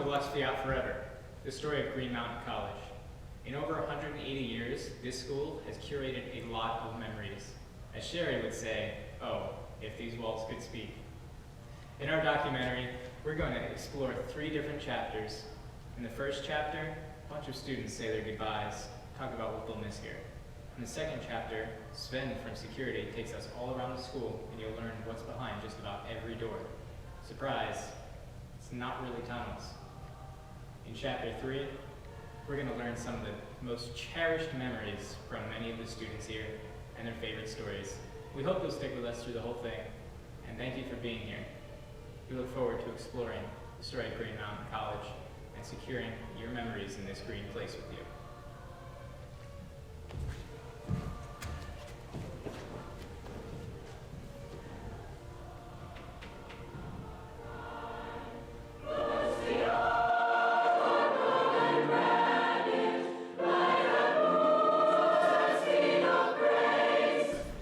to Lux Fiat Forever, the story of Green Mountain College. In over 180 years, this school has curated a lot of memories. As Sherry would say, oh, if these walls could speak. In our documentary, we're going to explore 3 different chapters. In the first chapter, a bunch of students say their goodbyes, talk about what they'll miss here. In the second chapter, Sven from security takes us all around the school, and you'll learn what's behind just about every door. Surprise, it's not really tunnels. In chapter 3, we're going to learn some of the most cherished memories from many of the students here and their favorite stories. We hope you'll stick with us through the whole thing, and thank you for being here. We look forward to exploring the story of Green Mountain College and securing your memories in this green place with you.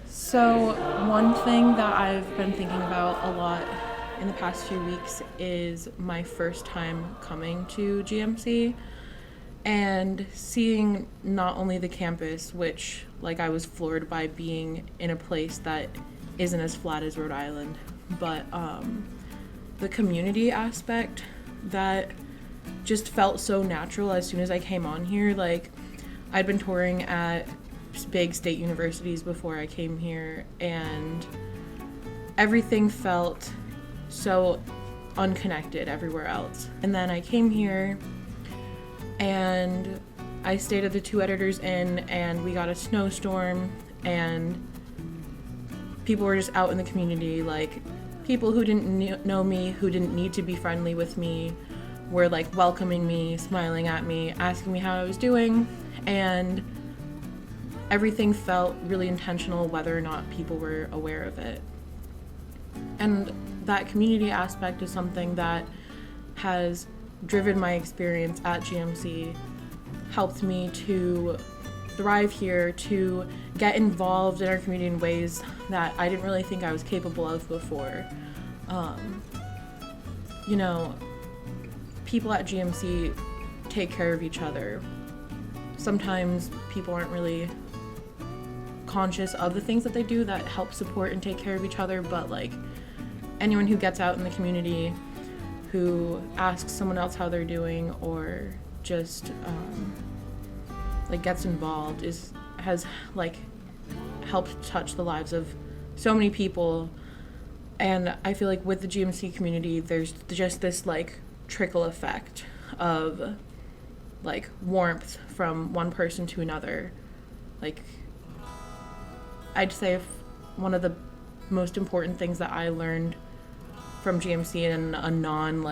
So one thing that I've been thinking about a lot in the past few weeks is my first time coming to GMC and seeing not only the campus, which I was floored by being in a place that isn't as flat as Rhode Island, but the community aspect that just felt so natural as soon as I came on here. I'd been touring at big state universities before I came here, and everything felt so unconnected everywhere else. And then I came here and I stayed at the 2 Editors Inn, and we got a snowstorm, and people were just out in the community, people who didn't know me, who didn't need to be friendly with me, were welcoming me, smiling at me, asking me how I was doing, and everything felt really intentional whether or not people were aware of it. And that community aspect is something that has driven my experience at GMC, helped me to thrive here, to get involved in our community in ways that I didn't really think I was capable of before. People at GMC take care of each other. Sometimes people aren't really conscious of the things that they do that help support and take care of each other, but anyone who gets out in the community, who asks someone else how they're doing, or just gets involved, has helped touch the lives of so many people. And I feel with the GMC community, there's just this trickle effect of warmth from one person to another. I'd say one of the most important things that I learned from GMC in a non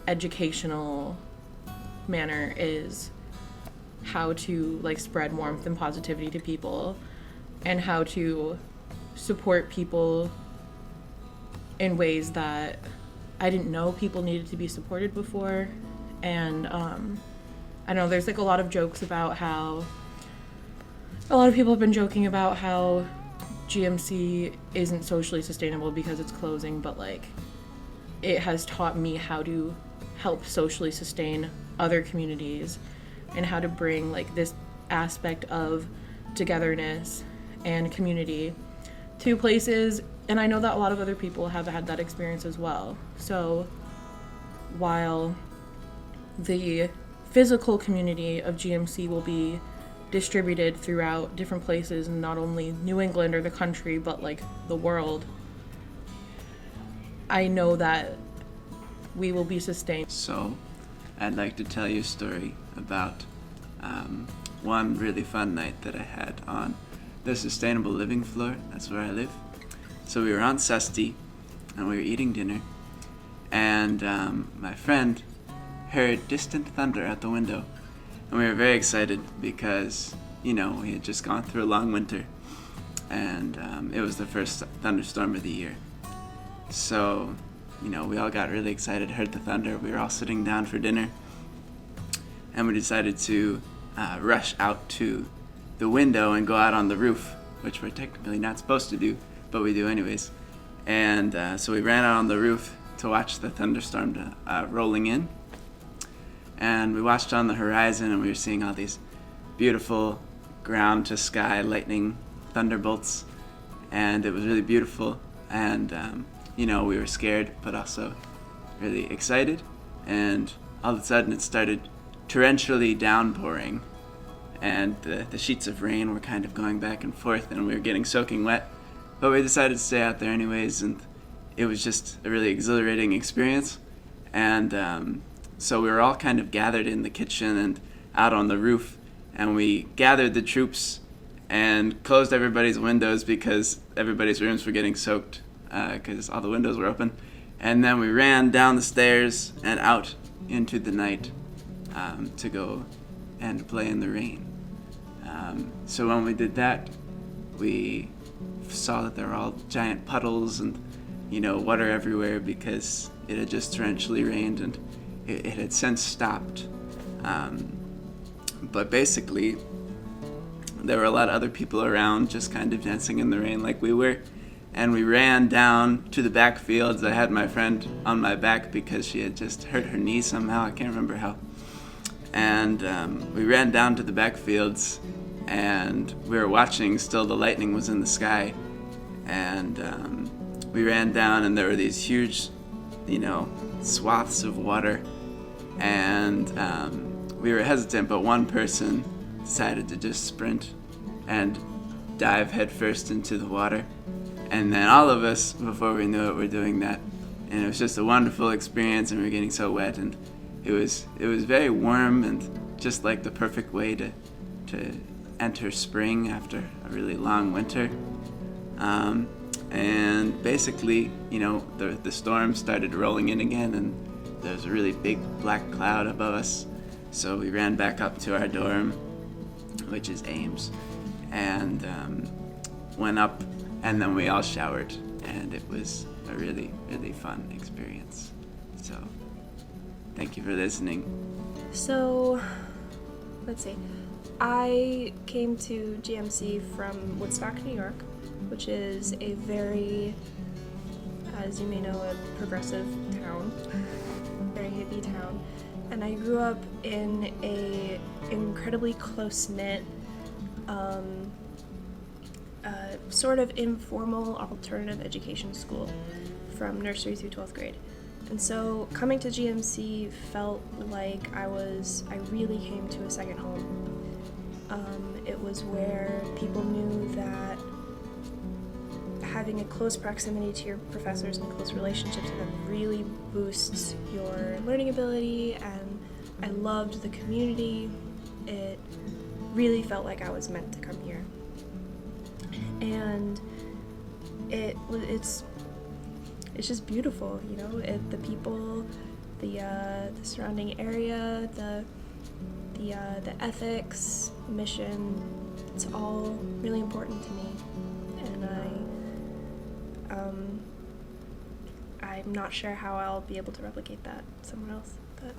educational manner is how to spread warmth and positivity to people, and how to support people in ways that I didn't know people needed to be supported before. And I know there's a lot of jokes about how a lot of people have been joking about how GMC isn't socially sustainable because it's closing, but it has taught me how to help socially sustain other communities and how to bring this aspect of togetherness and community to places. And I know that a lot of other people have had that experience as well. So while the physical community of GMC will be distributed throughout different places, not only New England or the country, but the world, I know that we will be sustained. So I'd like to tell you a story about one really fun night that I had on the sustainable living floor. That's where I live. So we were on Susty and we were eating dinner, and my friend heard distant thunder out the window. And we were very excited because, we had just gone through a long winter, and it was the first thunderstorm of the year. So, we all got really excited, heard the thunder. We were all sitting down for dinner, and we decided to rush out to the window and go out on the roof, which we're technically not supposed to do, but we do anyways. And so we ran out on the roof to watch the thunderstorm rolling in. And we watched on the horizon, and we were seeing all these beautiful ground to sky lightning thunderbolts, and it was really beautiful. And we were scared but also really excited, and all of a sudden it started torrentially downpouring, and the sheets of rain were kind of going back and forth, and we were getting soaking wet, but we decided to stay out there anyways, and it was just a really exhilarating experience. And so we were all kind of gathered in the kitchen and out on the roof, and we gathered the troops and closed everybody's windows because everybody's rooms were getting soaked because all the windows were open. And then we ran down the stairs and out into the night to go and play in the rain. So when we did that, we saw that there were all giant puddles and water everywhere because it had just torrentially rained, and it had since stopped. But basically, there were a lot of other people around just kind of dancing in the rain like we were. And we ran down to the backfields. I had my friend on my back because she had just hurt her knee somehow. I can't remember how. And we ran down to the backfields, and we were watching. Still, the lightning was in the sky. And we ran down, and there were these huge, swaths of water. And we were hesitant, but one person decided to just sprint and dive headfirst into the water. And then all of us, before we knew it, were doing that. And it was just a wonderful experience, and we were getting so wet, and it was very warm and just like the perfect way to enter spring after a really long winter. And basically, the storm started rolling in again, and there was a really big black cloud above us. So we ran back up to our dorm, which is Ames, and went up, and then we all showered, and it was a really, really fun experience. So, thank you for listening. So, let's see. I came to GMC from Woodstock, New York, which is a very, as you may know, a progressive town, very hippie town. And I grew up in a incredibly close-knit, sort of informal alternative education school from nursery through 12th grade. And so coming to GMC felt like I really came to a second home. It was where people knew that having a close proximity to your professors and close relationships with them really boosts your learning ability, and I loved the community. It really felt like I was meant to come here. And it's just beautiful, the people, the surrounding area, the ethics, mission, it's all really important to me. And I'm not sure how I'll be able to replicate that somewhere else, but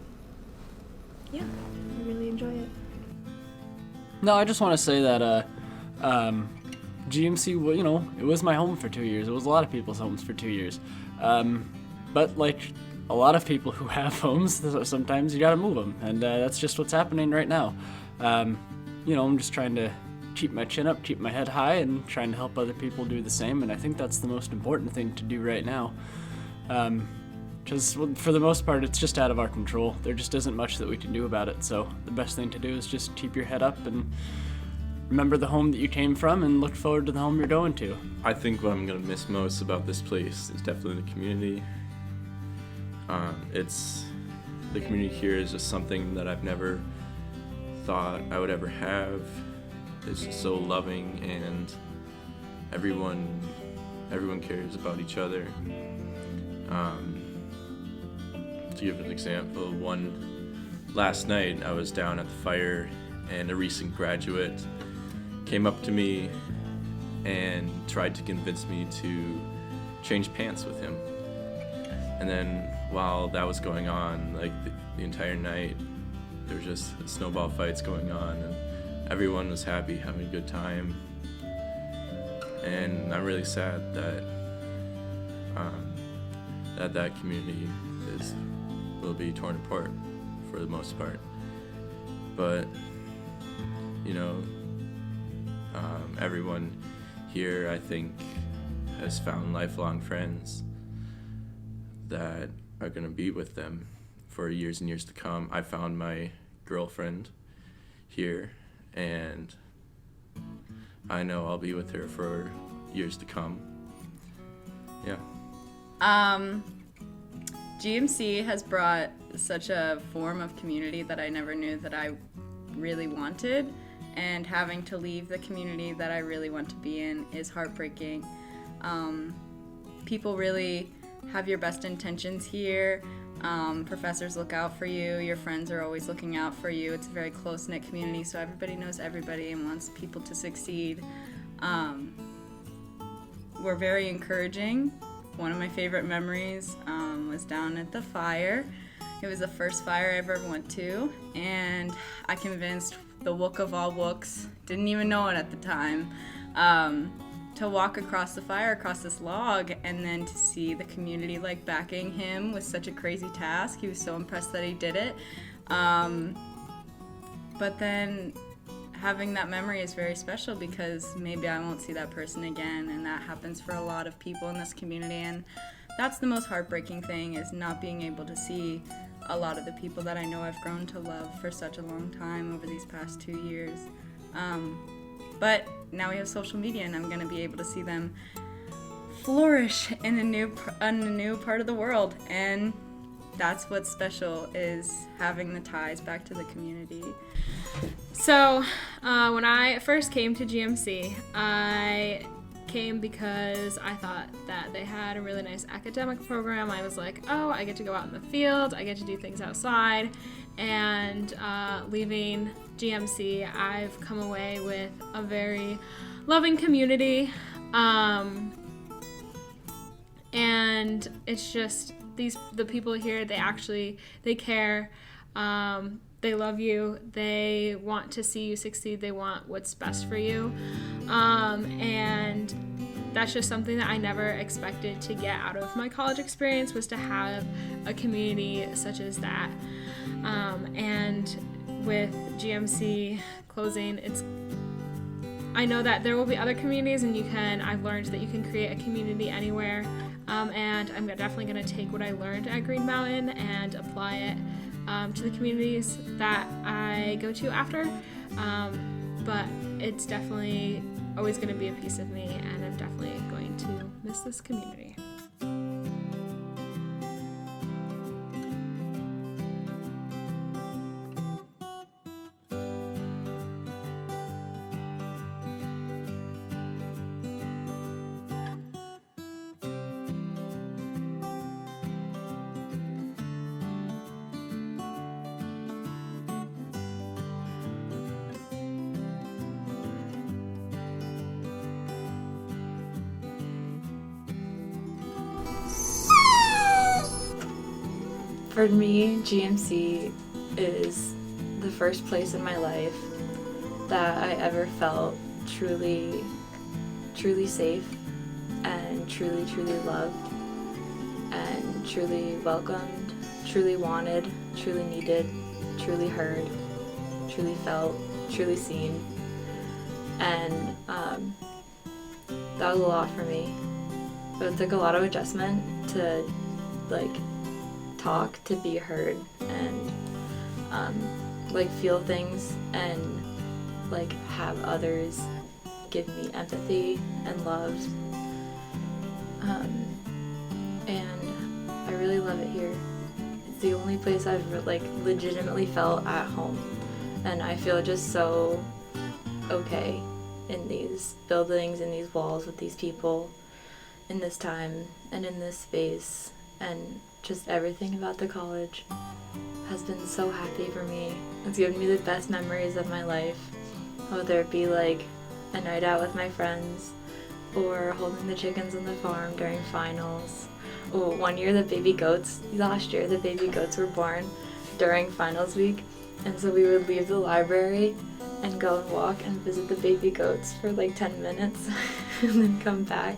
yeah, I really enjoy it. No, I just want to say that GMC, it was my home for 2 years. It was a lot of people's homes for 2 years. But like a lot of people who have homes, sometimes you gotta move them, and that's just what's happening right now. I'm just trying to keep my chin up, keep my head high, and trying to help other people do the same, and I think that's the most important thing to do right now. Because for the most part, it's just out of our control. There just isn't much that we can do about it, so the best thing to do is just keep your head up and remember the home that you came from and look forward to the home you're going to. I think what I'm going to miss most about this place is definitely the community. The community here is just something that I've never thought I would ever have. It's just so loving, and everyone cares about each other. To give an example, last night I was down at the fire, and a recent graduate came up to me and tried to convince me to change pants with him. And then while that was going on, like the entire night, there were just snowball fights going on, and everyone was happy, having a good time. And I'm really sad that that community will be torn apart for the most part. But everyone here, I think, has found lifelong friends that are going to be with them for years and years to come. I found my girlfriend here, and I know I'll be with her for years to come. Yeah. GMC has brought such a form of community that I never knew that I really wanted, and having to leave the community that I really want to be in is heartbreaking. People really have your best intentions here. Professors look out for you. Your friends are always looking out for you. It's a very close-knit community, so everybody knows everybody and wants people to succeed. We're very encouraging. One of my favorite memories was down at the fire. It was the first fire I ever went to, and I convinced the Wook of all Wooks, didn't even know it at the time, to walk across the fire, across this log, and then to see the community backing him was such a crazy task. He was so impressed that he did it. But then having that memory is very special because maybe I won't see that person again, and that happens for a lot of people in this community, and that's the most heartbreaking thing, is not being able to see a lot of the people that I know I've grown to love for such a long time over these past 2 years. But now we have social media, and I'm going to be able to see them flourish in a new part of the world, and that's what's special, is having the ties back to the community. So when I first came to GMC, I came because I thought that they had a really nice academic program. I was like, oh, I get to go out in the field, I get to do things outside, and leaving GMC, I've come away with a very loving community, and it's just the people here, they care, they love you, they want to see you succeed, they want what's best for you, and that's just something that I never expected to get out of my college experience, was to have a community such as that. And with GMC closing, I know that there will be other communities, and I've learned that you can create a community anywhere, and I'm definitely going to take what I learned at Green Mountain and apply it to the communities that I go to after, but it's definitely always going to be a piece of me, and I'm definitely going to miss this community. For me, GMC is the first place in my life that I ever felt truly, truly safe and truly, truly loved and truly welcomed, truly wanted, truly needed, truly heard, truly felt, truly seen. And that was a lot for me. It took a lot of adjustment to talk, to be heard, and feel things, and have others give me empathy and love, and I really love it here. It's the only place I've legitimately felt at home, and I feel just so okay in these buildings, in these walls, with these people, in this time and in this space, and just everything about the college has been so happy for me. It's given me the best memories of my life, whether it be a night out with my friends, or holding the chickens on the farm during finals. Oh, last year the baby goats were born during finals week, and so we would leave the library and go and walk and visit the baby goats for 10 minutes and then come back.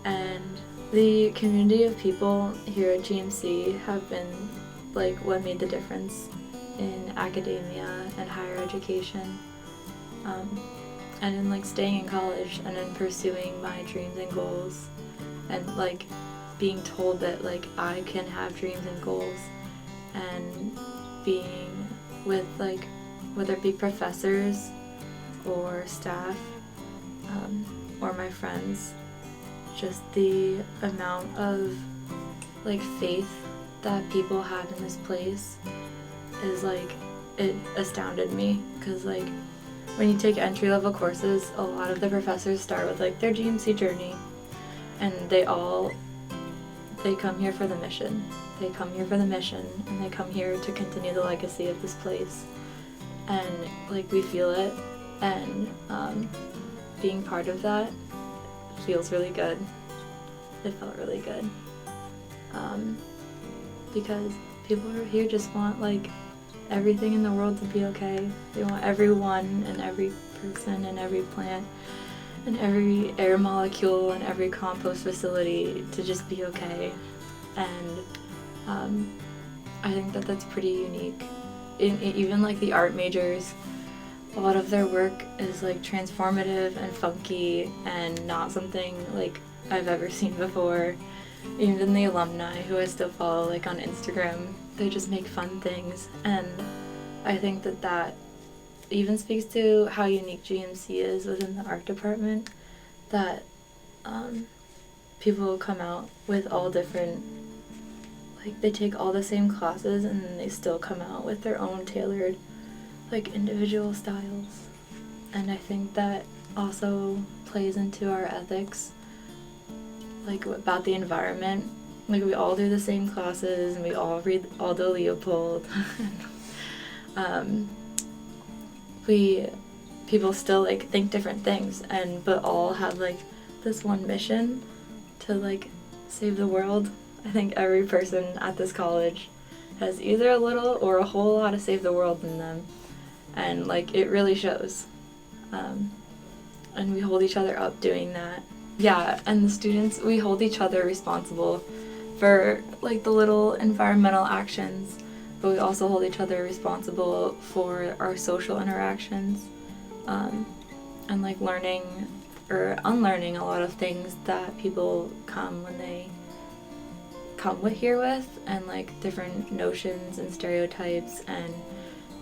And The community of people here at GMC have been like what made the difference in academia and higher education, and in like staying in college and in pursuing my dreams and goals, and like being told that like I can have dreams and goals, and being with like whether it be professors or staff or my friends, just the amount of like faith that people have in this place is like, it astounded me, because like when you take entry-level courses, a lot of the professors start with like their GMC journey, and they come here for the mission. They come here for the mission, and they come here to continue the legacy of this place, and like we feel it, and being part of that feels really good. It felt really good, because people here just want like everything in the world to be okay. They want everyone and every person and every plant and every air molecule and every compost facility to just be okay. And I think that that's pretty unique. Even like the art majors, a lot of their work is like transformative and funky and not something like I've ever seen before. Even the alumni who I still follow like on Instagram, they just make fun things, and I think that that even speaks to how unique GMC is within the art department, that people come out with all different, like they take all the same classes and then they still come out with their own tailored like individual styles, and I think that also plays into our ethics, like about the environment. Like we all do the same classes and we all read Aldo Leopold. People still like think different things, but all have like this one mission to like save the world. I think every person at this college has either a little or a whole lot of save the world in them, and like it really shows. And we hold each other up doing that. Yeah, and the students, we hold each other responsible for like the little environmental actions, but we also hold each other responsible for our social interactions, and like learning or unlearning a lot of things that people come here with, and like different notions and stereotypes and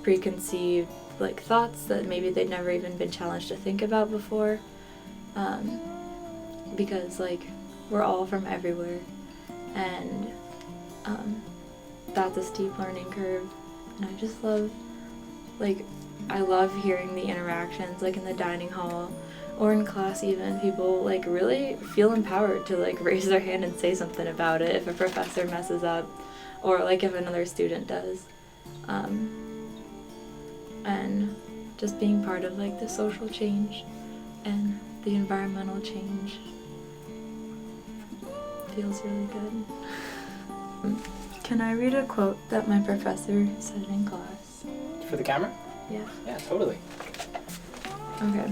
preconceived like thoughts that maybe they'd never even been challenged to think about before, because like we're all from everywhere, and that's a steep learning curve. And I just love, like, I love hearing the interactions, like in the dining hall or in class even. People like really feel empowered to like raise their hand and say something about it if a professor messes up, or like if another student does, and just being part of like the social change and the environmental change feels really good. Can I read a quote that my professor said in class? For the camera? Yeah. Yeah, totally. Okay.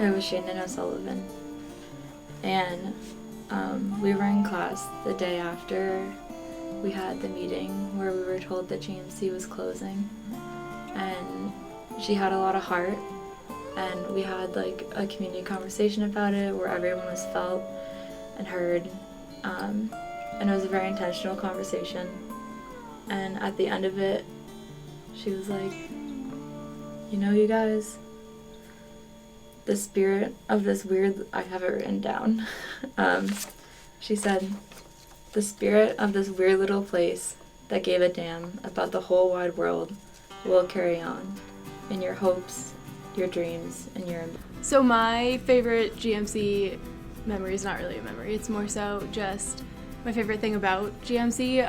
It was Shannon O'Sullivan. And we were in class the day after we had the meeting where we were told that GMC was closing. And she had a lot of heart, and we had like a community conversation about it where everyone was felt and heard. And it was a very intentional conversation. And at the end of it, she was like, you know, you guys, the spirit of this weird, I have it written down. She said, the spirit of this weird little place that gave a damn about the whole wide world will carry on in your hopes, your dreams, and your... So my favorite GMC memory is not really a memory. It's more so just my favorite thing about GMC,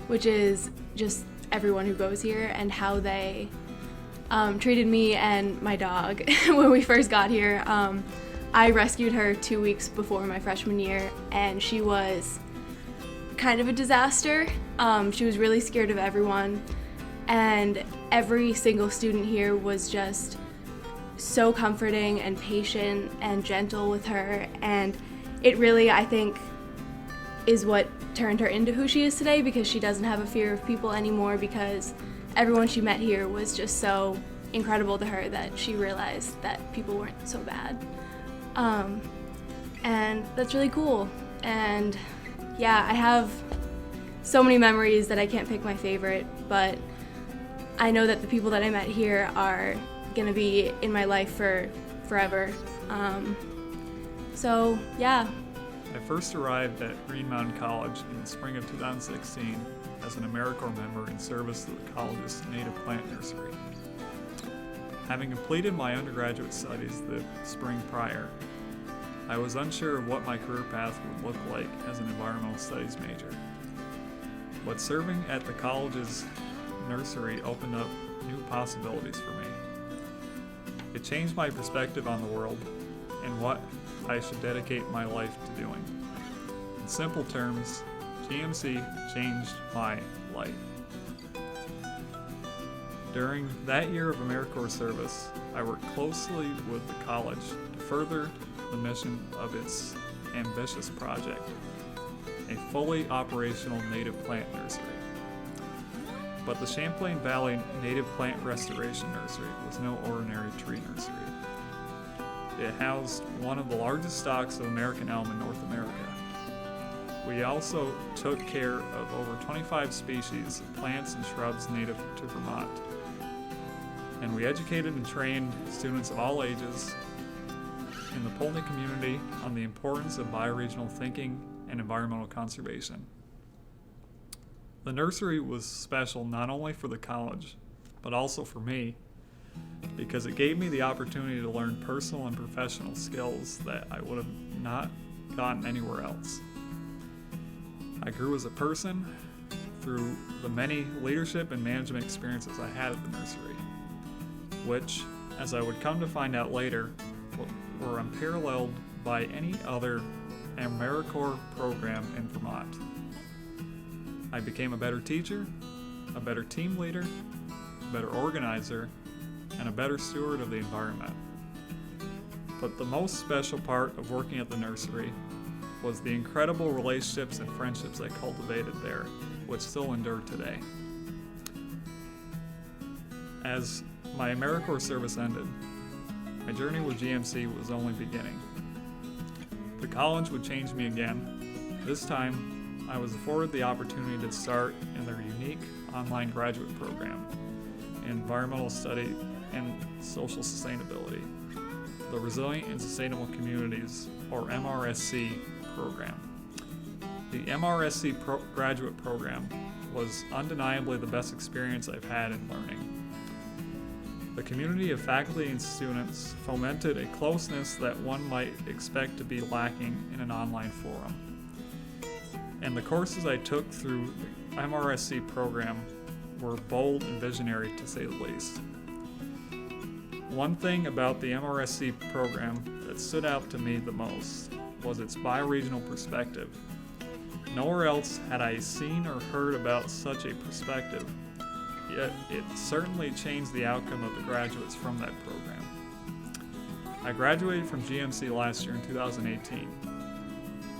which is just everyone who goes here and how they treated me and my dog when we first got here. I rescued her 2 weeks before my freshman year, and she was kind of a disaster. She was really scared of everyone, and every single student here was just so comforting and patient and gentle with her, and it really, I think, is what turned her into who she is today, because she doesn't have a fear of people anymore, because everyone she met here was just so incredible to her that she realized that people weren't so bad. And that's really cool. And yeah, I have so many memories that I can't pick my favorite, but I know that the people that I met here are gonna be in my life for forever. So yeah. I first arrived at Green Mountain College in the spring of 2016 as an AmeriCorps member in service to the college's native plant nursery. Having completed my undergraduate studies the spring prior, I was unsure of what my career path would look like as an environmental studies major. But serving at the college's nursery opened up new possibilities for me. It changed my perspective on the world and what I should dedicate my life to doing. In simple terms, GMC changed my life. During that year of AmeriCorps service, I worked closely with the college to further the mission of its ambitious project, a fully operational native plant nursery. But the Champlain Valley Native Plant Restoration Nursery was no ordinary tree nursery. It housed one of the largest stocks of American elm in North America. We also took care of over 25 species of plants and shrubs native to Vermont. And we educated and trained students of all ages in the Poultney community on the importance of bioregional thinking and environmental conservation. The nursery was special not only for the college, but also for me, because it gave me the opportunity to learn personal and professional skills that I would have not gotten anywhere else. I grew as a person through the many leadership and management experiences I had at the nursery, which, as I would come to find out later, were unparalleled by any other AmeriCorps program in Vermont. I became a better teacher, a better team leader, a better organizer, and a better steward of the environment. But the most special part of working at the nursery was the incredible relationships and friendships I cultivated there, which still endure today. As my AmeriCorps service ended, my journey with GMC was only beginning. The college would change me again. This time, I was afforded the opportunity to start in their unique online graduate program in environmental study and social sustainability, the Resilient and Sustainable Communities, or MRSC program. The MRSC graduate program was undeniably the best experience I've had in learning. The community of faculty and students fomented a closeness that one might expect to be lacking in an online forum. And the courses I took through the MRSC program were bold and visionary, to say the least. One thing about the MRSC program that stood out to me the most was its bioregional perspective. Nowhere else had I seen or heard about such a perspective, yet it certainly changed the outcome of the graduates from that program. I graduated from GMC last year in 2018.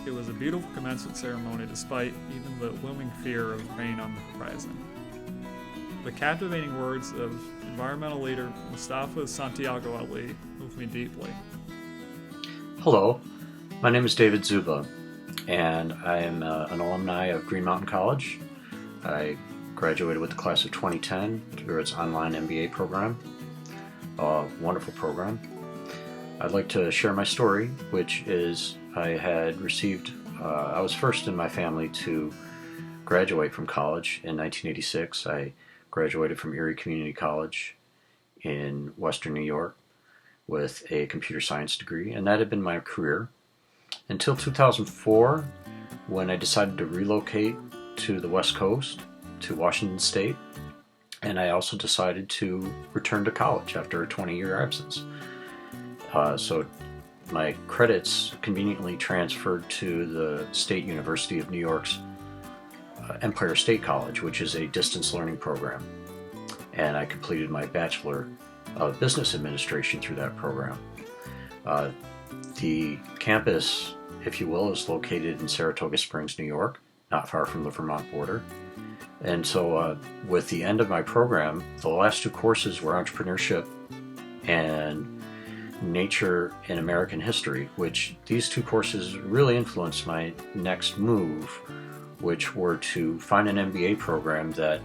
It was a beautiful commencement ceremony despite even the looming fear of rain on the horizon. The captivating words of environmental leader Mustafa Santiago Ali moved me deeply. Hello, my name is David Zuba, and I am an alumni of Green Mountain College. I graduated with the class of 2010 through its online MBA program. A wonderful program. I'd like to share my story, which is I had received, I was first in my family to graduate from college in 1986. I graduated from Erie Community College in Western New York with a computer science degree, and that had been my career until 2004, when I decided to relocate to the West Coast, to Washington State, and I also decided to return to college after a 20-year absence. So my credits conveniently transferred to the State University of New York's Empire State College, which is a distance learning program. And I completed my Bachelor of Business Administration through that program. The campus if you will, is located in Saratoga Springs, New York, not far from the Vermont border. And so with the end of my program, the last two courses were entrepreneurship and nature and American history, which these two courses really influenced my next move, which were to find an MBA program that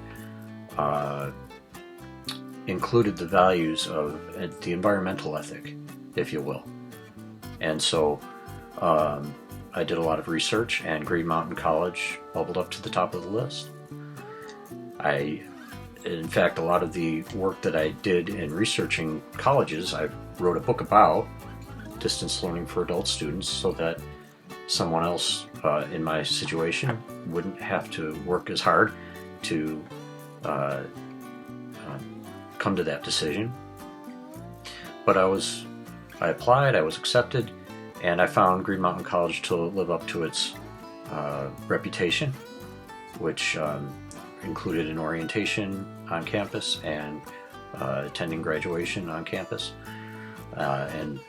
included the values of the environmental ethic, if you will. And so I did a lot of research, and Green Mountain College bubbled up to the top of the list. In fact, a lot of the work that I did in researching colleges, I wrote a book about distance learning for adult students so that someone else in my situation wouldn't have to work as hard to come to that decision. But I applied, I was accepted, and I found Green Mountain College to live up to its reputation, which included an orientation on campus and attending graduation on campus and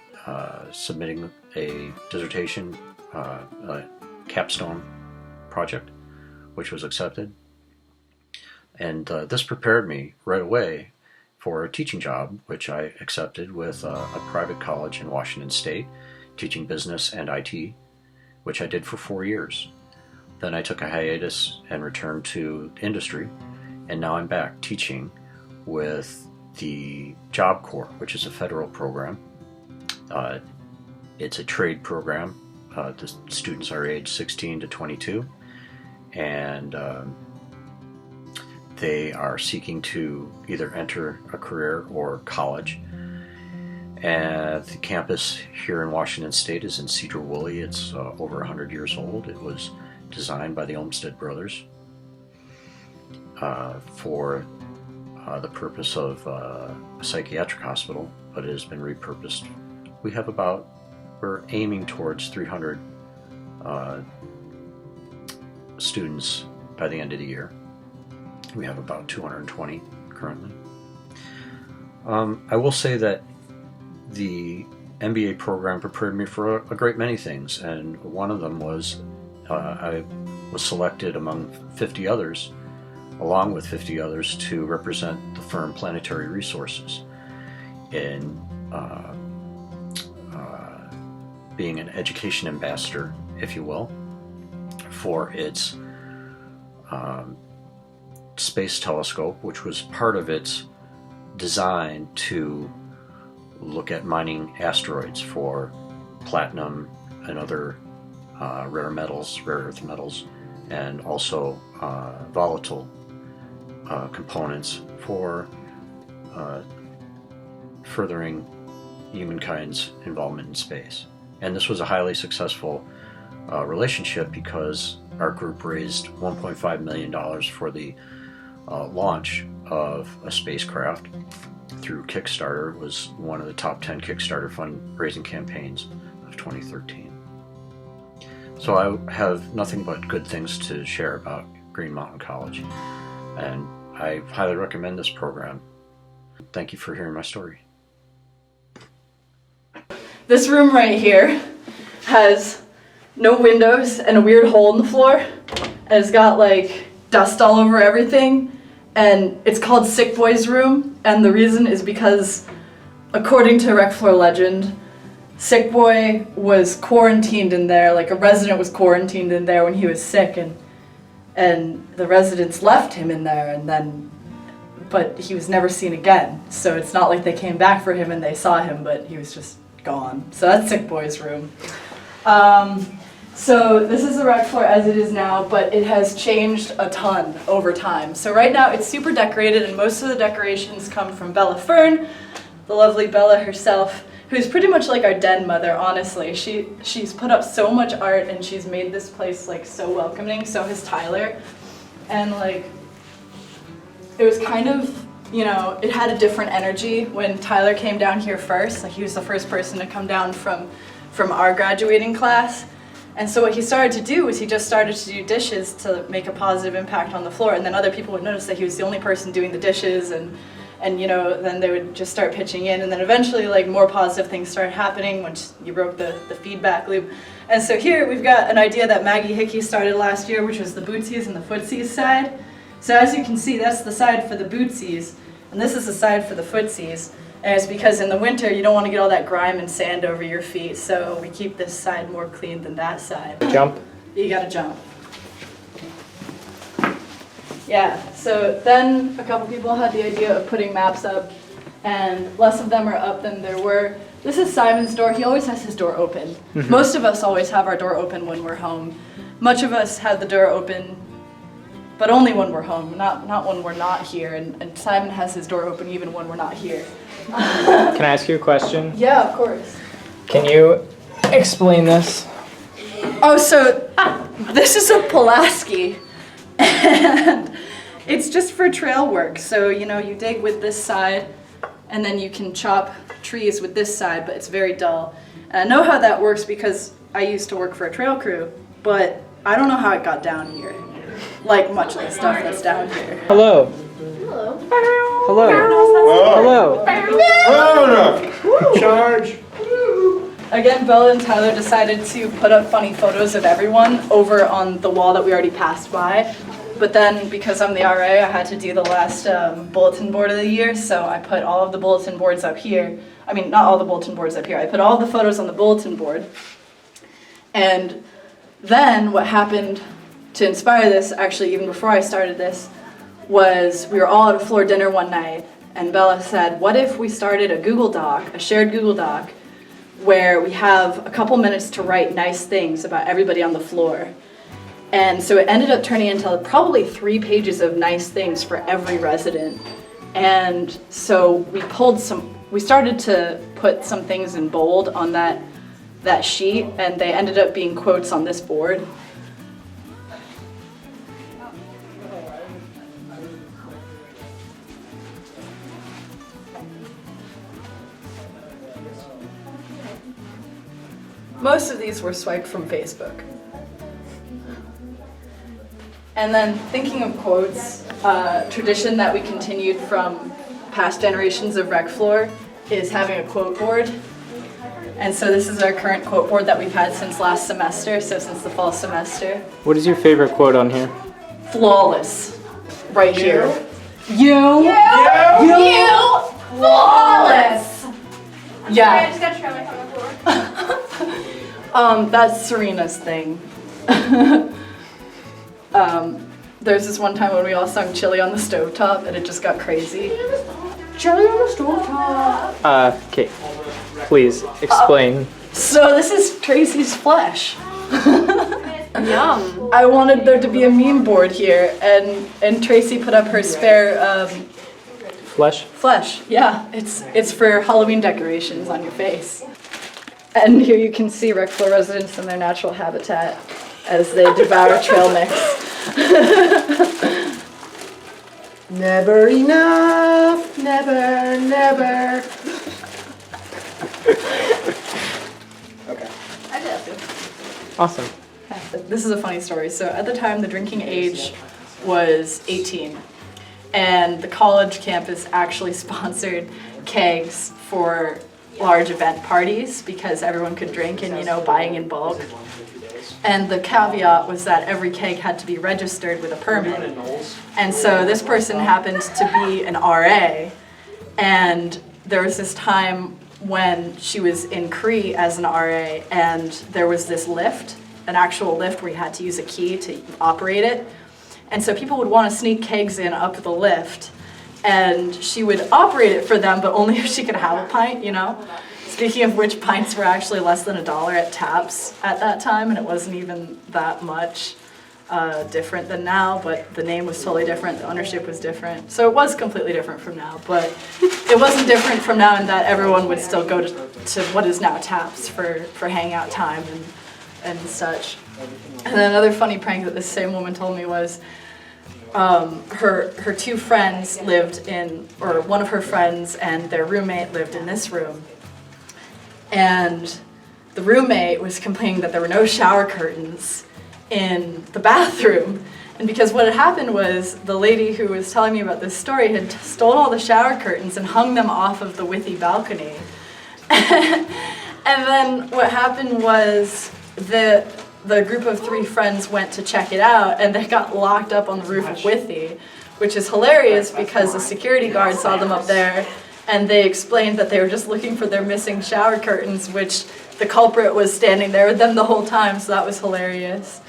submitting a dissertation, a capstone project, which was accepted. And this prepared me right away for a teaching job, which I accepted with a private college in Washington State, teaching business and IT, which I did for 4 years. Then I took a hiatus and returned to industry, and now I'm back teaching with the Job Corps, which is a federal program. It's a trade program. The students are aged 16 to 22, and they are seeking to either enter a career or college. And the campus here in Washington State is in Cedar Woolley. It's over 100 years old. It was designed by the Olmsted brothers for the purpose of a psychiatric hospital, but it has been repurposed. We're aiming towards 300 students by the end of the year. We have about 220 currently. I will say that the MBA program prepared me for a great many things, and one of them was I was selected among 50 others, along with 50 others, to represent the firm Planetary Resources in being an education ambassador, if you will, for its space telescope, which was part of its design to look at mining asteroids for platinum and other rare earth metals, and also volatile components for furthering humankind's involvement in space. And this was a highly successful relationship because our group raised $1.5 million for the launch of a spacecraft through Kickstarter. It was one of the top 10 Kickstarter fundraising campaigns of 2013. So I have nothing but good things to share about Green Mountain College, and I highly recommend this program. Thank you for hearing my story. This room right here has no windows and a weird hole in the floor, and it's got like dust all over everything, and it's called Sick Boy's Room, and the reason is because, according to Rec Floor legend, Sick Boy was quarantined in there, like a resident was quarantined in there when he was sick, and the residents left him in there, but he was never seen again. So it's not like they came back for him and they saw him, but he was just gone. So that's Sick Boy's room. So this is the rec floor as it is now, but it has changed a ton over time. So right now it's super decorated, and most of the decorations come from Bella Fern, the lovely Bella herself, who's pretty much like our den mother, honestly. She's put up so much art, and she's made this place like so welcoming. So has Tyler. And like, it was kind of, you know, it had a different energy when Tyler came down here first. Like, he was the first person to come down from our graduating class. And so what he started to do was he just started to do dishes to make a positive impact on the floor, and then other people would notice that he was the only person doing the dishes, and And then they would just start pitching in, and then eventually more positive things started happening once you broke the feedback loop. And so here we've got an idea that Maggie Hickey started last year, which was the bootsies and the footsies side. So as you can see, that's the side for the bootsies, and this is the side for the footsies. And it's because in the winter you don't want to get all that grime and sand over your feet, so we keep this side more clean than that side. Jump. You gotta jump. Yeah, so then a couple people had the idea of putting maps up, and less of them are up than there were. This is Simon's door. He always has his door open. Most of us always have our door open when we're home. Much of us have the door open, but only when we're home, not when we're not here. And Simon has his door open even when we're not here. Can I ask you a question? Yeah, of course. Can you explain this? Oh, so this is a Pulaski, and it's just for trail work. So, you dig with this side, and then you can chop trees with this side, but it's very dull. And I know how that works because I used to work for a trail crew, but I don't know how it got down here, like much of the stuff that's down here. Hello. Hello. Hello. Hello. Charge. Again, Bella and Tyler decided to put up funny photos of everyone over on the wall that we already passed by. But then, because I'm the RA, I had to do the last bulletin board of the year, so I put all of the bulletin boards up here. I mean, not all the bulletin boards up here. I put all the photos on the bulletin board. And then what happened to inspire this, actually even before I started this, was we were all at a floor dinner one night, and Bella said, what if we started a Google Doc, a shared Google Doc, where we have a couple minutes to write nice things about everybody on the floor. And so it ended up turning into probably 3 pages of nice things for every resident. And so we started to put some things in bold on that sheet, and they ended up being quotes on this board. Most of these were swiped from Facebook. And then thinking of quotes, tradition that we continued from past generations of rec floor is having a quote board. And so this is our current quote board that we've had since last semester, so since the fall semester. What is your favorite quote on here? Flawless. Right here. You. Flawless. Yeah. I just got to try my phone before. That's Serena's thing. There's this one time when we all sung Chili on the Stovetop and it just got crazy. Chili on the Stovetop. Okay. Please explain. So this is Tracy's flesh. Yum. I wanted there to be a meme board here, and Tracy put up her spare Flesh? Flesh, yeah. It's for Halloween decorations on your face. And here you can see rec floor residents in their natural habitat as they devour trail mix. Never enough, never. Okay. I did. Awesome. This is a funny story. So at the time, the drinking age was 18. And the college campus actually sponsored kegs for large event parties because everyone could drink and, buying in bulk. And the caveat was that every keg had to be registered with a permit. And so this person happened to be an RA, and there was this time when she was in Cree as an RA, and there was this lift, an actual lift where you had to use a key to operate it. And so people would want to sneak kegs in up the lift, and she would operate it for them, but only if she could have a pint, Speaking of which, pints were actually less than $1 at Taps at that time, and it wasn't even that much different than now, but the name was totally different, the ownership was different. So it was completely different from now, but it wasn't different from now in that everyone would still go to what is now Taps for hangout time and such. And then another funny prank that this same woman told me was her 2 friends lived in, or one of her friends and their roommate lived in this room. And the roommate was complaining that there were no shower curtains in the bathroom. And because what had happened was the lady who was telling me about this story had stolen all the shower curtains and hung them off of the Withy balcony. And then what happened was the group of 3 friends went to check it out, and they got locked up on the roof of Withy, which is hilarious because the security guard saw them up there, and they explained that they were just looking for their missing shower curtains, which the culprit was standing there with them the whole time, so that was hilarious.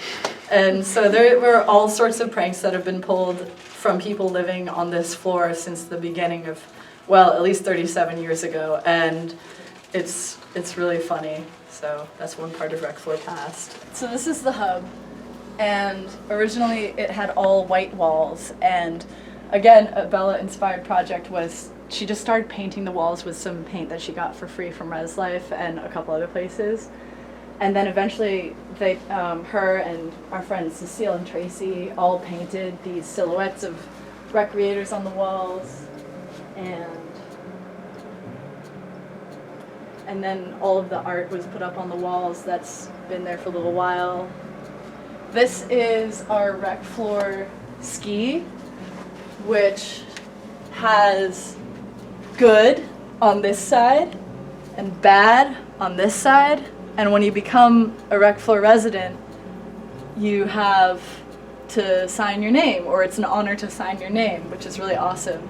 And so there were all sorts of pranks that have been pulled from people living on this floor since the beginning of, well, at least 37 years ago, and it's really funny. So that's one part of Rec Floor Past. So this is the hub, and originally it had all white walls, and again, a Bella-inspired project was she just started painting the walls with some paint that she got for free from Res Life and a couple other places. And then eventually they, her and our friends Cecile and Tracy all painted these silhouettes of recreators on the walls, and then all of the art was put up on the walls. That's been there for a little while. This is our rec floor ski, which has good on this side and bad on this side. And when you become a rec floor resident, you have to sign your name, or it's an honor to sign your name, which is really awesome.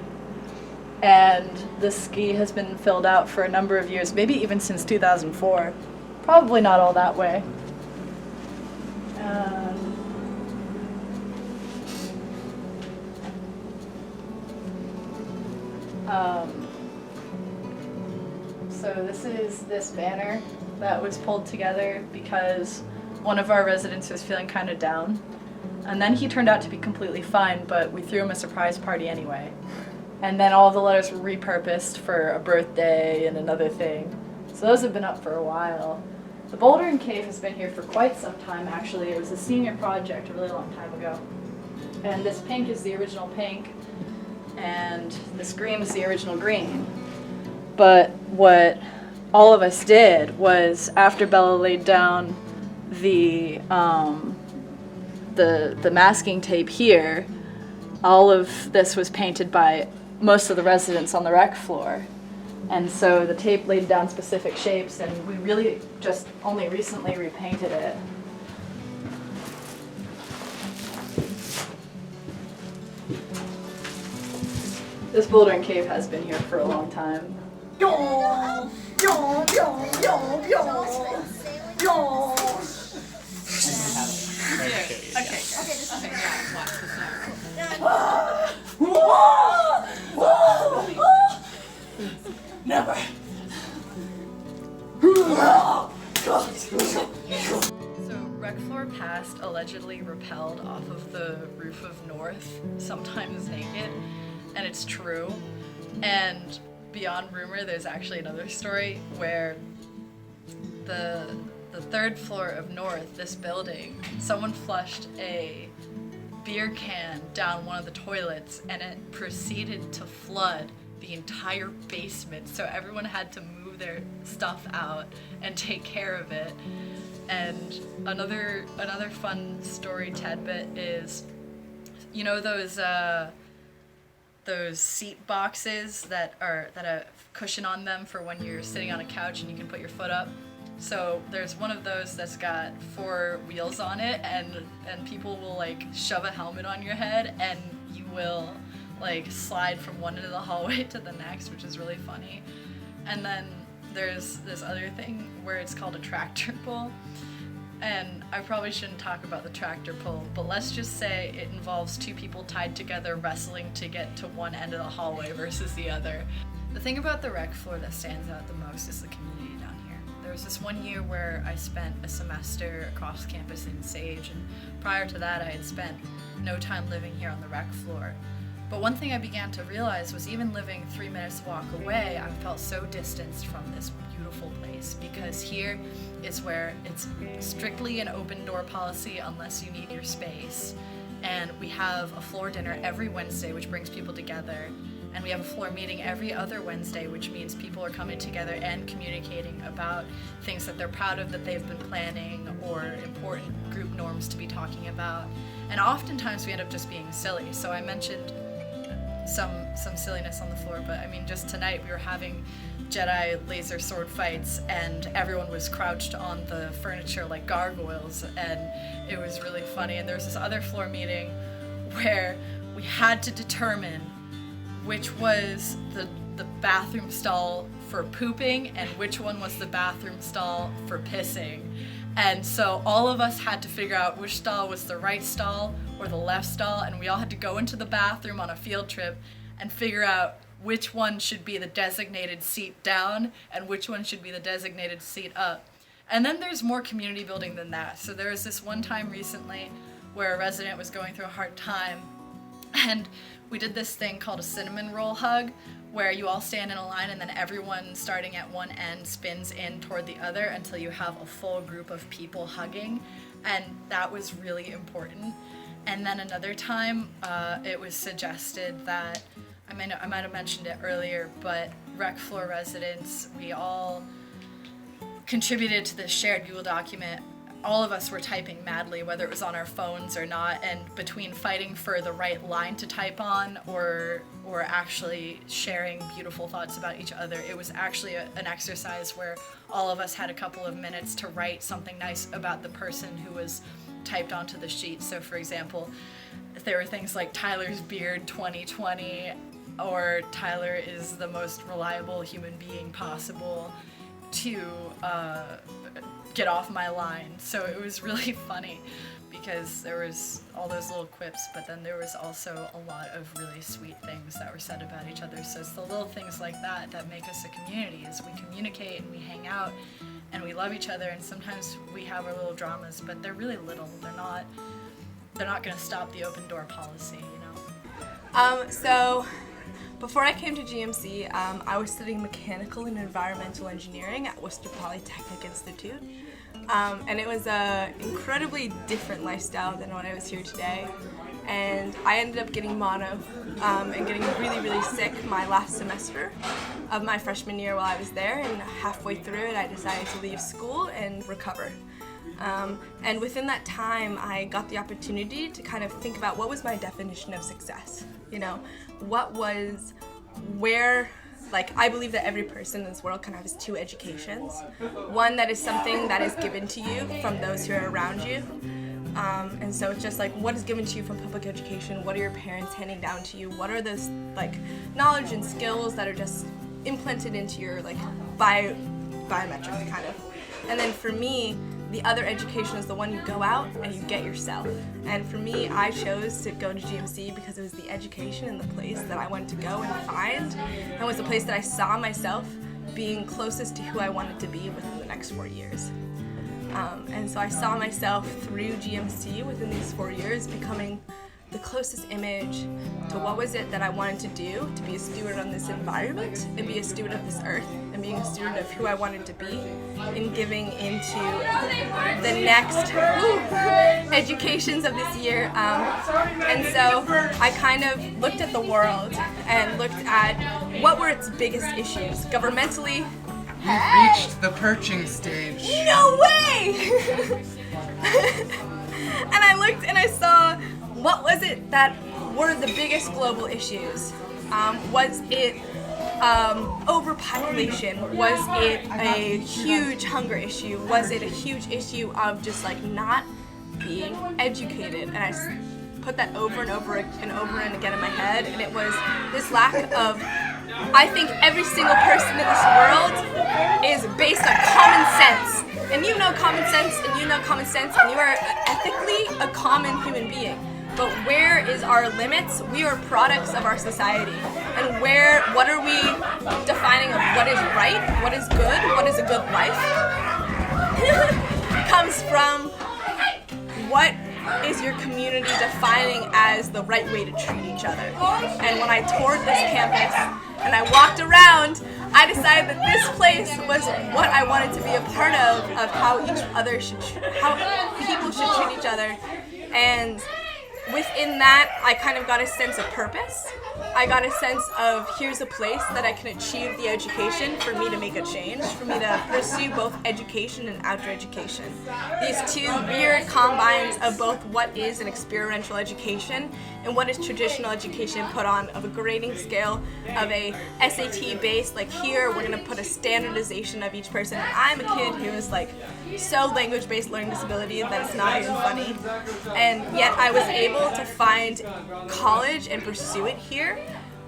And the ski has been filled out for a number of years, maybe even since 2004. Probably not all that way. So this is this banner that was pulled together because one of our residents was feeling kind of down. And then he turned out to be completely fine, but we threw him a surprise party anyway. And then all of the letters were repurposed for a birthday and another thing. So those have been up for a while. The Bouldering Cave has been here for quite some time, actually. It was a senior project a really long time ago. And this pink is the original pink, and this green is the original green. But what all of us did was, after Bella laid down the masking tape here, all of this was painted by most of the residents on the rec floor. And so the tape laid down specific shapes, and we really just only recently repainted it. This Bouldering Cave has been here for a long time. Never. So Rec Floor Past allegedly rappelled off of the roof of North, sometimes naked, and it's true. And beyond rumor, there's actually another story where the third floor of North, this building, someone flushed a beer can down one of the toilets, and it proceeded to flood the entire basement, so everyone had to move their stuff out and take care of it. And another fun story tidbit is, you know those seat boxes that have a cushion on them for when you're sitting on a couch and you can put your foot up? So there's one of those that's got 4 wheels on it, and people will like shove a helmet on your head, and you will like slide from one end of the hallway to the next, which is really funny. And then there's this other thing where it's called a tractor pull. And I probably shouldn't talk about the tractor pull, but let's just say it involves 2 people tied together wrestling to get to one end of the hallway versus the other. The thing about the rec floor that stands out the most is the community down here. There was this one year where I spent a semester across campus in Sage, and prior to that I had spent no time living here on the rec floor. But one thing I began to realize was, even living 3 minutes walk away, I felt so distanced from this beautiful place, because here is where it's strictly an open door policy unless you need your space. And we have a floor dinner every Wednesday, which brings people together. And we have a floor meeting every other Wednesday, which means people are coming together and communicating about things that they're proud of that they've been planning, or important group norms to be talking about. And oftentimes we end up just being silly. So I mentioned some silliness on the floor, but I mean, just tonight we were having Jedi laser sword fights, and everyone was crouched on the furniture like gargoyles, and it was really funny. And there was this other floor meeting where we had to determine which was the bathroom stall for pooping and which one was the bathroom stall for pissing. And so all of us had to figure out which stall was the right stall or the left stall, and we all had to go into the bathroom on a field trip and figure out which one should be the designated seat down and which one should be the designated seat up. And then there's more community building than that. So there was this one time recently where a resident was going through a hard time, and we did this thing called a cinnamon roll hug, where you all stand in a line and then everyone starting at one end spins in toward the other until you have a full group of people hugging, and that was really important. And then another time it was suggested that, I might have mentioned it earlier, but rec floor residents, we all contributed to this shared Google document. All of us were typing madly, whether it was on our phones or not, and between fighting for the right line to type on or actually sharing beautiful thoughts about each other, it was actually an exercise where all of us had a couple of minutes to write something nice about the person who was typed onto the sheet. So for example, if there were things like Tyler's beard 2020, or Tyler is the most reliable human being possible, to get off my line. So it was really funny because there was all those little quips, but then there was also a lot of really sweet things that were said about each other. So it's the little things like that that make us a community, is we communicate and we hang out and we love each other, and sometimes we have our little dramas, but they're really little. They're not gonna stop the open door policy, you know? So before I came to GMC, I was studying mechanical and environmental engineering at Worcester Polytechnic Institute. And it was an incredibly different lifestyle than when I was here today. And I ended up getting mono and getting really, really sick my last semester of my freshman year while I was there. And halfway through it, I decided to leave school and recover. And within that time, I got the opportunity to kind of think about what was my definition of success. You know, like, I believe that every person in this world kind of has two educations. One that is something that is given to you from those who are around you. And so it's just like, what is given to you from public education? What are your parents handing down to you? What are those, like, knowledge and skills that are just implanted into your, like, biometrics, kind of. And then for me, the other education is the one you go out and you get yourself. And for me, I chose to go to GMC because it was the education and the place that I wanted to go and find, and was the place that I saw myself being closest to who I wanted to be within the next 4 years. And so I saw myself through GMC within these 4 years becoming the closest image to what was it that I wanted to do, to be a steward on this environment and be a steward of this earth and being a steward of who I wanted to be and giving into the next educations of this year. And so I kind of looked at the world and looked at what were its biggest issues. Governmentally, we've reached the perching stage. No way! And I looked and I saw, what was it that were the biggest global issues? Was it overpopulation? Was it a huge hunger issue? Was it a huge issue of just like not being educated? And I put that over and over and over and again in my head, and it was this lack of, I think every single person in this world is based on common sense. And you know common sense, and you know common sense, and you are ethically a common human being. But where is our limits? We are products of our society. And what are we defining of what is right, what is good, what is a good life? Comes from what is your community defining as the right way to treat each other. And when I toured this campus and I walked around, I decided that this place was what I wanted to be a part of how people should treat each other. And within that, I kind of got a sense of purpose. I got a sense of here's a place that I can achieve the education for me to make a change, for me to pursue both education and outdoor education. These two weird combines of both what is an experiential education and what is traditional education put on of a grading scale, of a SAT based, like here we're gonna put a standardization of each person. And I'm a kid who is like so language-based learning disability that it's not even funny. And yet I was able to find college and pursue it here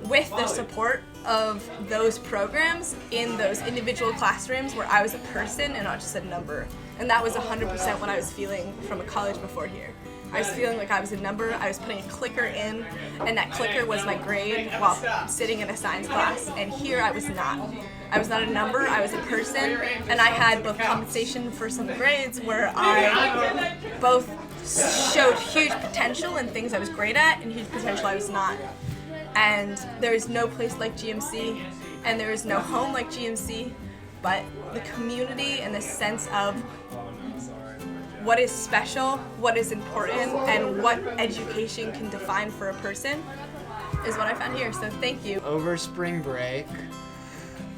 with the support of those programs in those individual classrooms where I was a person and not just a number. And that was 100% what I was feeling from a college before here. I was feeling like I was a number, I was putting a clicker in, and that clicker was my grade while sitting in a science class. And here I was not. I was not a number, I was a person, and I had both compensation for some grades where I both showed huge potential in things I was great at and huge potential I was not. And there is no place like GMC, and there is no home like GMC, but the community and the sense of what is special, what is important, and what education can define for a person is what I found here, so thank you. Over spring break,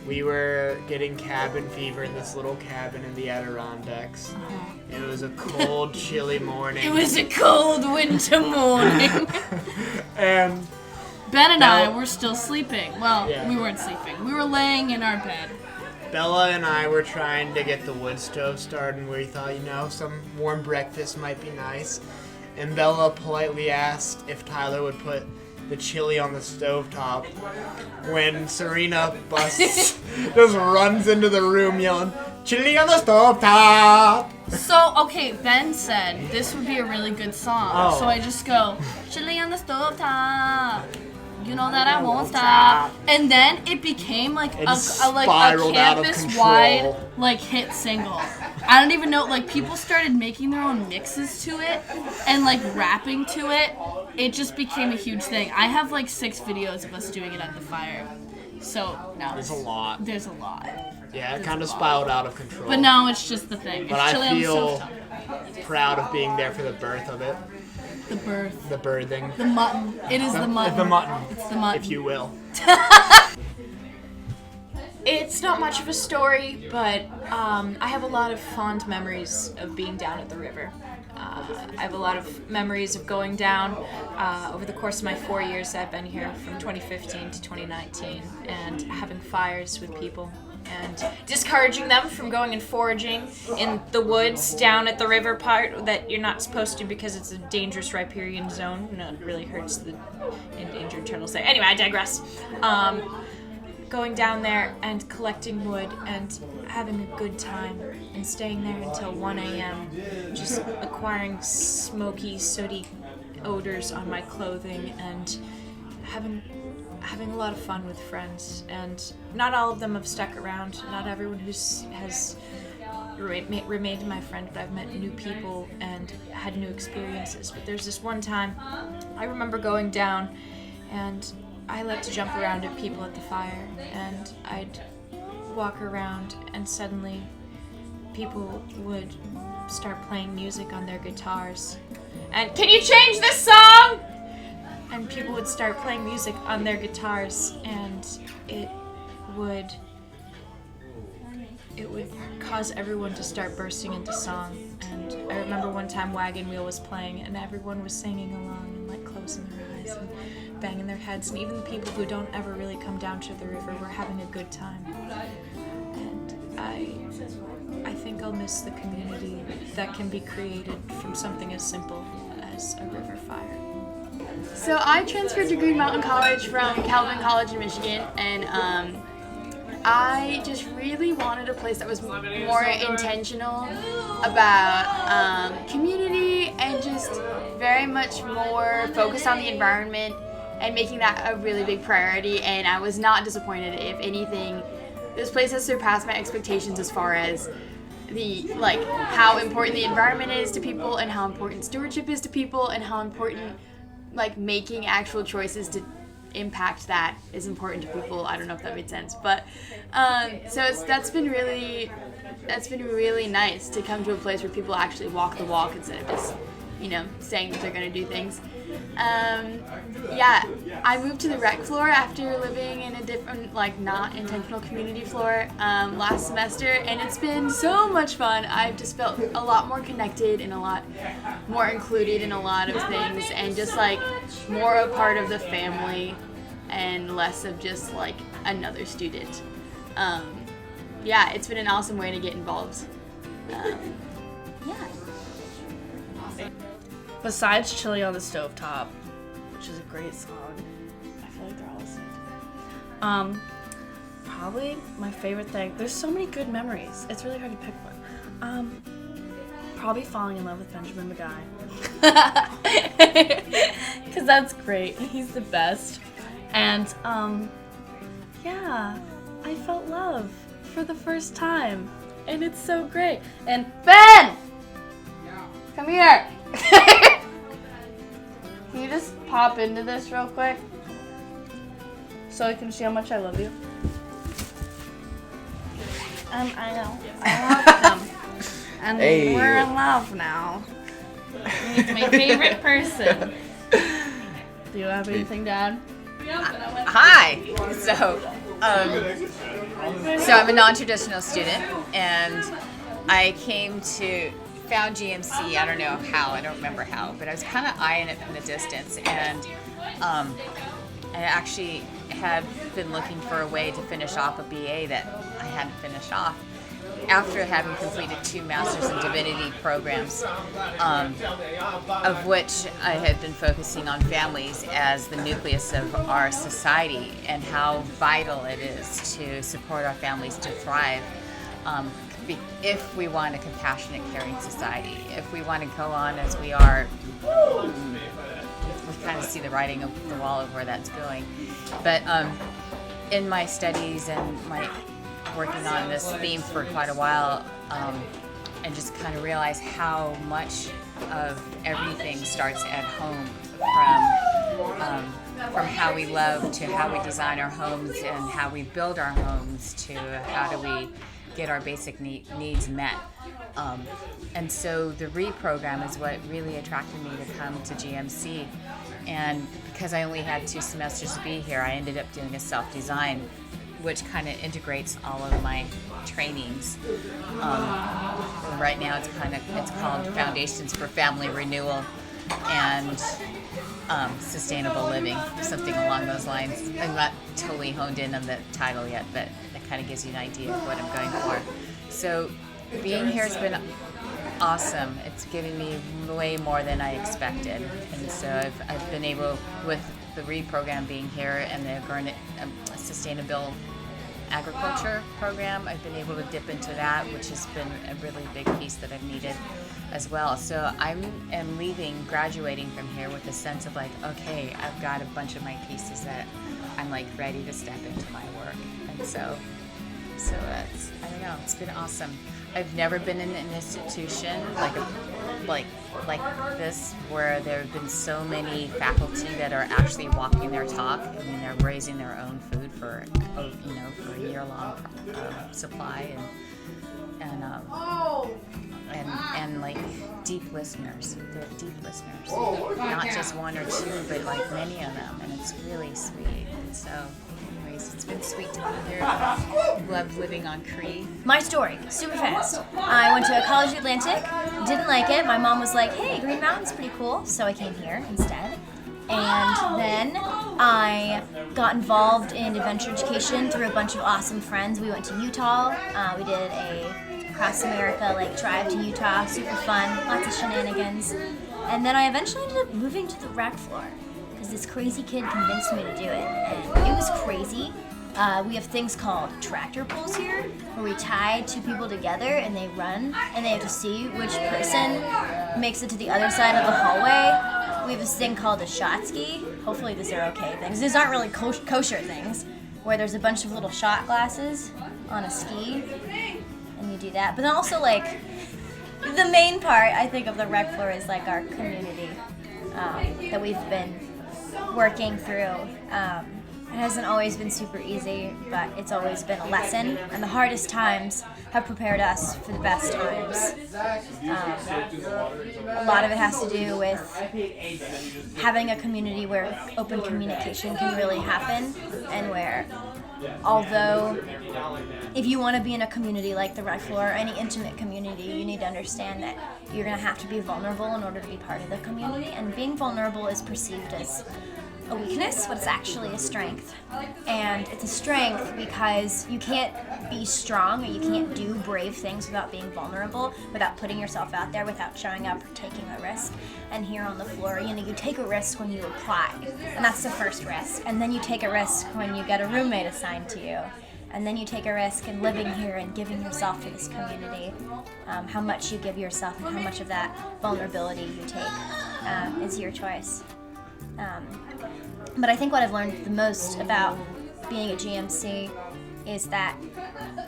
we were getting cabin fever in this little cabin in the Adirondacks. It was a cold, chilly morning. It was a cold winter morning. And Ben and I were still sleeping. Well, Yeah. we weren't sleeping. We were laying in our bed. Bella and I were trying to get the wood stove started, and we thought, some warm breakfast might be nice. And Bella politely asked if Tyler would put the chili on the stovetop when Serena busts, just runs into the room yelling, "Chili on the stovetop!" So, okay, Ben said this would be a really good song. Oh. So I just go, chili on the stove top. You know that I won't stop. And then it became like a spiraled out of campus-wide hit single. I don't even know, people started making their own mixes to it and rapping to it. It just became a huge thing. I have 6 videos of us doing it at the fire. So now There's a lot. There's a lot. Yeah, it kind of spiraled out of control. But now it's just the thing. But It's chili I on the feel stovetop. proud of being there for the birth of it. The birth. The birthing. The mutton. It is the mutton. The mutton. It's the mutton. If you will. It's not much of a story, but I have a lot of fond memories of being down at the river. I have a lot of memories of going down over the course of my 4 years I've been here, from 2015 to 2019, and having fires with people and discouraging them from going and foraging in the woods down at the river part that you're not supposed to because it's a dangerous riparian zone. No, it really hurts the endangered turtles there. Anyway, I digress. Going down there and collecting wood and having a good time and staying there until 1 a.m. just acquiring smoky, sooty odors on my clothing and having a lot of fun with friends. And not all of them have stuck around. Not everyone has remained my friend, but I've met new people and had new experiences. But there's this one time I remember going down, and I like to jump around at people at the fire, and I'd walk around, and suddenly people would start playing music on their guitars. And can you change this song? And people would start playing music on their guitars, and it would cause everyone to start bursting into song. And I remember one time Wagon Wheel was playing, and everyone was singing along and closing their eyes and banging their heads, and even the people who don't ever really come down to the river were having a good time. And I think I'll miss the community that can be created from something as simple as a river fire. So I transferred to Green Mountain College from Calvin College in Michigan, and I just really wanted a place that was more intentional about community and just very much more focused on the environment and making that a really big priority. And I was not disappointed. If anything, this place has surpassed my expectations as far as the how important the environment is to people and how important stewardship is to people and how important making actual choices to impact that is important to people. I don't know if that made sense, but so that's been really nice to come to a place where people actually walk the walk instead of just saying that they're going to do things. Yeah, I moved to the rec floor after living in a different, like, not intentional community floor last semester, and it's been so much fun. I've just felt a lot more connected and a lot more included in a lot of things, and just, like, more a part of the family and less of just, like, another student. Yeah, it's been an awesome way to get involved. Yeah. Besides Chili on the Stovetop, which is a great song, I feel like they're all the same. Probably my favorite thing. There's so many good memories. It's really hard to pick one. Probably falling in love with Benjamin McGuy. Because that's great. He's the best. And, yeah, I felt love for the first time. And it's so great. And Ben! Come here! Can you just pop into this real quick? So I can see how much I love you? I know. I love him. And we're in love now. He's my favorite person. Do you have anything to add? Hi! So I'm a non-traditional student, and I found GMC, I don't know how, I don't remember how, but I was kind of eyeing it from the distance, and I actually had been looking for a way to finish off a BA that I hadn't finished off after having completed 2 Masters in Divinity programs, of which I had been focusing on families as the nucleus of our society and how vital it is to support our families to thrive. If we want a compassionate, caring society, if we want to go on as we are, we kind of see the writing of the wall of where that's going. But in my studies and my working on this theme for quite a while, and just kind of realize how much of everything starts at home, from how we love to how we design our homes and how we build our homes to how do we get our basic needs met. And so the RE program is what really attracted me to come to GMC. And because I only had 2 semesters to be here, I ended up doing a self-design, which kind of integrates all of my trainings. Right now it's called Foundations for Family Renewal and Sustainable Living, something along those lines. I'm not totally honed in on the title yet, but that kind of gives you an idea of what I'm going for. So being here has been awesome. It's given me way more than I expected. And so I've been able, with the RE program being here and the Sustainable Agriculture program, I've been able to dip into that, which has been a really big piece that I've needed as well. So I am graduating from here with a sense of like, okay, I've got a bunch of my pieces that I'm like ready to step into my work. And so it's, I don't know, it's been awesome. I've never been in an institution like this where there have been so many faculty that are actually walking their talk. I mean, they're raising their own food for a year-long supply, and like deep listeners. They're deep listeners, not just 1 or 2, but like many of them, and it's really sweet. And so, anyways, it's been sweet to be here. Love living on Cree. My story, super fast. I went to a college Atlantic, didn't like it. My mom was like, hey, Green Mountain's pretty cool, so I came here instead. And then I got involved in adventure education through a bunch of awesome friends. We went to Utah. We did a Cross America like drive to Utah, super fun, lots of shenanigans. And then I eventually ended up moving to the rec floor because this crazy kid convinced me to do it. And it was crazy. We have things called tractor pulls here, where we tie 2 people together and they run, and they have to see which person makes it to the other side of the hallway. We have this thing called a shot ski. Hopefully these are okay things. These aren't really kosher things, where there's a bunch of little shot glasses on a ski, and you do that. But then also, like, the main part, I think, of the rec floor is, like, our community that we've been working through. It hasn't always been super easy, but it's always been a lesson, and the hardest times have prepared us for the best times. A lot of it has to do with having a community where open communication can really happen, and where, although if you want to be in a community like the Rec Floor or any intimate community, you need to understand that you're going to have to be vulnerable in order to be part of the community, and being vulnerable is perceived as a weakness, but it's actually a strength. And it's a strength because you can't be strong, or you can't do brave things without being vulnerable, without putting yourself out there, without showing up or taking a risk. And here on the floor, you take a risk when you apply, and that's the first risk. And then you take a risk when you get a roommate assigned to you. And then you take a risk in living here and giving yourself to this community. How much you give yourself and how much of that vulnerability you take is your choice. But I think what I've learned the most about being at GMC is that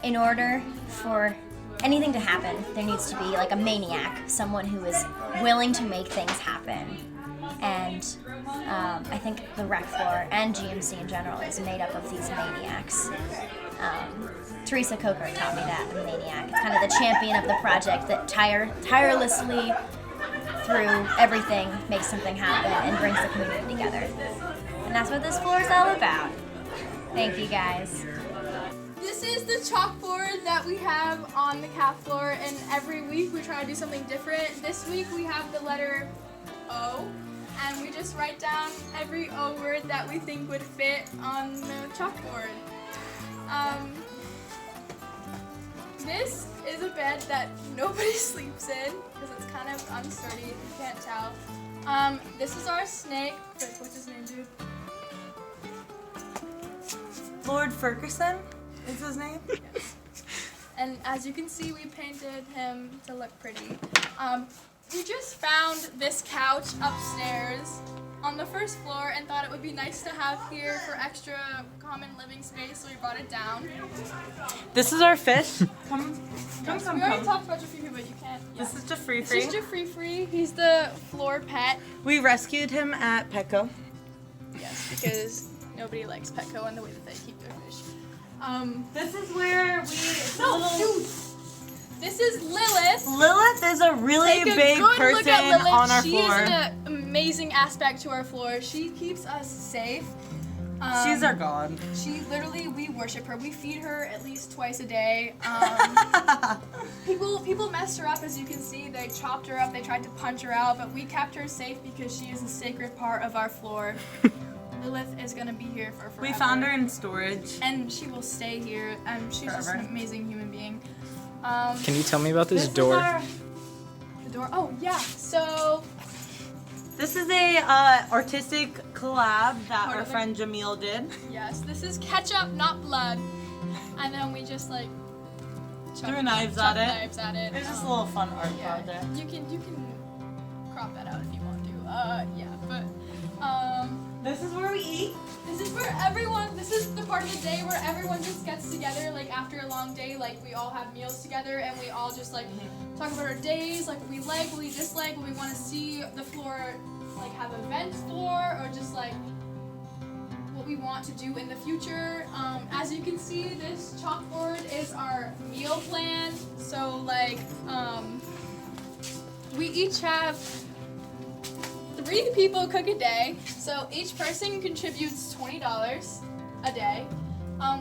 in order for anything to happen, there needs to be like a maniac, someone who is willing to make things happen. And I think the Rec Floor and GMC in general is made up of these maniacs. Teresa Coker taught me that, the maniac. It's kind of the champion of the project that tirelessly through everything makes something happen and brings the community together. And that's what this floor is all about. Thank you guys. This is the chalkboard that we have on the CAF floor, and every week we try to do something different. This week we have the letter O, and we just write down every O word that we think would fit on the chalkboard. This is a bed that nobody sleeps in because it's kind of unsturdy, if you can't tell. This is our snake. What's his name, dude? Lord Ferguson is his name? Yes. And as you can see, we painted him to look pretty. We just found this couch upstairs on the first floor and thought it would be nice to have here for extra common living space, so we brought it down. This is our fish. Come. We already talked about Jafri, but you can't. Yeah. This is Jafri. This is Jafri. He's the floor pet. We rescued him at Petco. Yes, because nobody likes Petco and the way that they keep their fish. This is where we... Dude! This is Lilith. Lilith is a really big person on our floor. She is an amazing aspect to our floor. She keeps us safe. She's our god. We worship her. We feed her at least twice a day. People messed her up, as you can see. They chopped her up. They tried to punch her out, but we kept her safe because she is a sacred part of our floor. Lilith is gonna be here for forever. We found her in storage. And she will stay here. She's just an amazing human being. Can you tell me about this door? The door? Oh, yeah. So... This is a artistic collab that our friend Jamil did. Yes, this is ketchup, not blood. And then we just like... Threw knives at it. It's just a little fun art project. You can crop that out if you want to. This is where we eat. This is the part of the day where everyone just gets together, like after a long day, like we all have meals together and we all just like talk about our days, like what we like, what we dislike, what we want to see the floor, like have events for, or just like what we want to do in the future. As you can see, this chalkboard is our meal plan. So like, we each have 3 people cook a day, so each person contributes $20 a day.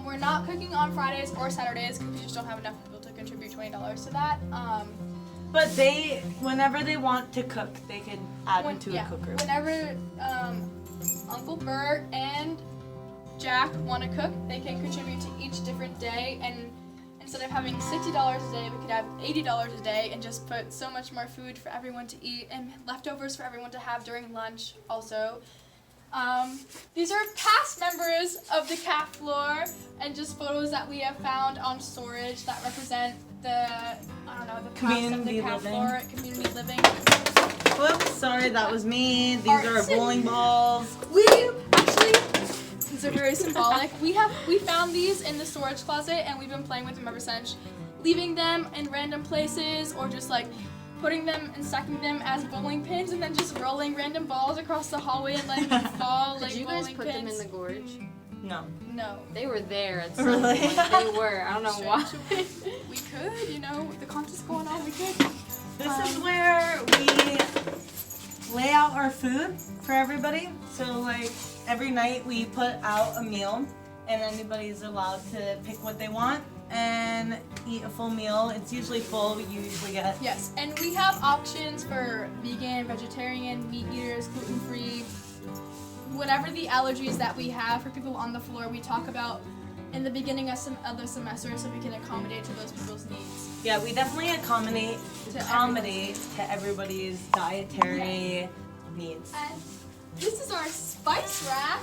We're not cooking on Fridays or Saturdays because we just don't have enough people to contribute $20 to that. But whenever they want to cook, they can add into a cooker. Whenever Uncle Bert and Jack want to cook, they can contribute to each different day, and instead of having $60 a day, we could have $80 a day and just put so much more food for everyone to eat and leftovers for everyone to have during lunch also. These are past members of the CAF floor and just photos that we have found on storage that represent the past of the CAF floor, community living. Whoops, sorry, that was me. These are our bowling balls. These are very symbolic. We found these in the storage closet and we've been playing with them ever since. Leaving them in random places or just like putting them and stacking them as bowling pins and then just rolling random balls across the hallway and letting them fall like Did you bowling guys put pins. them in the gorge? No. No. They were there at some Really? point. They were. I don't know why. We could, you know, with the contest going on, we could. This is where we lay out our food for everybody. So like every night we put out a meal and anybody's allowed to pick what they want and eat a full meal. It's usually full. We usually get. Yes, and we have options for vegan, vegetarian, meat eaters, gluten-free, whatever the allergies that we have for people on the floor. We talk about in the beginning of the semester so we can accommodate to those people's needs. Yeah, we definitely accommodate to everybody's dietary needs. And this is our spice rack.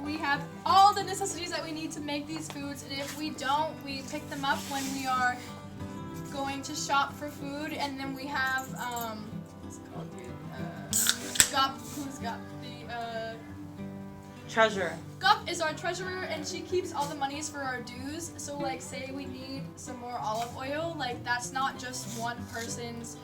We have all the necessities that we need to make these foods, and if we don't, we pick them up when we are going to shop for food. And then we have what's it called? Who's got the Treasurer. Gup is our treasurer, and she keeps all the monies for our dues. So like, say we need some more olive oil, like that's not just one person's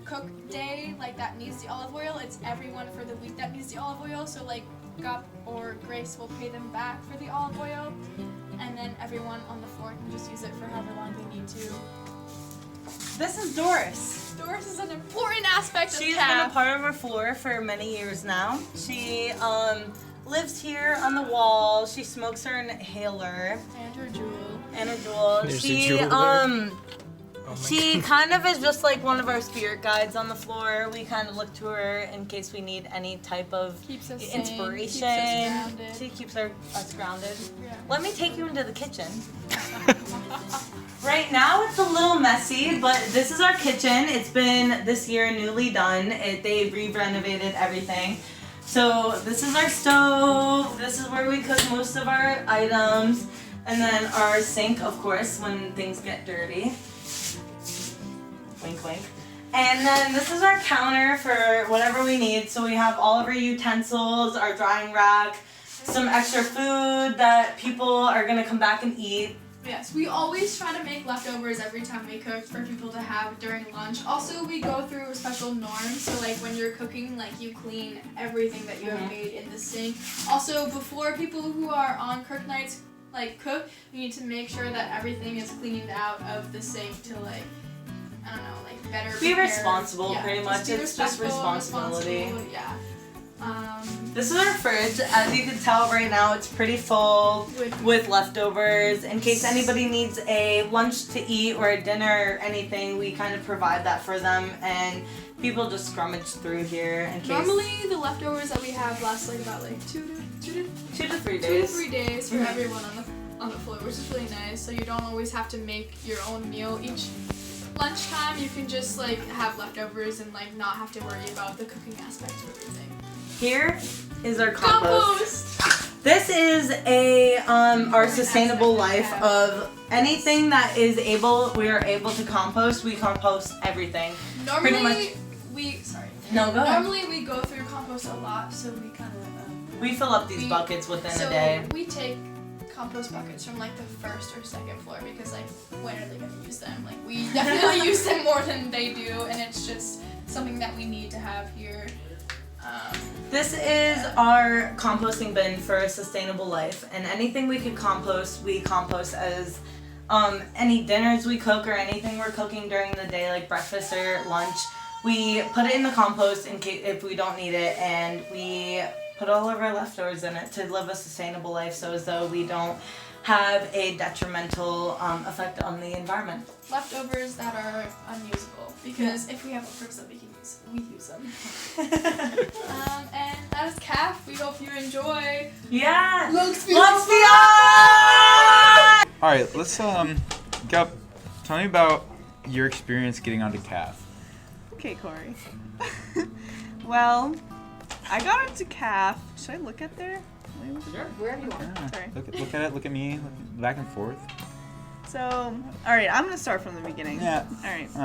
cook day like that needs the olive oil. It's everyone for the week that needs the olive oil. So like Gup or Grace will pay them back for the olive oil, and then everyone on the floor can just use it for however long they need to. This is Doris. Doris is an important aspect of She's CAF. been a part of our floor for many years now. She lives here on the wall. She smokes her inhaler. And her jewel. And her jewel. There's a She jewel there. she kind of is just like one of our spirit guides on the floor. We kind of look to her in case we need any type of Keeps us sane, inspiration. keeps us grounded. She keeps us grounded. Yeah. Let me take you into the kitchen. Right now it's a little messy, but this is our kitchen. It's been this year newly done. They re-renovated everything. So this is our stove. This is where we cook most of our items. And then our sink, of course, when things get dirty. Wink, wink. And then this is our counter for whatever we need. So we have all of our utensils, our drying rack, some extra food that people are gonna come back and eat. Yes, we always try to make leftovers every time we cook for people to have during lunch. Also, we go through special norms. So like when you're cooking, like you clean everything that you have made in the sink. Also, before people who are on cook nights like cook, you need to make sure that everything is cleaned out of the sink to like, I don't know, like better Be prepare. responsible, Yeah, pretty much. It's just responsibility. responsible, yeah. This is our fridge. As you can tell right now, it's pretty full with leftovers. In case anybody needs a lunch to eat or a dinner or anything, we kind of provide that for them, and people just scrummage through here in case. Normally, the leftovers that we have last like about like 2 to 3 days. 2 to 3 days for everyone on the floor, which is really nice. So you don't always have to make your own meal each lunchtime. You can just like have leftovers and like not have to worry about the cooking aspect of everything. Here is our compost. This is our sustainable life of anything that is we are able to compost. We compost everything. Normally, pretty much. No, go ahead. Normally we go through compost a lot, so we kind of We fill up these buckets within a day. So we take compost buckets from like the first or second floor because like when are they gonna use them? Like we definitely use them more than they do, and it's just something that we need to have here. This is our composting bin for a sustainable life, and anything we could compost, we compost as any dinners we cook or anything we're cooking during the day, like breakfast or lunch. We put it in the compost in case if we don't need it, and we put all of our leftovers in it to live a sustainable life, so as though we don't have a detrimental effect on the environment. Leftovers that are unusable, because if we have leftovers that we can use, we use them. And that is CAF. We hope you enjoy. Yeah. Lux Fiat. All right, let's Gup, tell me about your experience getting onto CAF. Okay, Corey. Well, I got into CAF. Should I look at there? Sure. Wherever you want. Yeah. Sorry. Look at it. Look at me. Back and forth. So, all right, I'm gonna start from the beginning. Yeah. All right. All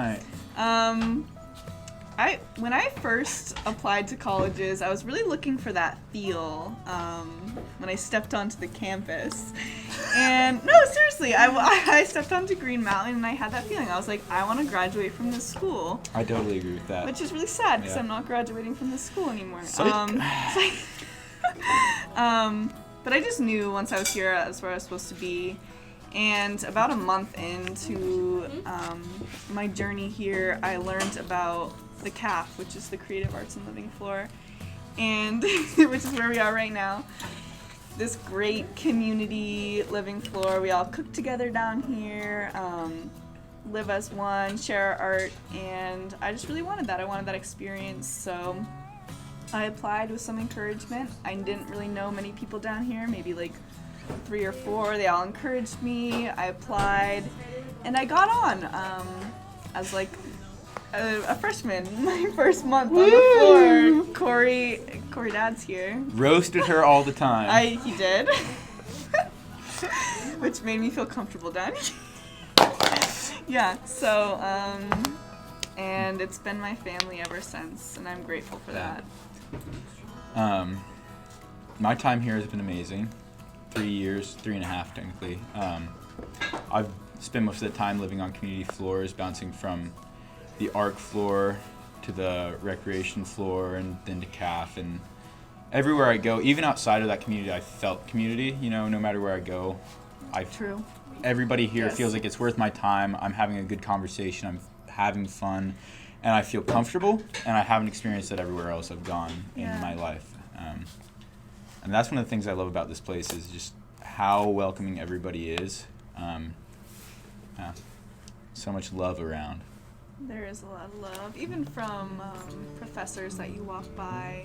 right. When I first applied to colleges, I was really looking for that feel when I stepped onto the campus. And no, seriously, I stepped onto Green Mountain and I had that feeling. I was like, I want to graduate from this school. I totally agree with that. Which is really sad because Yeah. I'm not graduating from this school anymore. Psych. But I just knew once I was here that's where I was supposed to be. And about a month into my journey here, I learned about the CAF, which is the Creative Arts and Living Floor, and which is where we are right now. This great community living floor. We all cook together down here, live as one, share our art, and I just really wanted that. I wanted that experience, so I applied with some encouragement. I didn't really know many people down here, maybe like 3 or 4. They all encouraged me. I applied, and I got on as like a freshman. My first month on the floor. Corey Dad's here. Roasted her all the time. He did, which made me feel comfortable down here. Yeah. So and it's been my family ever since, and I'm grateful for that. My time here has been amazing. 3 years, 3.5 technically. I've spent most of the time living on community floors, bouncing from the ARC floor to the recreation floor and then to CAF. And everywhere I go, even outside of that community, I felt community, no matter where I go. True. Everybody here feels like it's worth my time. I'm having a good conversation. I'm having fun. And I feel comfortable. And I haven't experienced that everywhere else I've gone in my life. And that's one of the things I love about this place is just how welcoming everybody is. So much love around. There is a lot of love, even from professors that you walk by.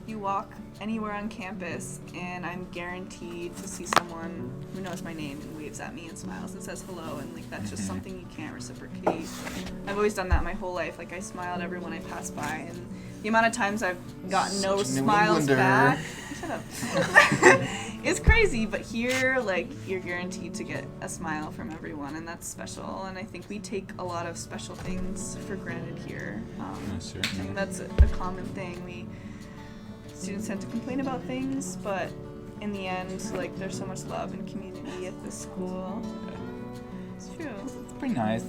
You walk anywhere on campus, and I'm guaranteed to see someone who knows my name and waves at me and smiles and says hello, and like that's just something you can't reciprocate. I've always done that my whole life. Like I smile at everyone I pass by, and the amount of times I've gotten no smiles back. Shut up. It's crazy, but here, like, you're guaranteed to get a smile from everyone, and that's special. And I think we take a lot of special things for granted here. I think that's a common thing. Students tend to complain about things, but in the end, like, there's so much love and community at this school. It's true. It's pretty nice.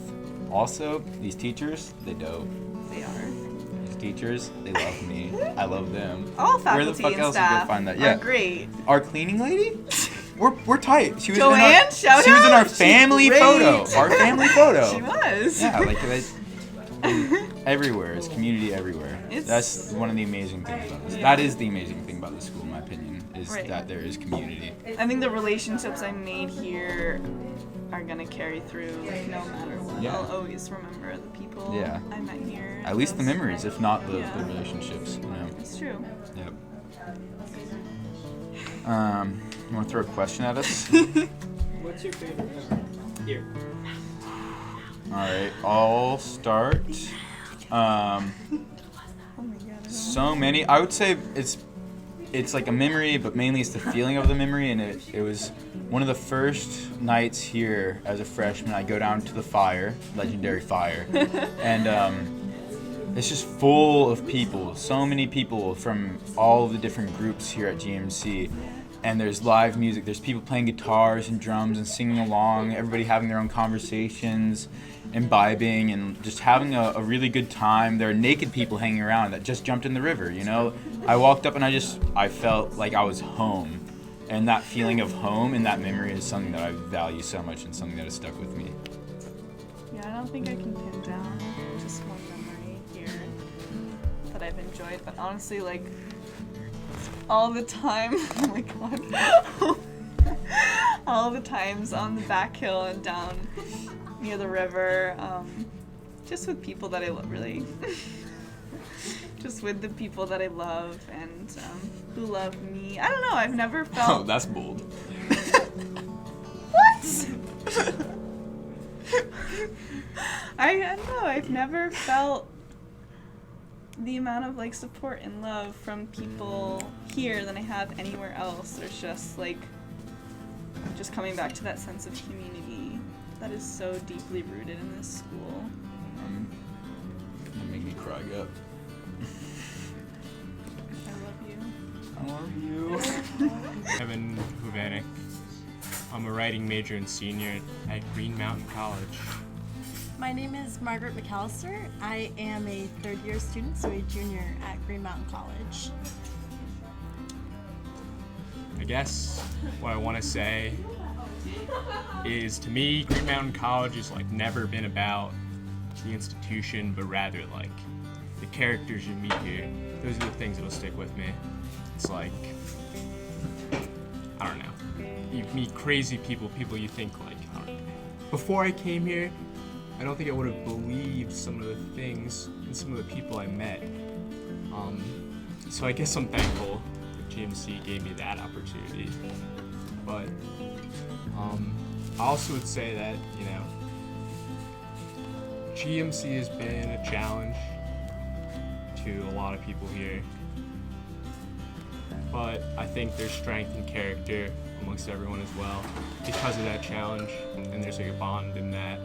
Also, these teachers, they dope. They are. Teachers, they love me. I love them. All faculty Where the fuck and else staff would they find that? Yeah. are great. Our cleaning lady, we're tight. She was Joanne, she was in our family She's photo. great. Our family photo. She was. Yeah, like everywhere. It's community everywhere. That's one of the amazing things about this. That is the amazing thing about the school, in my opinion, is that there is community. I think the relationships I made here are gonna carry through no matter what. Yeah. I'll always remember the people I met here. At least the memories, if not the relationships. It's true. Yep. You want to throw a question at us? What's your favorite memory? Here. All right, I'll start. So many. I would say it's like a memory, but mainly it's the feeling of the memory. And it was one of the first nights here as a freshman. I go down to the fire, legendary fire, and it's just full of people. So many people from all of the different groups here at GMC. And there's live music. There's people playing guitars and drums and singing along. Everybody having their own conversations, imbibing, and just having a really good time. There are naked people hanging around that just jumped in the river, I walked up and I felt like I was home. And that feeling of home and that memory is something that I value so much and something that has stuck with me. Yeah, I don't think I can pin down just one memory here that I've enjoyed, but honestly, like, all the time, oh my god, all the times on the back hill and down near the river, just with people that I love, really. Just with the people that I love and who love me. I don't know, I've never felt... Oh, that's bold. What? I don't know, I've never felt the amount of like support and love from people here than I have anywhere else. There's just like, just coming back to that sense of community that is so deeply rooted in this school. You make me cry up. I love you. Evan Huvanek. I'm a writing major and senior at Green Mountain College. My name is Margaret McAllister. I am a third-year student, so a junior at Green Mountain College. I guess what I want to say is, to me, Green Mountain College has like never been about the institution, but rather like the characters you meet here. Those are the things that'll stick with me. It's like, I don't know, you meet crazy people you think like, I don't know. Before I came here, I don't think I would have believed some of the things and some of the people I met. So I guess I'm thankful that GMC gave me that opportunity. But I also would say that, you know, GMC has been a challenge to a lot of people here. But I think there's strength and character amongst everyone as well because of that challenge, and there's like a bond in that.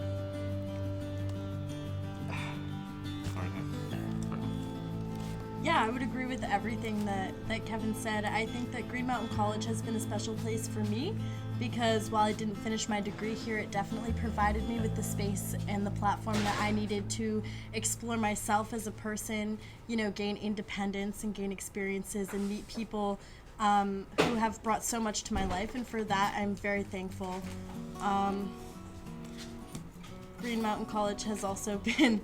Yeah, I would agree with everything that Kevin said. I think that Green Mountain College has been a special place for me because while I didn't finish my degree here, it definitely provided me with the space and the platform that I needed to explore myself as a person, you know, gain independence and gain experiences and meet people who have brought so much to my life, and for that I'm very thankful. Green Mountain College has also been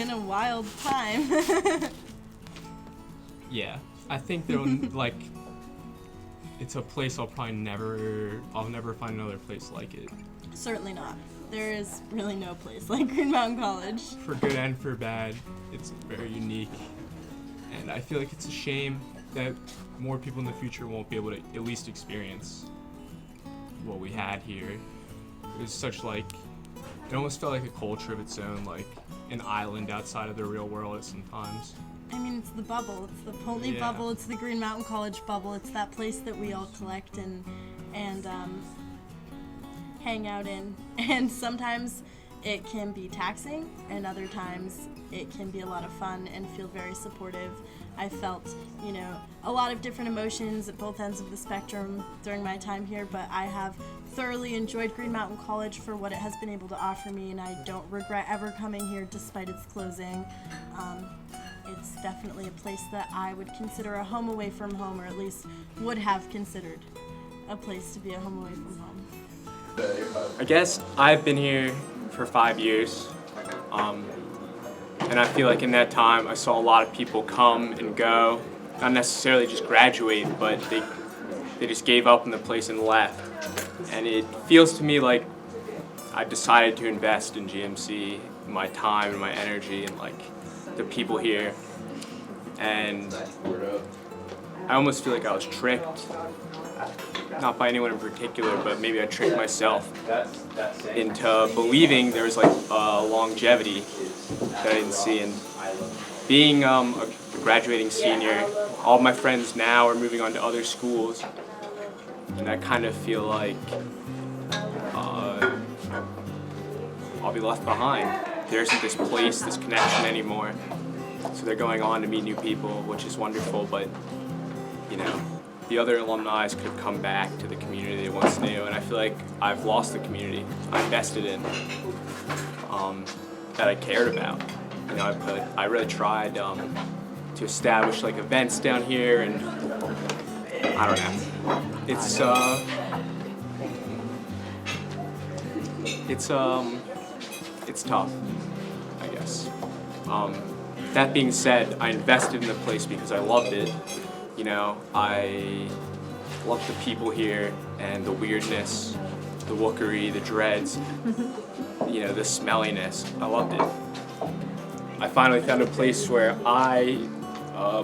a wild time. Yeah, I think they'll like, it's a place I'll never find another place like it. Certainly not. There is really no place like Green Mountain College. For good and for bad, it's very unique. And I feel like it's a shame that more people in the future won't be able to at least experience what we had here. It was such like, it almost felt like a culture of its own, like an island outside of the real world at some times. I mean, it's the bubble. It's the Pony bubble. It's the Green Mountain College bubble. It's that place that we all collect and hang out in. And sometimes it can be taxing, and other times it can be a lot of fun and feel very supportive. I felt, you know, a lot of different emotions at both ends of the spectrum during my time here, but I have thoroughly enjoyed Green Mountain College for what it has been able to offer me, and I don't regret ever coming here despite its closing. It's definitely a place that I would consider a home away from home, or at least would have considered a place to be a home away from home. I guess I've been here for 5 years, and I feel like in that time I saw a lot of people come and go, not necessarily just graduate, but they just gave up on the place and left. And it feels to me like I decided to invest in GMC, my time and my energy, and like the people here, and I almost feel like I was tricked, not by anyone in particular, but maybe I tricked myself into believing there was like a longevity that I didn't see. And being a graduating senior, all of my friends now are moving on to other schools, and I kind of feel like I'll be left behind. There isn't this place, this connection anymore. So they're going on to meet new people, which is wonderful, but, you know, the other alumni could come back to the community they once knew, and I feel like I've lost the community I invested in, that I cared about. You know, I really tried to establish like events down here, and I don't know. It's tough, I guess. That being said, I invested in the place because I loved it. You know, I loved the people here and the weirdness, the wookery, the dreads, you know, the smelliness. I loved it. I finally found a place where I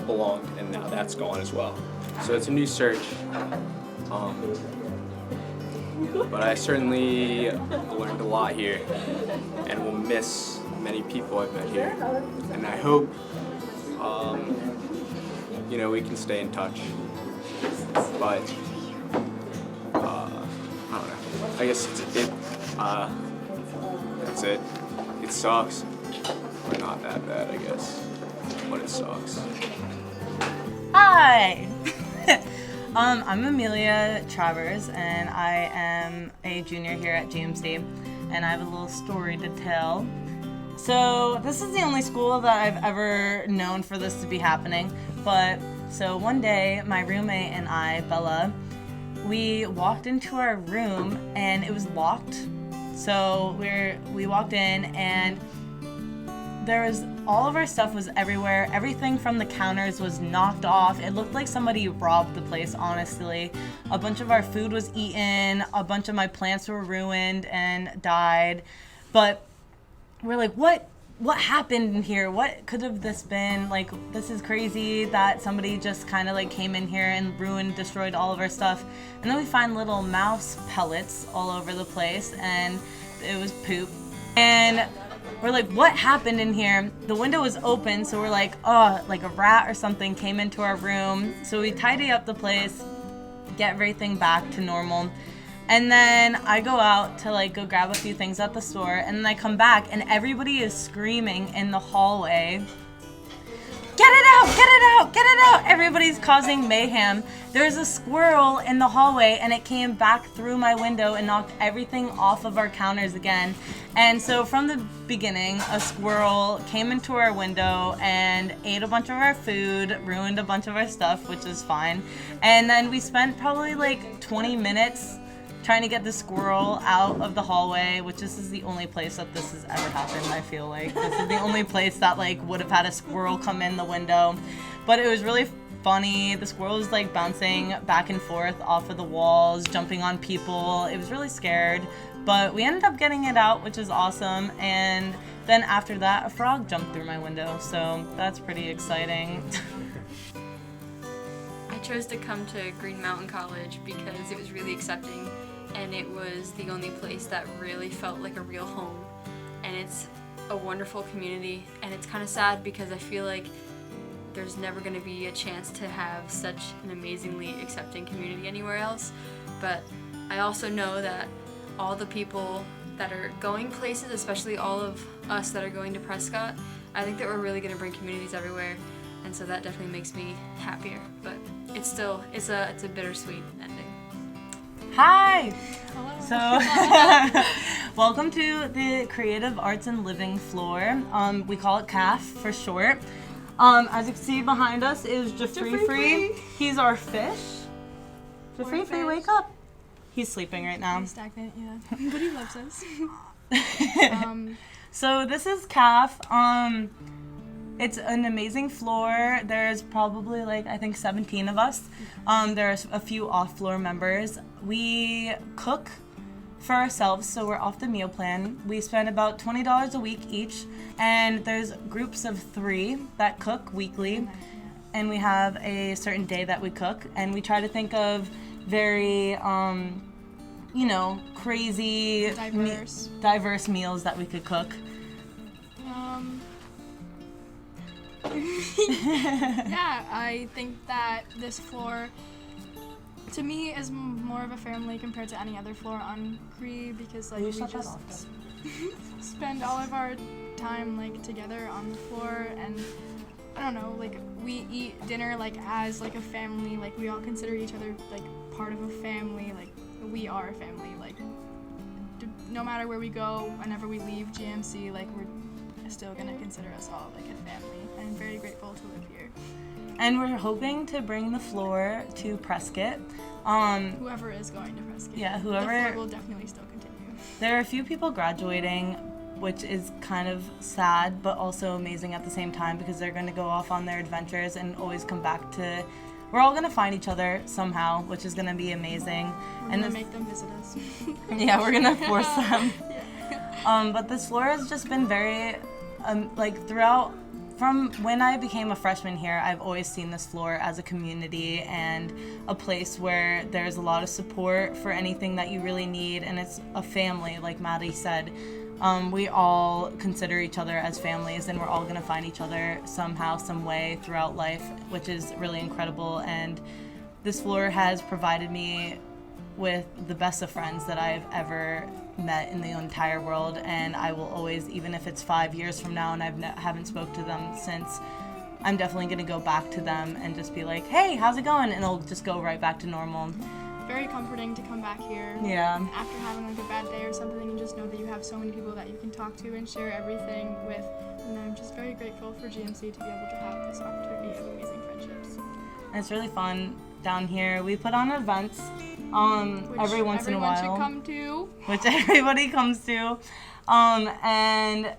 belonged, and now that's gone as well. So it's a new search. But I certainly learned a lot here and will miss many people I've met here. And I hope, you know, we can stay in touch. But, I don't know. I guess that's it. It sucks. But not that bad, I guess. But it sucks. Hi! I'm Amelia Travers, and I am a junior here at GMC, and I have a little story to tell. So this is the only school that I've ever known for this to be happening, but So one day, my roommate and I, Bella, we walked into our room and it was locked. So we walked in and all of our stuff was everywhere. Everything from the counters was knocked off. It looked like somebody robbed the place, honestly. A bunch of our food was eaten. A bunch of my plants were ruined and died. But we're like, what happened in here? What could have this been? Like, this is crazy that somebody just kind of like came in here and destroyed all of our stuff. And then we find little mouse pellets all over the place, and it was poop. And we're like, what happened in here? The window was open, so we're like, oh, like a rat or something came into our room. So we tidy up the place, get everything back to normal. And then I go out to like go grab a few things at the store, and then I come back and everybody is screaming in the hallway, get it out, get it out, get it out. Everybody's causing mayhem. There's a squirrel in the hallway and it came back through my window and knocked everything off of our counters again. And so from the beginning, a squirrel came into our window and ate a bunch of our food, ruined a bunch of our stuff, which is fine. And then we spent probably like 20 minutes trying to get the squirrel out of the hallway, which this is the only place that this has ever happened, I feel like. This is the only place that like would have had a squirrel come in the window. But it was really funny. The squirrel was like bouncing back and forth off of the walls, jumping on people. It was really scared, but we ended up getting it out, which is awesome. And then after that, a frog jumped through my window, so that's pretty exciting. I chose to come to Green Mountain College because it was really accepting, and it was the only place that really felt like a real home. And it's a wonderful community, and it's kind of sad because I feel like there's never going to be a chance to have such an amazingly accepting community anywhere else. But I also know that all the people that are going places, especially all of us that are going to Prescott, I think that we're really going to bring communities everywhere, and so that definitely makes me happier. But it's still, it's a bittersweet ending. Hi! Hello. So, welcome to the Creative Arts and Living floor. We call it CAF for short. As you can see behind us is Jeffrey. He's our fish. Jeffrey, wake up. He's sleeping right now. He's stagnant, yeah. But he loves us. So this is CAF. It's an amazing floor. There's probably like, I think 17 of us. There's a few off-floor members. We cook for ourselves, so we're off the meal plan. We spend about $20 a week each, and there's groups of 3 that cook weekly, and we have a certain day that we cook, and we try to think of very, crazy, diverse meals that we could cook. Yeah, I think that this floor, to me, is more of a family compared to any other floor on Cree, because like we just spend all of our time like together on the floor, and I don't know, like we eat dinner like as like a family, like we all consider each other like part of a family, like we are a family, like no matter where we go, whenever we leave GMC, like we're still gonna consider us all like a family. I'm very grateful to live here. And we're hoping to bring the floor to Prescott. Whoever is going to Prescott. Yeah, whoever. The floor will definitely still continue. There are a few people graduating, which is kind of sad, but also amazing at the same time, because they're going to go off on their adventures and always come back to. We're all going to find each other somehow, which is going to be amazing. We're going to make them visit us. Yeah, we're going to force them. But this floor has just been very, throughout. From when I became a freshman here, I've always seen this floor as a community and a place where there's a lot of support for anything that you really need, and it's a family, like Maddie said. We all consider each other as families, and we're all going to find each other somehow, some way throughout life, which is really incredible. And this floor has provided me with the best of friends that I've ever met in the entire world, and I will always, even if it's 5 years from now and I haven't spoke to them since, I'm definitely going to go back to them and just be like, hey, how's it going? And it'll just go right back to normal. Very comforting to come back here. Yeah. After having like a bad day or something, and just know that you have so many people that you can talk to and share everything with. And I'm just very grateful for GMC to be able to have this opportunity of amazing friendships. It's really fun down here. We put on events every once in a while. Should come to. Which everybody comes to. And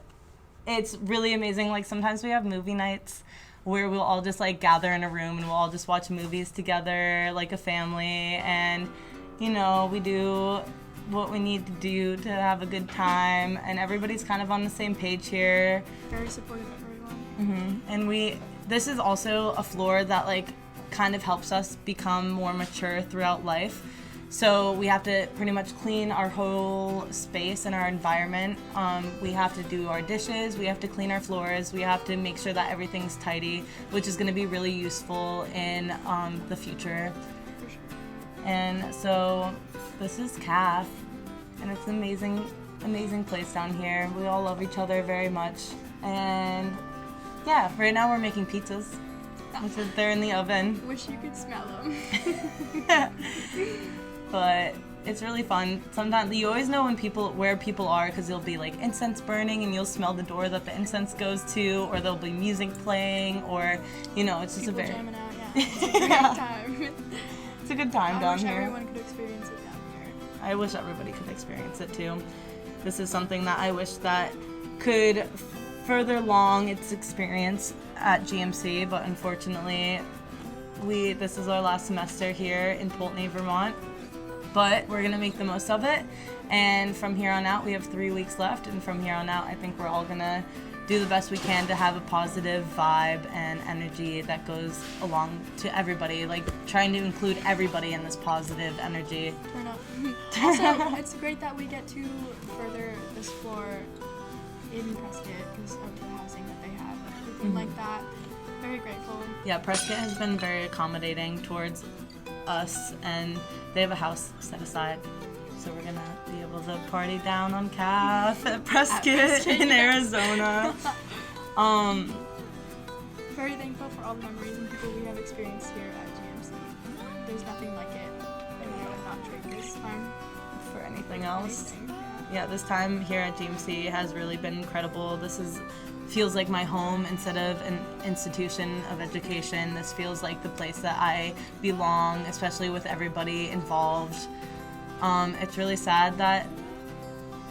it's really amazing. Like sometimes we have movie nights where we'll all just like gather in a room and we'll all just watch movies together like a family, and you know, we do what we need to do to have a good time, and everybody's kind of on the same page here. Very supportive of everyone. And this is also a floor that like kind of helps us become more mature throughout life. So we have to pretty much clean our whole space and our environment. We have to do our dishes, we have to clean our floors, we have to make sure that everything's tidy, which is going to be really useful in the future. For sure. And so this is CAF, and it's an amazing place down here. We all love each other very much. And yeah, right now we're making pizzas. They're in the oven. Wish you could smell them. But it's really fun. Sometimes you always know where people are, because there'll be like incense burning and you'll smell the door that the incense goes to, or there'll be music playing, or you know, it's just people a very jamming out, yeah. It's a great time. It's a good time down here. I wish everyone could experience it down here. I wish everybody could experience it too. This is something that I wish that could further along its experience at GMC, but unfortunately this is our last semester here in Poultney, Vermont. But we're gonna make the most of it, and from here on out we have 3 weeks left, and from here on out I think we're all gonna do the best we can to have a positive vibe and energy that goes along to everybody, like trying to include everybody in this positive energy. Turn up. Also, it's great that we get to further this floor in Prescott because of the housing that they have and everything like that. Very grateful. Yeah, Prescott has been very accommodating towards us, and they have a house set aside, so we're gonna be able to party down on CAF at Prescott in Arizona. Very thankful for all the memories and people we have experienced here at GMC. There's nothing like it, and I would not trade this time for anything else. Yeah, this time here at GMC has really been incredible. Feels like my home instead of an institution of education. This feels like the place that I belong, especially with everybody involved. It's really sad that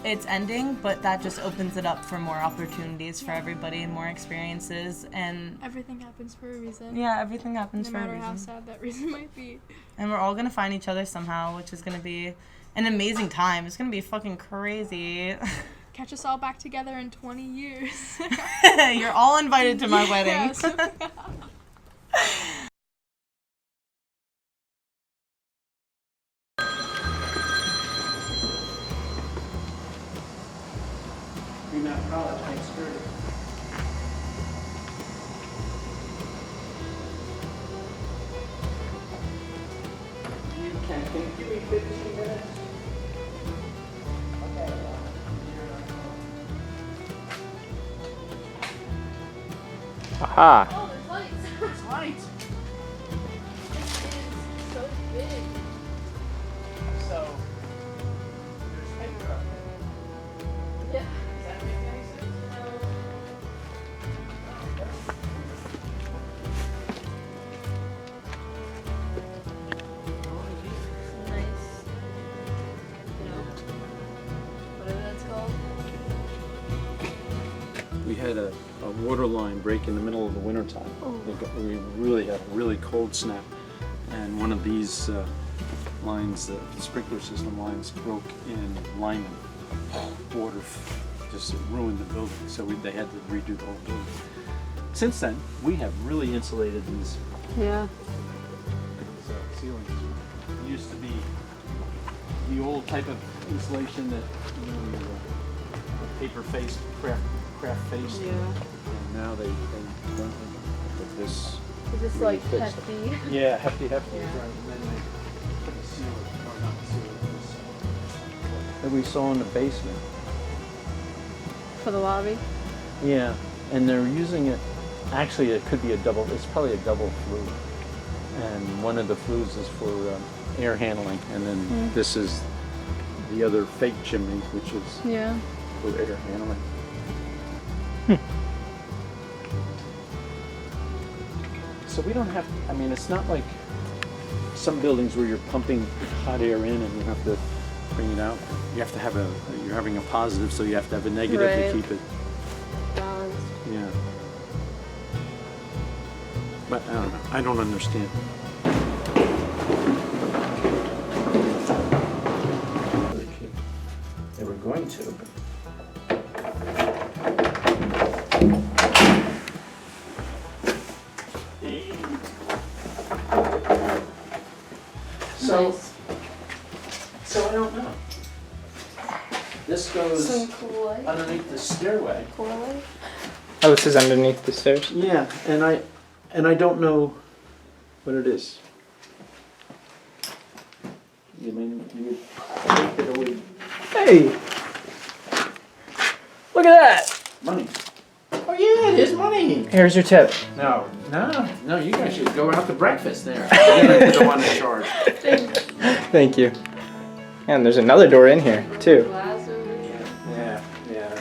it's ending, but that just opens it up for more opportunities for everybody and more experiences. And everything happens for a reason. Yeah, everything happens for a reason. No matter how sad that reason might be. And we're all gonna find each other somehow, which is gonna be an amazing time. It's gonna be fucking crazy. Catch us all back together in 20 years. You're all invited to my wedding. Yes. Green Mountain College, thanks for Can you give me 15 minutes? Aha! Oh, there's lights. There's lights. This is so big. So, there's paper up there. Yeah. Does that make any sense? Whatever that's called. We had a water line break in the middle of the wintertime. We really had a really cold snap, and one of these lines, the sprinkler system lines, broke in Lyman. Water just ruined the building, so they had to redo the whole building. Since then, we have really insulated these ceilings. It used to be the old type of insulation that, you know, paper-faced, craft-faced. Yeah. And now they don't put this. Is this really like fits. hefty? Yeah, hefty, Yeah. right. And then they put a seal, or not a seal, this that we saw in the basement. For the lobby? Yeah, and they're using it. Actually, it could be it's probably a double flue. And one of the flues is for air handling, and then this is the other fake chimney, which is for air handling. So we don't have, I mean, it's not like some buildings where you're pumping hot air in and you have to bring it out. You have to have you're having a positive, so you have to have a negative to keep it balanced. Yeah. But I don't know. I don't understand. They were going to, but. So I don't know. This goes underneath the stairway. Oh, this is underneath the stairs? Yeah, and I don't know what it is. You mean you would think that it would? Hey! Look at that! Money. Oh yeah, it is money. Here's your tip. No, you guys should go out to breakfast there. You're the one in charge. Thank you. And there's another door in here, too. Yeah.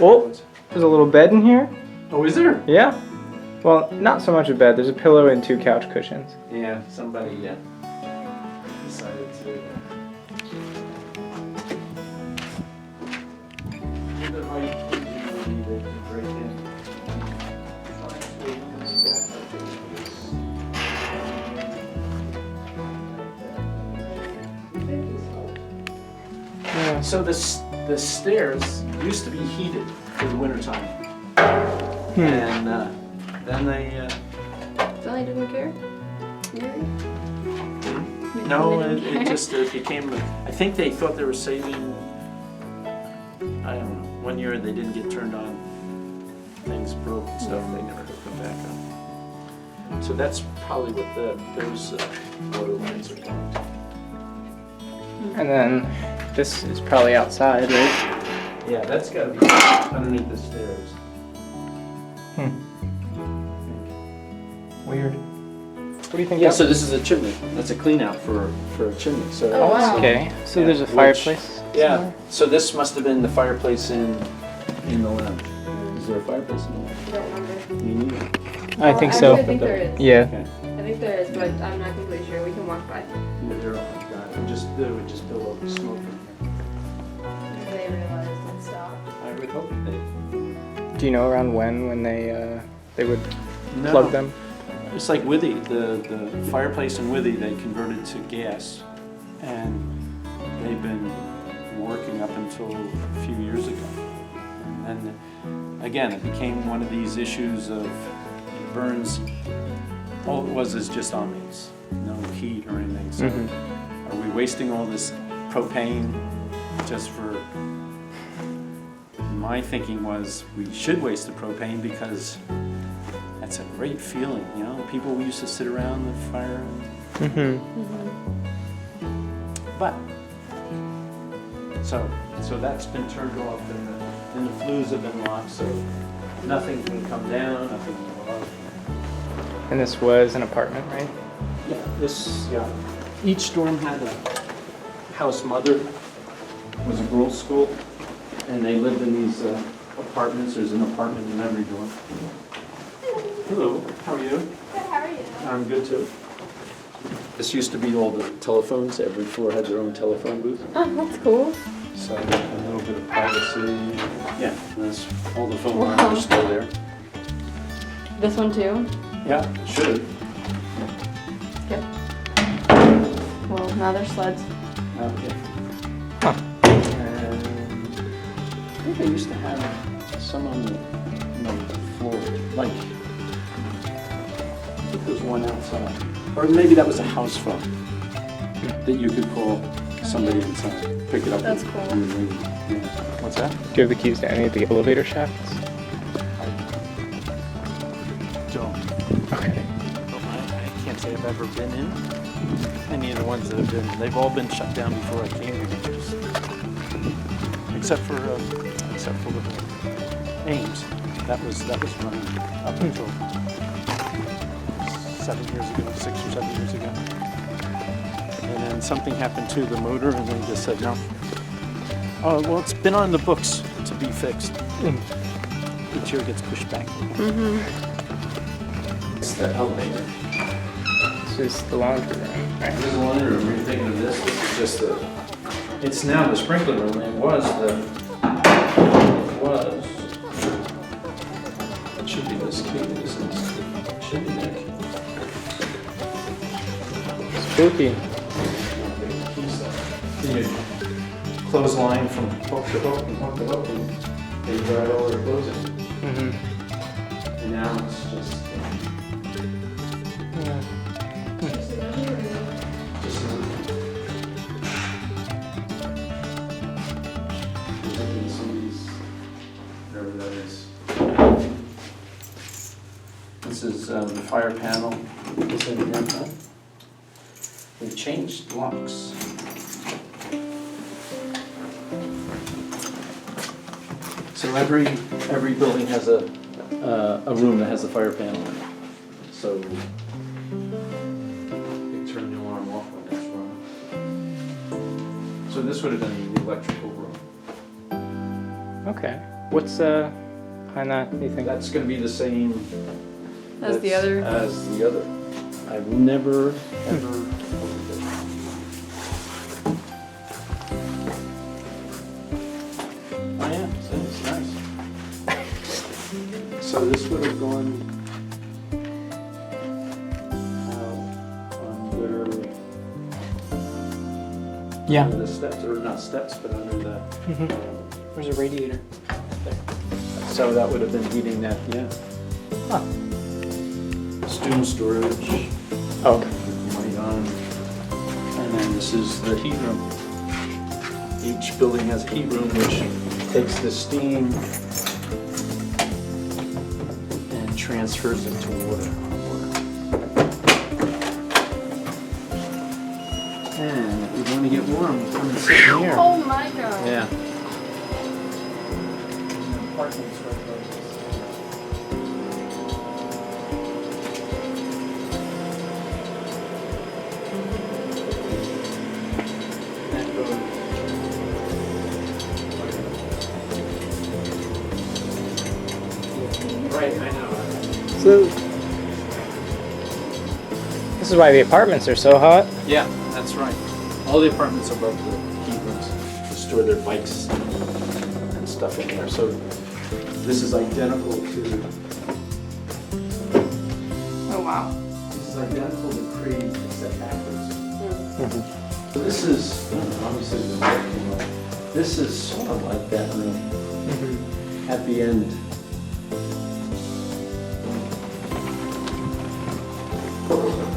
Oh, there's a little bed in here. Oh, is there? Yeah. Well, not so much a bed. There's a pillow and 2 couch cushions. Yeah, somebody decided to. Yeah. So the stairs used to be heated for the wintertime. And then they... Sally didn't care? No, it just became... I think they thought they were saving... I don't know. One year they didn't get turned on. Things broke and stuff. They never hooked them back up. So that's probably what those water lines are going to. And then this is probably outside, right? Yeah, that's got to be underneath the stairs. Weird. What do you think? Yeah, so this is a chimney. That's a clean out for a chimney. So Oh, wow. Okay, so there's a fireplace Yeah, somewhere? so this must have been the fireplace in the lounge. Is there a fireplace in the lounge? I don't remember. Me neither. I think so. I think there is. Yeah. Okay. I think there is, but I'm not completely sure. We can walk by. Yeah, they're all got it. They would just build up smoke in here. They realized and stopped. I would hope they. Do you know around when they would No. plug them? It's like Withy, the fireplace in Withy, they converted to gas, and they've been working up until a few years ago. And then, again, it became one of these issues of it burns, all it was is just ambience, no heat or anything. So are we wasting all this propane just for... My thinking was we should waste the propane because that's a great feeling, you know? People used to sit around the fire. But, so that's been turned off and the flues have been locked, so nothing can come down, nothing can go up. And this was an apartment, right? Yeah, each dorm had a house mother, was a girls' school, and they lived in these apartments. There's an apartment in every dorm. Hello, how are you? Good, how are you? I'm good too. This used to be all the telephones. Every floor had their own telephone booth. Oh, that's cool. So a little bit of privacy. Yeah, that's all the phone lines are still there. This one too? Yeah, it should. Yep. Well, now they're sleds. Okay. And I think they used to have some on the floor, like, I think there was one outside. Or maybe that was a house phone that you could call somebody inside, pick it up. That's cool. And ring. Yeah. What's that? Do you have the keys to any of the elevator shafts? Don't. Okay. I can't say I've ever been in any of the ones that have been. They've all been shut down before I came here. Except for the Ames. That was running up until 7 years ago, 6 or 7 years ago. And then something happened to the motor, and they just said no. Oh well, it's been on the books to be fixed. Each year gets pushed back. Mm-hmm. It's the elevator. This is the laundry room, right? This is the laundry room. Are you thinking of this? This is just the. It's now the sprinkler room. It was the. It was. It should be this key. This is. It should be that key. Spooky. You clothesline from hook to hook and hook to hook, and they drive all their clothes in. Mm-hmm. And now it's just. Yeah. Just whatever that is. This is the fire panel. This in here, huh? We've changed locks. So every building has a room that has a fire panel in it. So they turn the alarm off when it's running. So this would have been the electrical room. Okay. What's behind that, do you think? That's going to be the same As the other? As the other. I've never, ever. Oh yeah, so it's nice. So this would have gone under Yeah. under the steps, or not steps, but under the. Mm-hmm. There's a radiator there. So that would have been heating that, yeah. Huh. Student storage. Oh, okay. Light on. And then this is the heat room. Each building has a heat room which takes the steam and transfers it to water. And if you want to get warm, come and sit here. Oh my god. Yeah. Right, I know. So, this is why the apartments are so hot. Yeah, that's right. All the apartments above the heat rooms to store their bikes and stuff in there. So this is identical to. Oh wow. This is identical to Creed except backwards. So this is obviously the light came up. This is sort of like that room at the end.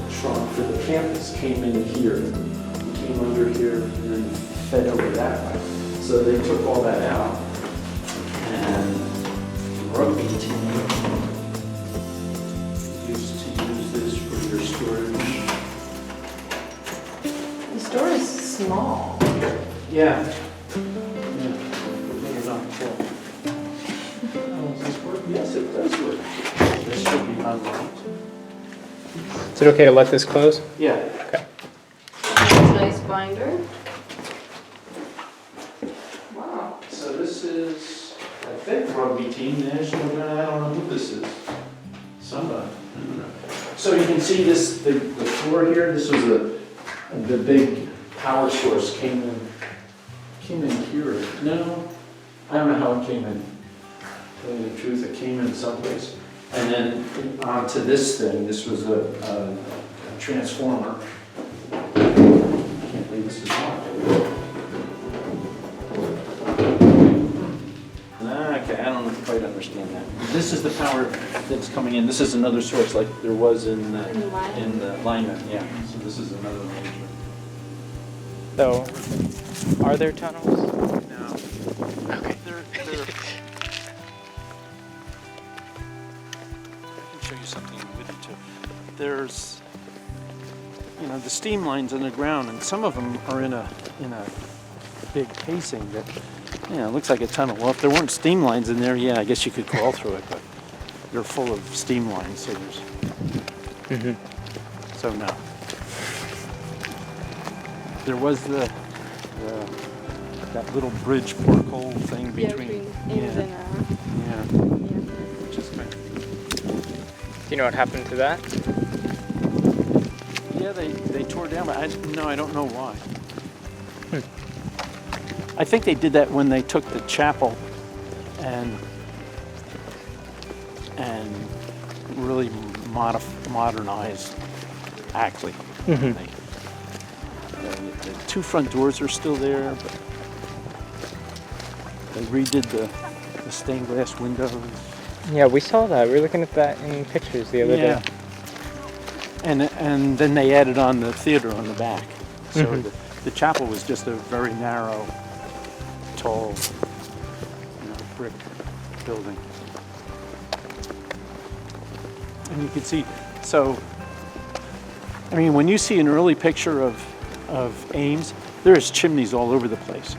Shrunk for the campus came in here, came under here, and then fed over that way. So they took all that out, and rugby team used to use this for your storage. The store is small. Yeah. Yeah. Maybe not full. Oh, does this work? Yes, it does work. This should be unlocked. Is it okay to let this close? Yeah. Okay. Nice binder. Wow. So this is, I think, rugby team, national, I don't know who this is. Somebody. I don't know. So you can see this, the floor here, this was the big power source came in here. No, I don't know how it came in. Telling you the truth, it came in someplace. And then onto this thing, this was a transformer. I can't believe this is locked. Okay, I don't quite understand that. This is the power that's coming in. This is another source like there was in the lineman, yeah. So this is another arrangement. So, are there tunnels? No. Okay. Show you something with it too. There's, the steam lines in the ground, and some of them are in a big casing that, it looks like a tunnel. Well, if there weren't steam lines in there, yeah, I guess you could crawl through it, but they're full of steam lines, so there's. So no. There was that little bridge porthole thing between. Ins and Yeah. Which is kind of. Do you know what happened to that? Yeah, they tore down, but I don't know why. I think they did that when they took the chapel and really modernized Ackley. Mhm. The two front doors are still there, but they redid the stained glass windows. Yeah, we saw that. We were looking at that in pictures the other day. And then they added on the theater on the back. So Mhm. the chapel was just a very narrow, tall, brick building. And you can see, so, I mean, when you see an early picture of Ames, there's chimneys all over the place.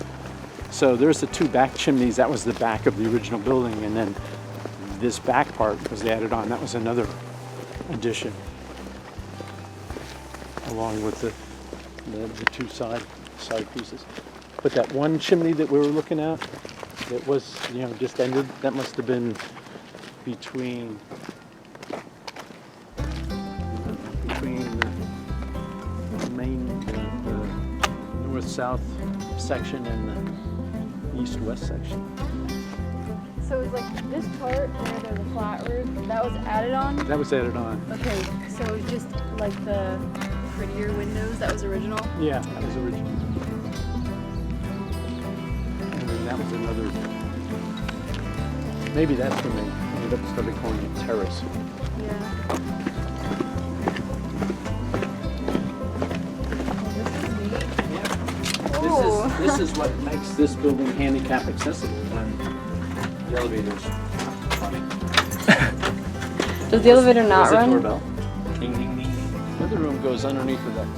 So there's the two back chimneys. That was the back of the original building, and then this back part was added on. That was another addition, along with the two side pieces. But that one chimney that we were looking at, that was just ended. That must have been between the main the north-south section and the east-west section. So it's like this part where there's a flat roof, that was added on? That was added on. Okay, so it was just like the prettier windows, that was original? Yeah, that was original. And then that was another, maybe that's when they ended up started calling it terrace. Yeah. This is what makes this building handicap accessible, and the elevator's running. Does the elevator not There's a run? doorbell. Ding, ding, ding, ding. The other room goes underneath of that.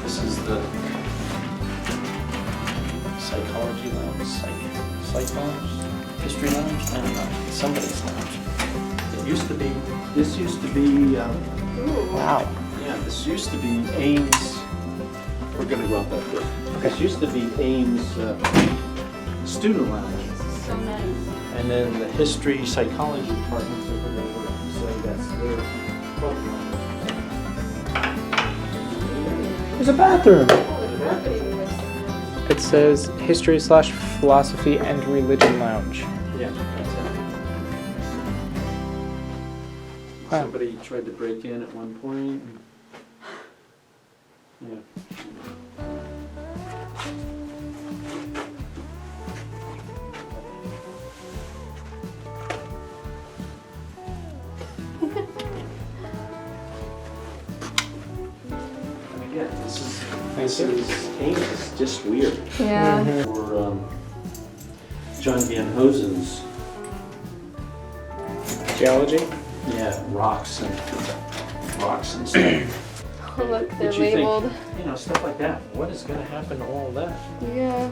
This is the psychology lounge, psych lounge, history lounge, and somebody's lounge. This used to be, Wow. yeah, this used to be Ames, we're gonna go out that way. This used to be Ames student lounge. So nice. And then the history, psychology departments over there, so that's their club lounge. There's a bathroom. It says History/Philosophy and Religion Lounge. Yeah, that's it. Wow. Somebody tried to break in at one point. Yeah. And again, this is Ames is just weird. Yeah. Or John Van Hosen's Geology? yeah, rocks and stuff. Oh, look, they're But you think, labeled. stuff like that. What is going to happen to all that? Yeah.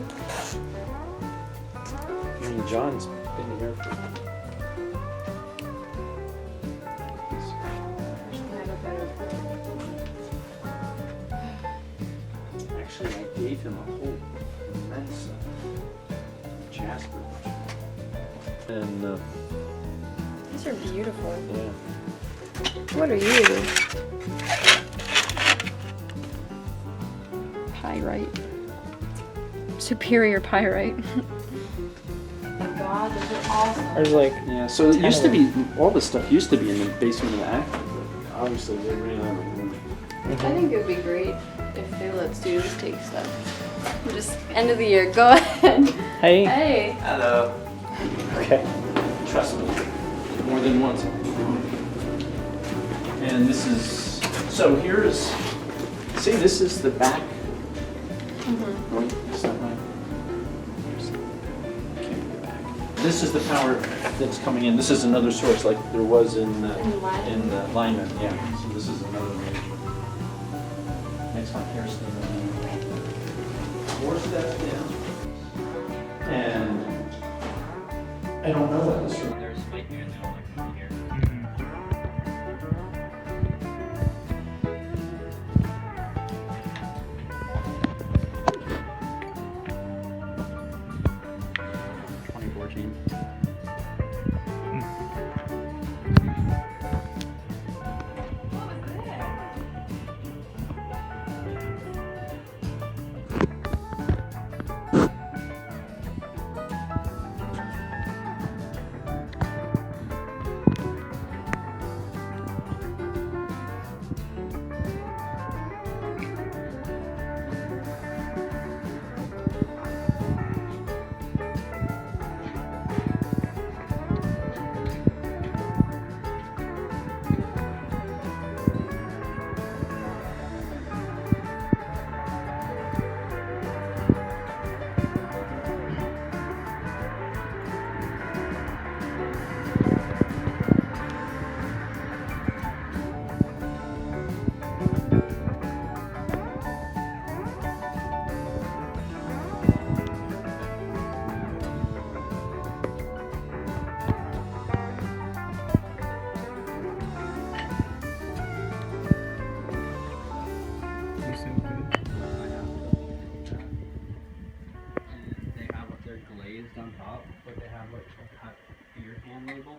I mean, John's been here for. Actually, I gave him a whole immense jasper. And These are beautiful. yeah. What are you? Pyrite. Superior pyrite. Oh my god, those are awesome. There's like Yeah, so it used to be, all this stuff used to be in the basement of the Acton, but obviously they ran out of room. I think it would be great if they let students take stuff. Just end of the year. Go ahead. Hey. Hey. Hello. Okay. Trust me, more than once. And this is, so here's, see, this is the back. Oh, it's not right. Can't get back. This is the power that's coming in. This is another source like there was in the Lyman, yeah. So this is another major. Next one here, Steve. 4 steps down. And I don't know what this room. There's might be an element from here. have like a cut beer can label.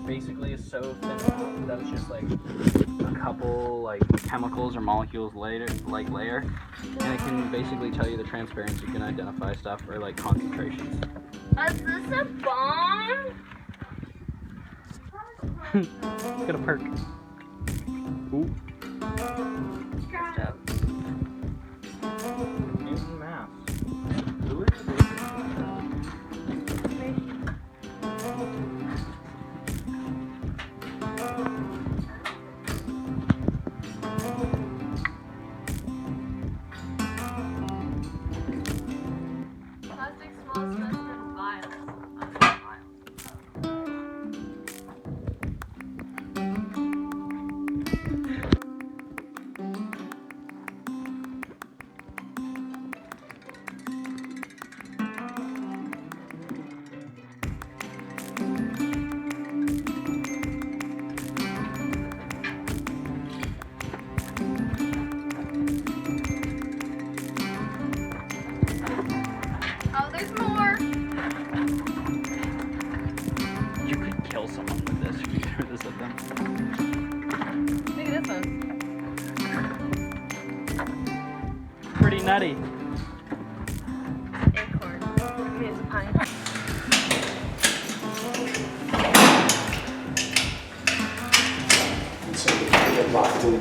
Basically is so thin that it's just like a couple like chemicals or molecules layer, and it can basically tell you the transparency. You can identify stuff or like concentrations. Is this a bomb? It's got a perk. Ooh. Good job. Newton mass. Who is this? Plastic small specimen vials. Oh, there's more. You could kill someone with this if you threw this at them. Look at this one. Pretty nutty. Acorn. Here's a pine. Get locked in.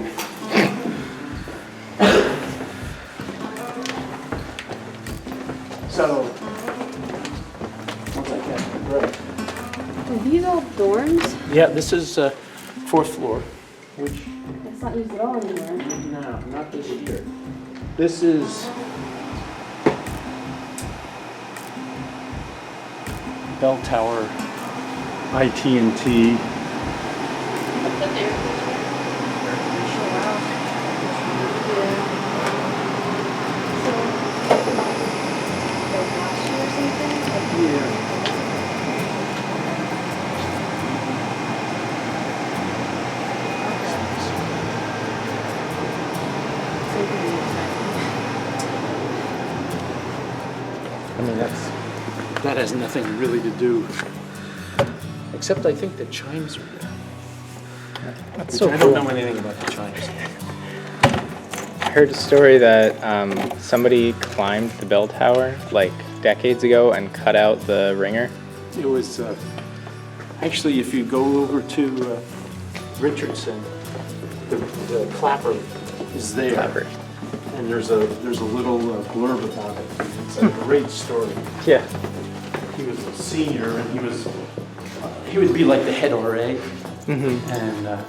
So, once I get right. Are these all dorms? Yeah, this is fourth floor, which It's not used at all anymore. no, not this here. This is bell tower IT&T. I mean, that has nothing really to do, except I think the chimes are there. That's Which so I don't cool. know anything about the chimes. I heard a story that somebody climbed the bell tower like decades ago and cut out the ringer. It was actually, if you go over to Richardson, the clapper is there. Clapper. And there's a little blurb about it. It's a great story. Yeah. He was a senior, and he would be like the head RA, Mm-hmm. and that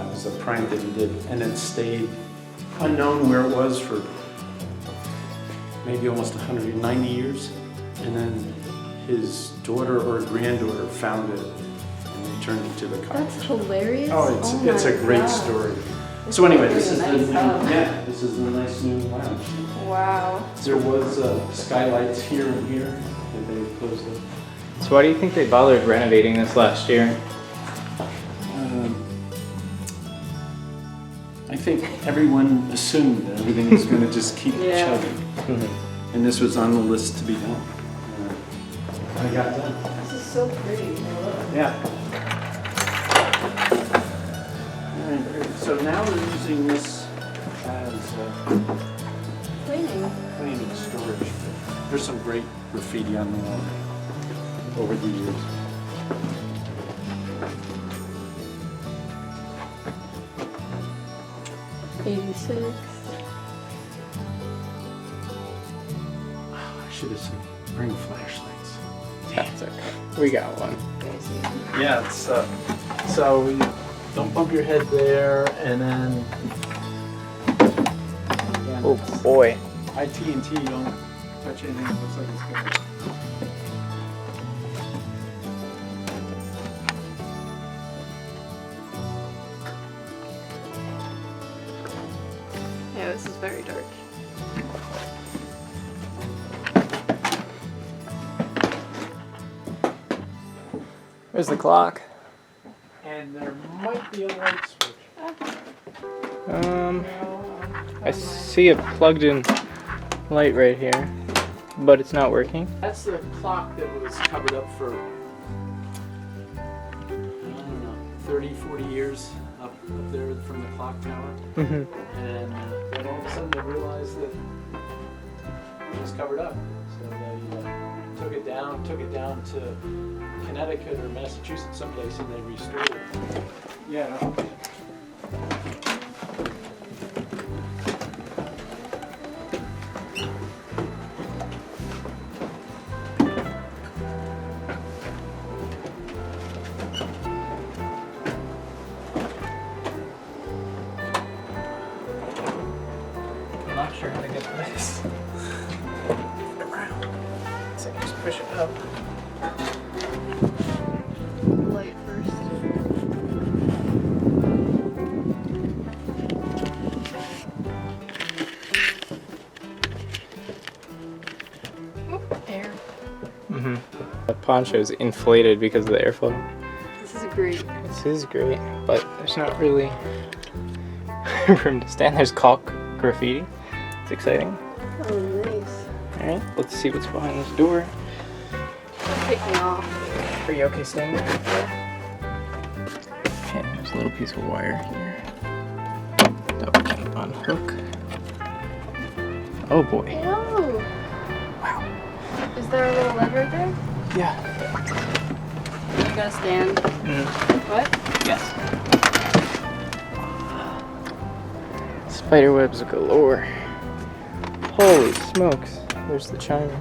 was a prank that he did, and it stayed unknown where it was for maybe almost 190 years, and then his daughter or granddaughter found it, and they turned it to the college. That's hilarious. Oh, it's a great story. So anyway, this is this is the nice new lounge. Wow. There was skylights here and here, and they closed it. So why do you think they bothered renovating this last year? I think everyone assumed that everything was going to just keep chugging, and this was on the list to be done. I got done. This is so pretty. Yeah. So now we're using this as cleaning storage. There's some great graffiti on the wall over the years. I should have said bring flashlights. That's okay. We got one. Yeah, it's so you don't bump your head there, and then again, Oh boy. IT&T, don't touch anything that looks like it's good. Yeah, this is very dark. Where's the clock? And there might be a light switch. I see a plugged in light right here, but it's not working. That's the clock that was covered up for, I don't know, 30, 40 years up there from the clock tower. Mhm. And then all of a sudden they realized that it was covered up. So they took it down to Connecticut or Massachusetts someplace, and they restored it. Yeah. I'm not sure how to get this. Around. So just push it up. Light first. Air. Mm-hmm. The poncho's inflated because of the airflow. This is great. This is great, but there's not really room to stand. There's caulk graffiti. It's exciting. Oh, nice. Alright, let's see what's behind this door. Take me off. Are you okay staying there? Okay, there's a little piece of wire here that we can unhook. Oh boy. Oh. Wow. Is there a little lever right there? Yeah. You gotta stand. What? Yes. Spider webs galore. Holy smokes. There's the chimer.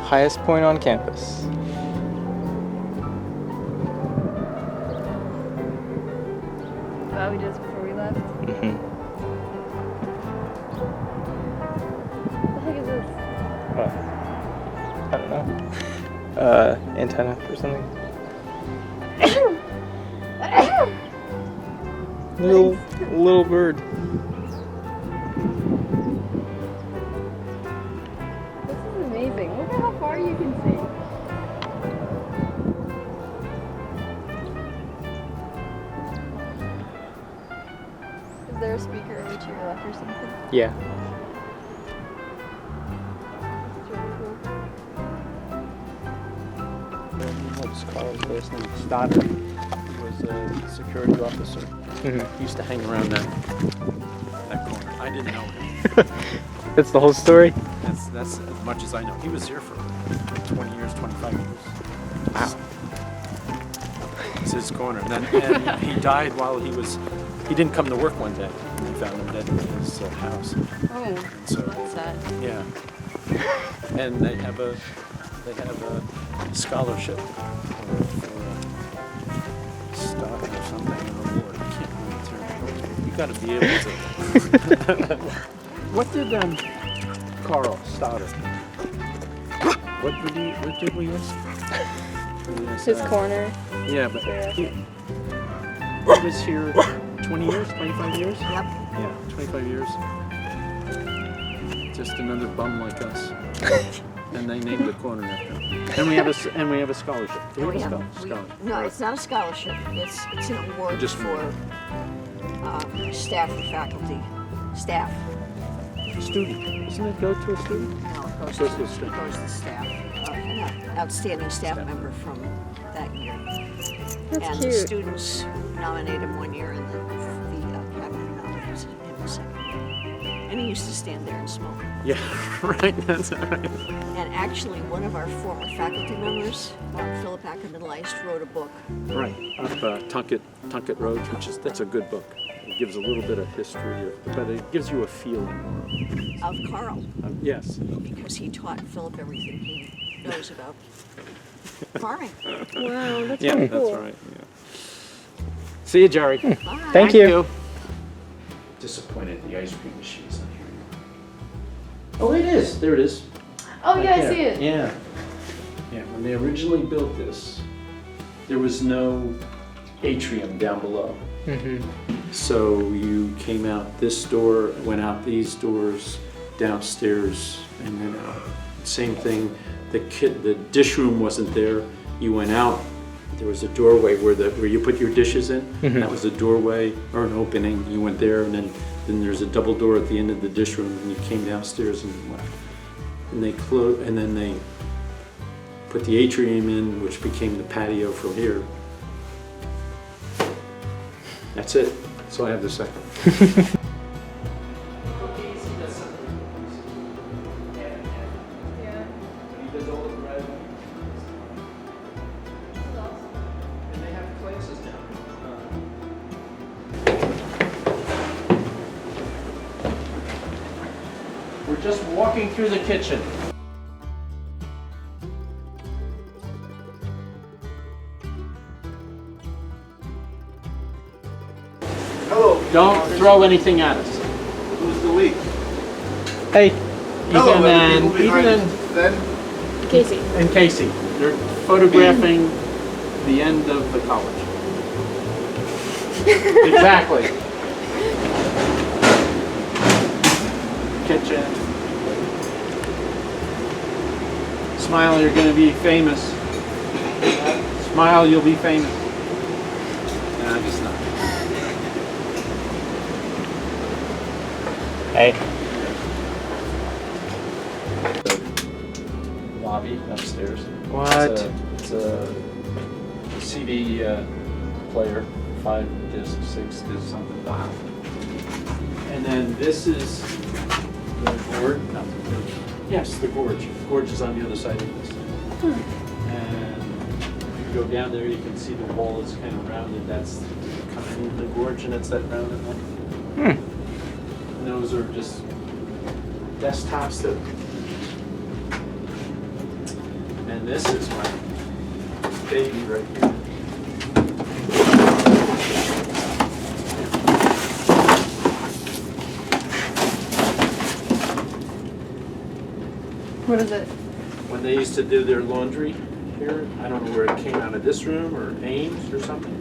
Highest point on campus. we did this before we left. Mm-hmm. What the heck is this? What? I don't know. Antenna or something. Little bird. This is amazing. Look at how far you can see. Is there a speaker over to your left or something? Yeah. It's really cool. What's Carl's last name? Stoddard. He was a security officer. Mhm. He used to hang around that corner. I didn't know him. That's the whole story? That's as much as I know. He was here for 20 years, 25 years. Wow. It's his corner. And he died while he didn't come to work one day. And they found him dead in his house. Oh, And so, that's sad. yeah. And they have a scholarship for stock or something, an award. I can't remember. You got to be able to. What did Carl Stoddard? What did we ask? His corner. Yeah, but he was here 20 years, 25 years? Yep. Yeah, 25 years. Just another bum like us. And they named the corner after him. And we have a scholarship. Do we have a scholarship? No, it's not a scholarship. It's an award Just for staff and faculty. Staff. Student. Doesn't it go to a student? No, it goes Goes to to a student. It goes to staff. An outstanding staff member from that year. That's and cute. the students nominate him one year, and the cabinet nominates him the second year. And he used to stand there and smoke. Yeah, right. That's right. And actually, one of our former faculty members, Philip Ackerman-Leist, wrote a book. Right. Up Tunkett Road, that's a good book. It gives a little bit of history, but it gives you a feeling. Of Carl. Yes. Because he taught Philip everything he knows about farming. Wow, that's Yeah, really cool. that's right. Yeah. See you, Jerry. Thank you. Disappointed the ice cream machine's not here. Oh, it is. There it is. Oh, Right yeah, I there. see it. Yeah. Yeah, when they originally built this, there was no atrium down below. Mm-hmm. So you came out this door, went out these doors, downstairs, and then out. Same thing. The dish room wasn't there. You went out. There was a doorway where you put your dishes in. Mhm. That was a doorway or an opening. You went there, and then there's a double door at the end of the dish room, and you came downstairs and left. And they closed, and then they put the atrium in, which became the patio from here. That's it. So I have the second. We're just walking through the kitchen. Hello. Don't throw anything at us. Who's the leak? Hey. Hello, Ethan everyone. and Casey. and Casey. They're photographing the end of the college. Exactly. Kitchen. Smile, you're going to be famous. Smile, you'll be famous. Nah, I guess not. Hey. Lobby upstairs. What? It's a CD player, 5 discs, 6 discs, something. Wow. And then this is the gorge. No, yes, the gorge. The gorge is on the other side of this. And if you go down there, you can see the wall is kind of rounded. That's coming into the gorge, and it's that rounded one. And those are just desktops that. And this is my baby right here. What is it? When they used to do their laundry here, I don't know where it came out of this room or Ames or something.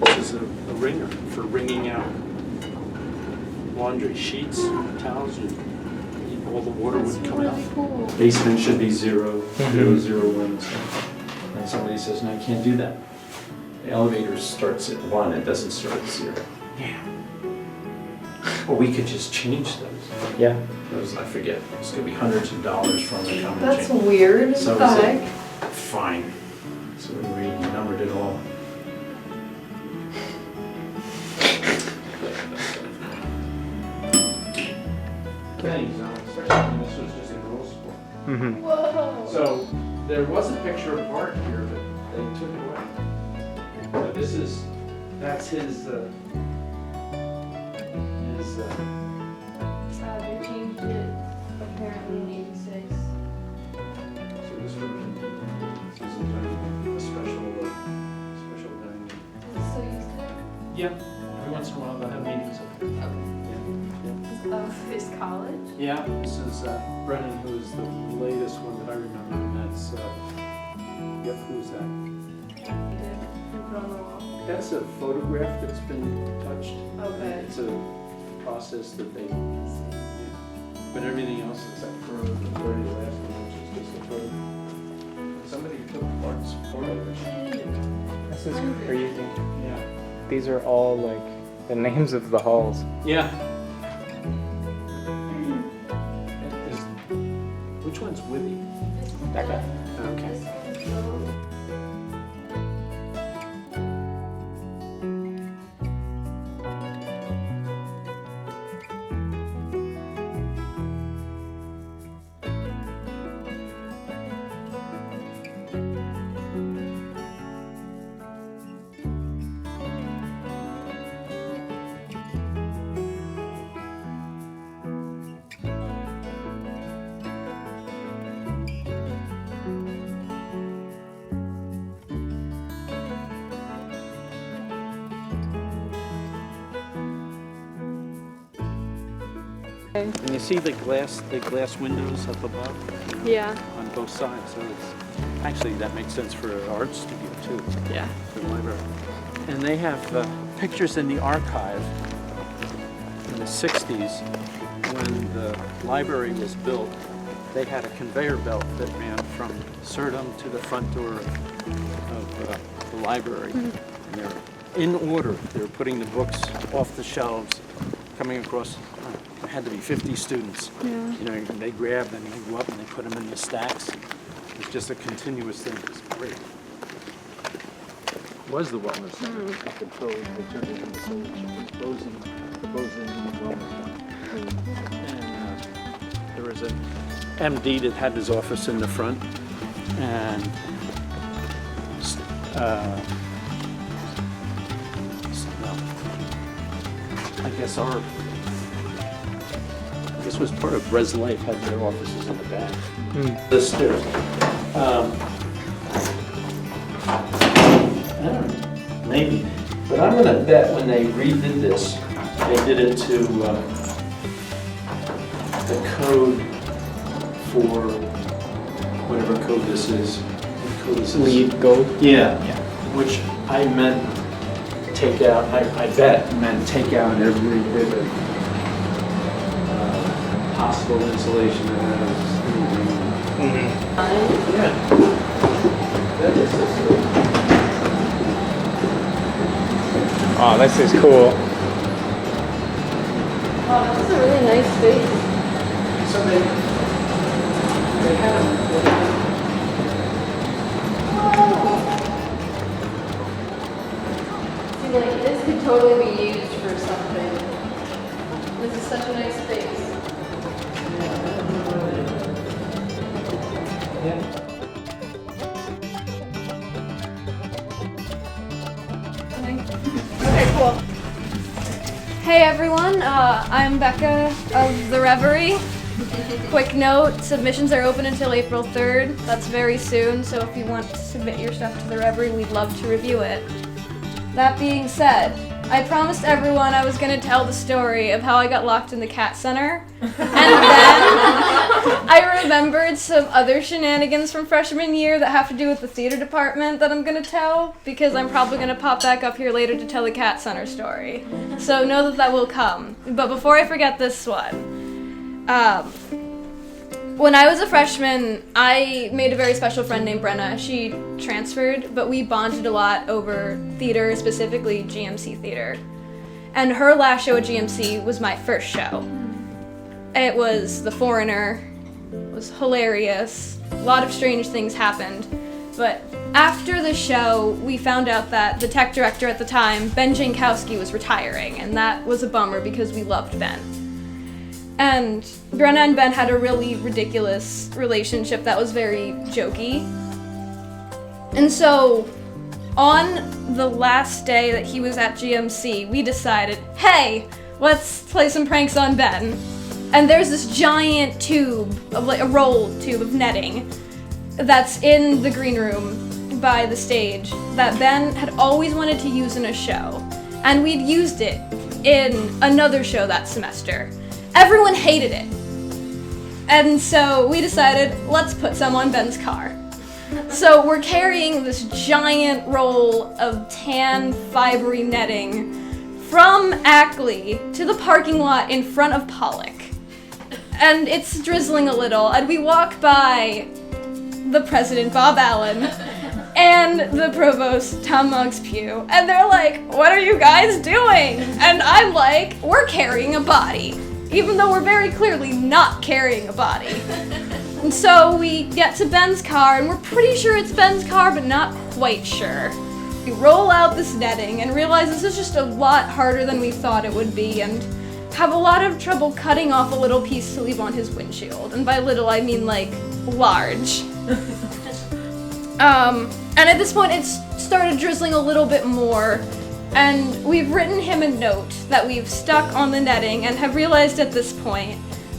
This is a wringer for wringing out laundry sheets, towels, and all the water would come out. Cool. Basement should be zero winds. And somebody says, no, you can't do that. The elevator starts at 1, it doesn't start at 0. Yeah. Well, we could just change those. Yeah. Those, I forget, it's gonna be hundreds of dollars for them to come and That's change. weird. So What the it's heck? fine. So we renumbered it all. Pennies on it, especially when this was just a girls' school. Mm-hmm. Whoa. So there was a picture of Bart here, but they took it away. But this is, that's his, They changed it apparently in '86. so this would have been, this is a special dining. So used to it? Yeah, every once in a while they'll have meetings up here. Of his college? Yeah, this is Brennan, who is the latest one that I remember, and that's, yep, who's that? Put on the wall. That's a photograph that's been touched. Okay. It's a process that they, but everything else except for the very last one, which is just a photo. Somebody took Bart's photo. This is crazy. Yeah. These are all like the names of the halls. Yeah. Which one's Wibby? That guy. Okay. And you see the glass windows up above? Yeah. On both sides, so it's, actually that makes sense for an art studio too. Yeah. For the library. And they have pictures in the archive in the 60s when the library was built. They had a conveyor belt that ran from Surdom to the front door of the library. And they're in order. They were putting the books off the shelves, coming across. There had to be 50 students. Yeah. You know, and they grabbed them and they go up and they put them in the stacks. It's just a continuous thing. It's great. It was the wellness center. They turned it into sewage. Frozen wellness center. And there was an MD that had his office in the front, and I guess this was part of Res Life, had their offices in the back. The stairs. I don't know, maybe. But I'm going to bet when they redid this, they did it to the code for whatever code this is. What code is this? Lead gold? Yeah. Which I meant take out, I bet meant take out every bit of possible insulation that has. Yeah. That is so sweet. Oh, this is cool. Wow, this is a really nice space. So they have. See, like, this could totally be used for something. This is such a nice space. Okay, cool. Hey everyone, I'm Becca of The Reverie. Quick note, submissions are open until April 3rd. That's very soon, so if you want to submit your stuff to The Reverie, we'd love to review it. That being said, I promised everyone I was going to tell the story of how I got locked in the cat center. And then I remembered some other shenanigans from freshman year that have to do with the theater department that I'm going to tell, because I'm probably going to pop back up here later to tell the cat center story. So know that that will come. But before I forget this one, when I was a freshman, I made a very special friend named Brenna. She transferred, but we bonded a lot over theater, specifically GMC theater. And her last show at GMC was my first show. It was The Foreigner. It was hilarious. A lot of strange things happened. But after the show, we found out that the tech director at the time, Ben Jankowski, was retiring, and that was a bummer because we loved Ben. And Brenna and Ben had a really ridiculous relationship that was very jokey. And so, on the last day that he was at GMC, we decided, hey, let's play some pranks on Ben. And there's this giant tube, of like a rolled tube of netting, that's in the green room by the stage that Ben had always wanted to use in a show. And we'd used it in another show that semester. Everyone hated it. And so we decided, let's put some on Ben's car. So we're carrying this giant roll of tan fibery netting from Ackley to the parking lot in front of Pollock. And it's drizzling a little, and we walk by the president, Bob Allen, and the provost, Tom Moggs-Pugh, and they're like, what are you guys doing? And I'm like, we're carrying a body. Even though we're very clearly not carrying a body. And so we get to Ben's car, and we're pretty sure it's Ben's car, but not quite sure. We roll out this netting and realize this is just a lot harder than we thought it would be, and have a lot of trouble cutting off a little piece to leave on his windshield. And by little, I mean like large. And at this point, it's started drizzling a little bit more. And we've written him a note that we've stuck on the netting and have realized at this point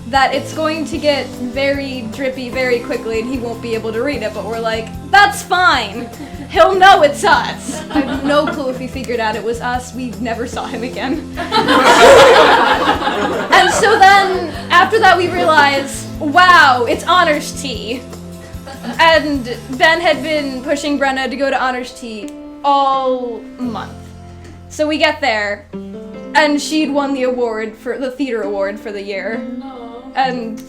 that it's going to get very drippy very quickly and he won't be able to read it, but we're like, that's fine. He'll know it's us. I have no clue if he figured out it was us. We never saw him again. And so then, after that, we realize, wow, it's honors tea. And Ben had been pushing Brenna to go to honors tea all month. So we get there, and she'd won the award for the theater award for the year. No. And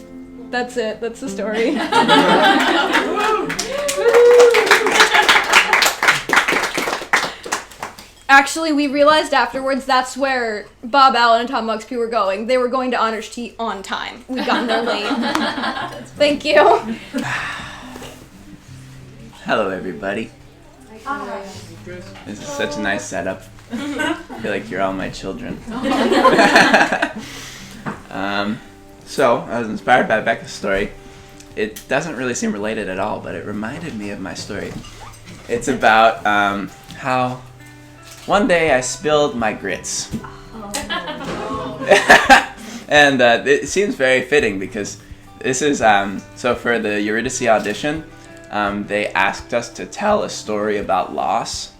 that's it. That's the story. Actually, we realized afterwards that's where Bob Allen and Tom Moggs-Pugh were going. They were going to honors tea on time. We'd gotten there late. Thank you. Hello, everybody. This is such a nice setup. I feel like you're all my children. So, I was inspired by Becca's story. It doesn't really seem related at all, but it reminded me of my story. It's about how one day I spilled my grits. And it seems very fitting because this is, so for the Eurydice audition, they asked us to tell a story about loss.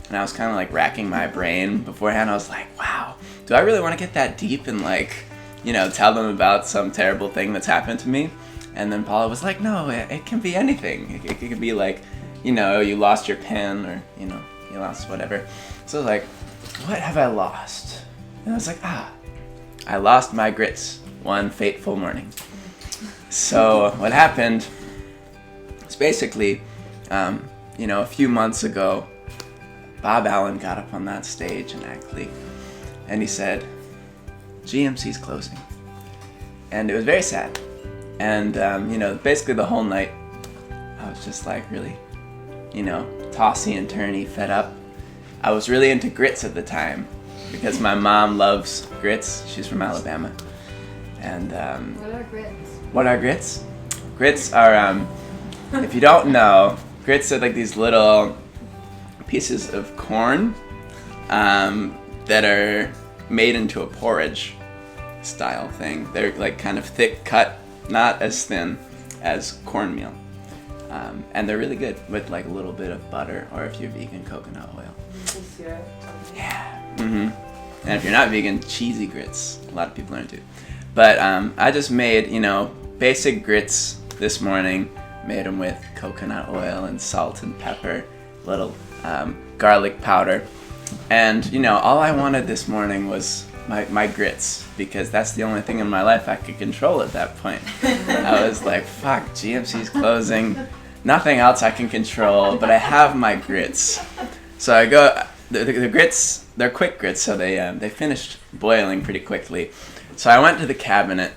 And I was kind of like racking my brain beforehand. I was like, wow, do I really want to get that deep and like, you know, tell them about some terrible thing that's happened to me? And then Paula was like, no, it can be anything. It could be like, you know, you lost your pen or, you know, you lost whatever. So I was like, what have I lost? And I was like, I lost my grits one fateful morning. So what happened is basically, you know, a few months ago, Bob Allen got up on that stage in Ackley, and he said, GMC's closing. And it was very sad. And, you know, basically the whole night, I was just like really, you know, tossy and turny, fed up. I was really into grits at the time, because my mom loves grits. She's from Alabama. And, What are grits? What are grits? Grits are, if you don't know, grits are like these little pieces of corn that are made into a porridge style thing. They're like kind of thick cut, not as thin as cornmeal. And they're really good with like a little bit of butter or if you're vegan, coconut oil. Yeah. Mm-hmm. And if you're not vegan, cheesy grits. A lot of people aren't too. But I just made, basic grits this morning. Made them with coconut oil and salt and pepper, little garlic powder. And, all I wanted this morning was my grits, because that's the only thing in my life I could control at that point. I was like, fuck, GMC's closing. Nothing else I can control, but I have my grits. So I go, the grits, they're quick grits, so they finished boiling pretty quickly. So I went to the cabinet,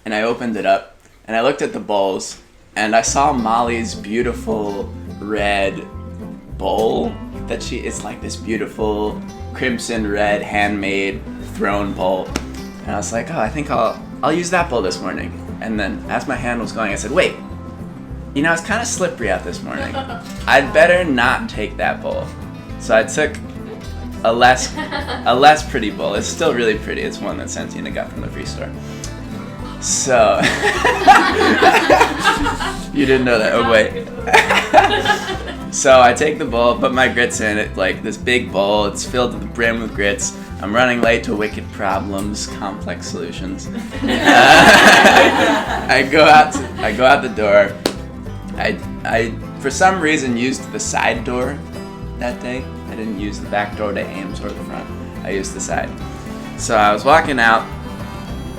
and I opened it up, and I looked at the bowls, and I saw Molly's beautiful red bowl it's like this beautiful crimson red handmade throne bowl. And I was like, oh, I think I'll use that bowl this morning. And then as my hand was going, I said, wait, it's kind of slippery out this morning. I'd better not take that bowl. So I took a less pretty bowl. It's still really pretty. It's one that Santina got from the free store. So you didn't know that. Oh wait. So I take the bowl, put my grits in it, like this big bowl. It's filled to the brim with grits. I'm running late to wicked problems, complex solutions. I go out the door. I for some reason used the side door that day. I didn't use the back door to Ames or the front. I used the side. So I was walking out.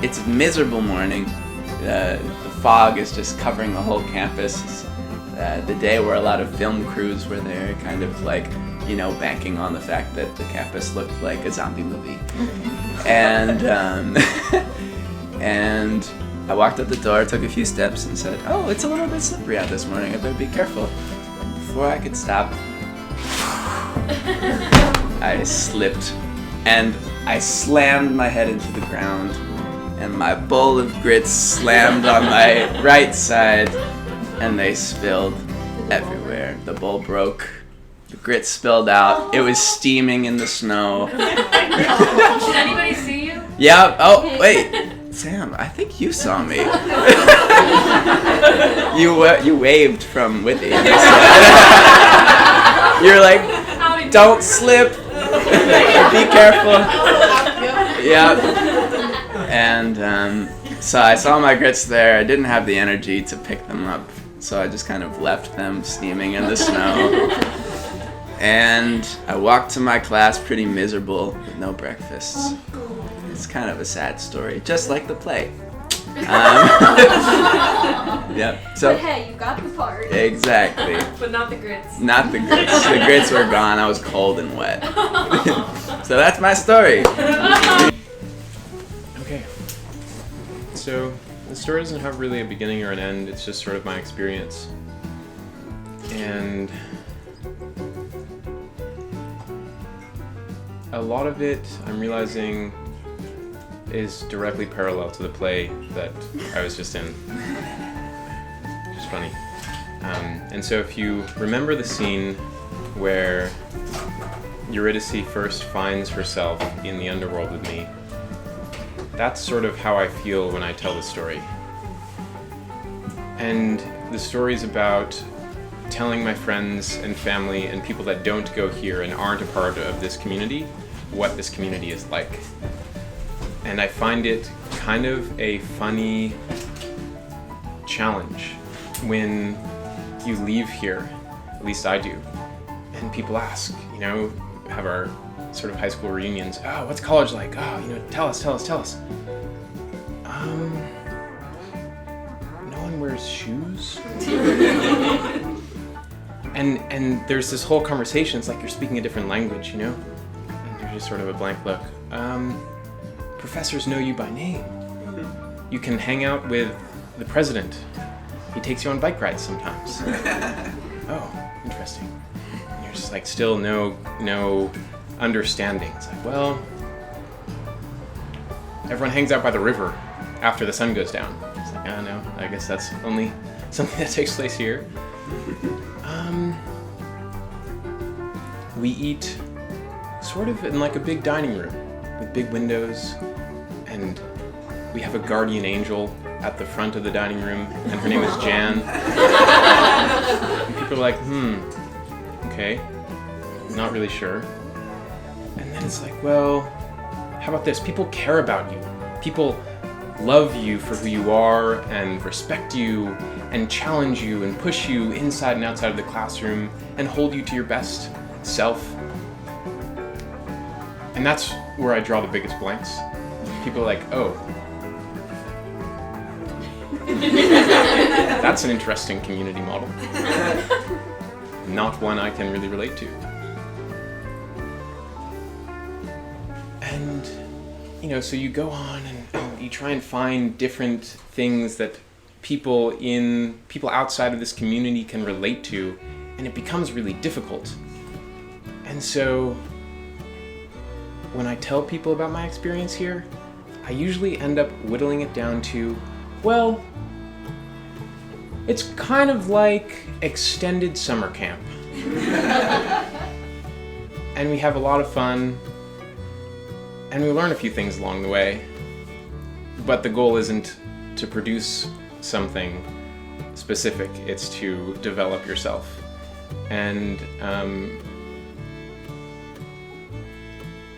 It's a miserable morning. The fog is just covering the whole campus. It's, the day where a lot of film crews were there, kind of like, banking on the fact that the campus looked like a zombie movie. And and I walked up the door, took a few steps, and said, oh, it's a little bit slippery out this morning. I better be careful. Before I could stop, I slipped, and I slammed my head into the ground, and my bowl of grits slammed on my right side, and they spilled everywhere. The bowl broke. The grits spilled out. It was steaming in the snow. Did anybody see you? Yeah. Oh, wait. Sam, I think you saw me. You waved from Withy. You're like, don't slip. Be careful. Yeah. And so I saw my grits there. I didn't have the energy to pick them up, so I just kind of left them steaming in the snow. And I walked to my class pretty miserable with no breakfast. It's kind of a sad story, just like the play. Yep. So. But hey, you got the part. Exactly. But not the grits. Not the grits. The grits were gone. I was cold and wet. So that's my story. Okay. So the story doesn't have really a beginning or an end. It's just sort of my experience. And a lot of it, I'm realizing, is directly parallel to the play that I was just in. Which is funny. And so if you remember the scene where Eurydice first finds herself in the underworld with me, that's sort of how I feel when I tell the story. And the story's about telling my friends and family and people that don't go here and aren't a part of this community what this community is like. And I find it kind of a funny challenge when you leave here, at least I do, and people ask, have our sort of high school reunions, oh, what's college like? Oh, tell us. No one wears shoes. And there's this whole conversation, it's like you're speaking a different language, and there's just sort of a blank look. Professors know you by name. You can hang out with the president. He takes you on bike rides sometimes. Oh, interesting. And you're just like still no understanding. It's like, well, everyone hangs out by the river after the sun goes down. It's like, oh no, I guess that's only something that takes place here. We eat sort of in like a big dining room with big windows, and we have a guardian angel at the front of the dining room, and her name is Jan. And people are like, okay, not really sure. And then it's like, well, how about this? People care about you. People love you for who you are and respect you and challenge you and push you inside and outside of the classroom and hold you to your best self. And that's where I draw the biggest blanks. People are like, oh, that's an interesting community model. Not one I can really relate to. And, you know, so you go on and you try and find different things that people outside of this community can relate to, and it becomes really difficult. And so when I tell people about my experience here, I usually end up whittling it down to, well, it's kind of like extended summer camp. And we have a lot of fun, and we learn a few things along the way, but the goal isn't to produce something specific, it's to develop yourself. And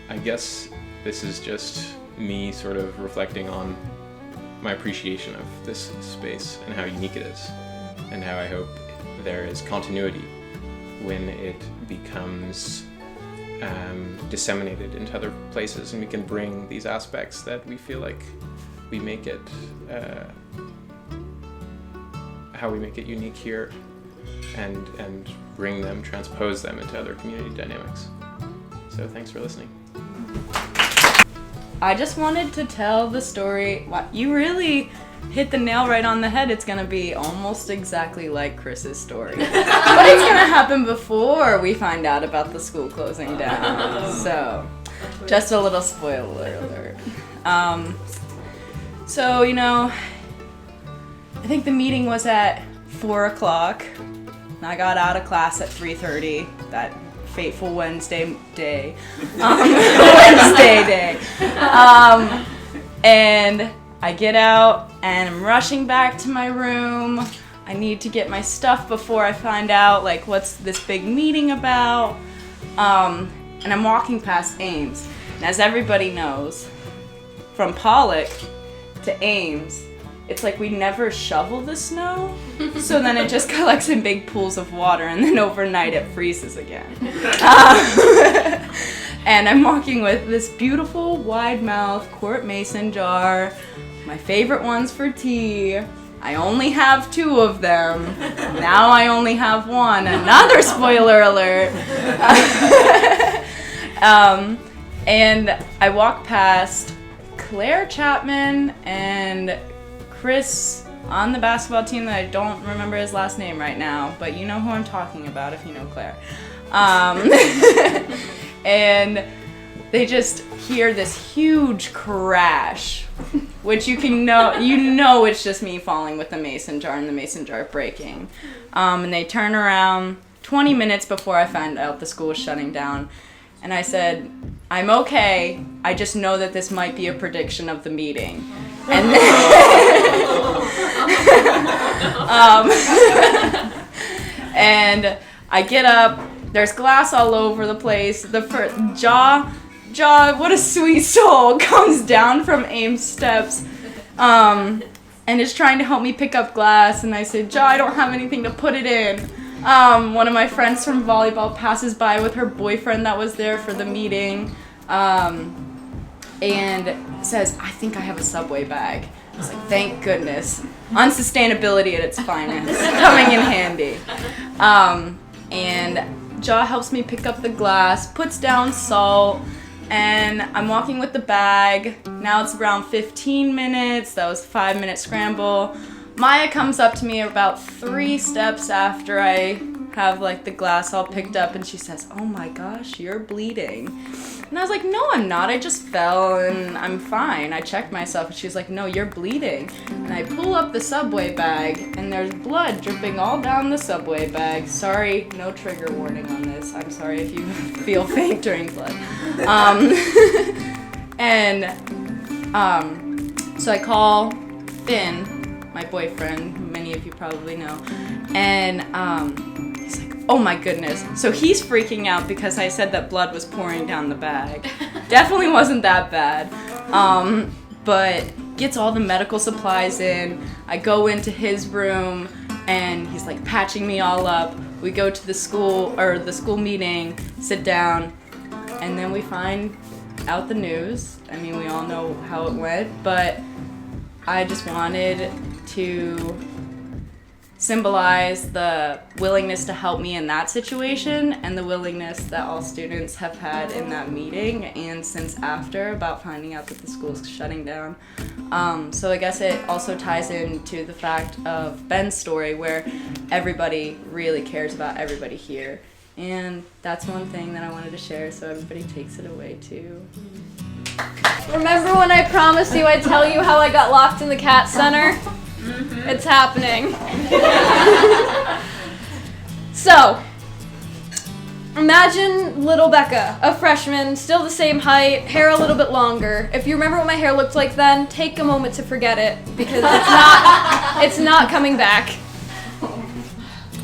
I guess this is just me sort of reflecting on my appreciation of this space and how unique it is, and how I hope there is continuity when it becomes disseminated into other places, and we can bring these aspects that we feel like we make it, how we make it unique here, and bring them, transpose them into other community dynamics. So thanks for listening. I just wanted to tell the story. Wow, you really hit the nail right on the head. It's gonna be almost exactly like Chris's story. But it's gonna happen before we find out about the school closing down. So, just a little spoiler alert. So, you know, I think the meeting was at 4 o'clock. And I got out of class at 3:30. That fateful Wednesday day. Wednesday day. And I get out and I'm rushing back to my room. I need to get my stuff before I find out like what's this big meeting about. And I'm walking past Ames. And as everybody knows, from Pollock to Ames, it's like we never shovel the snow, so then it just collects in big pools of water, and then overnight it freezes again. And I'm walking with this beautiful wide-mouthed quart mason jar, my favorite ones for tea. I only have 2 of them. Now I only have 1. Another spoiler alert. And I walk past Claire Chapman and Chris on the basketball team that I don't remember his last name right now, but you know who I'm talking about if you know Claire. And they just hear this huge crash, which you know it's just me falling with the mason jar and the mason jar breaking. And they turn around 20 minutes before I find out the school is shutting down. And I said, I'm okay, I just know that this might be a prediction of the meeting. And and I get up, there's glass all over the place. The first Jaw, what a sweet soul, comes down from Ames steps and is trying to help me pick up glass. And I said, Jaw, I don't have anything to put it in. One of my friends from volleyball passes by with her boyfriend that was there for the meeting, and says, I think I have a Subway bag. I was like, thank goodness. Unsustainability at its finest, coming in handy. And Jaw helps me pick up the glass, puts down salt, and I'm walking with the bag. Now it's around 15 minutes. That was a 5-minute scramble. Maya comes up to me about 3 steps after I have like the glass all picked up, and she says, oh my gosh, you're bleeding. And I was like, no, I'm not. I just fell and I'm fine. I checked myself, and she's like, no, you're bleeding. And I pull up the Subway bag, and there's blood dripping all down the Subway bag. Sorry, no trigger warning on this. I'm sorry if you feel faint during blood. So I call Finn, my boyfriend, who many of you probably know, and he's like, Oh my goodness. So he's freaking out because I said that blood was pouring down the bag. Definitely wasn't that bad. But gets all the medical supplies in. I go into his room and he's like patching me all up. We go to the school meeting, sit down, and then we find out the news. I mean, we all know how it went, but I just wanted to symbolize the willingness to help me in that situation and the willingness that all students have had in that meeting and since after about finding out that the school's shutting down. So I guess it also ties into the fact of Ben's story where everybody really cares about everybody here. And that's one thing that I wanted to share so everybody takes it away too. Remember when I promised you I'd tell you how I got locked in the cat center? It's happening. So, imagine little Becca, a freshman, still the same height, hair a little bit longer. If you remember what my hair looked like then, take a moment to forget it because it's not coming back.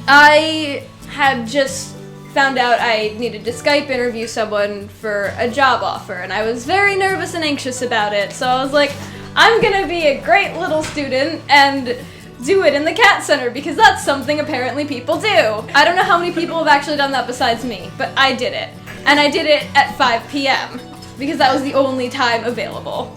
I had just found out I needed to Skype interview someone for a job offer, and I was very nervous and anxious about it. So I was like, I'm gonna be a great little student and do it in the cat center because that's something apparently people do. I don't know how many people have actually done that besides me, but I did it. And I did it at 5 p.m. because that was the only time available.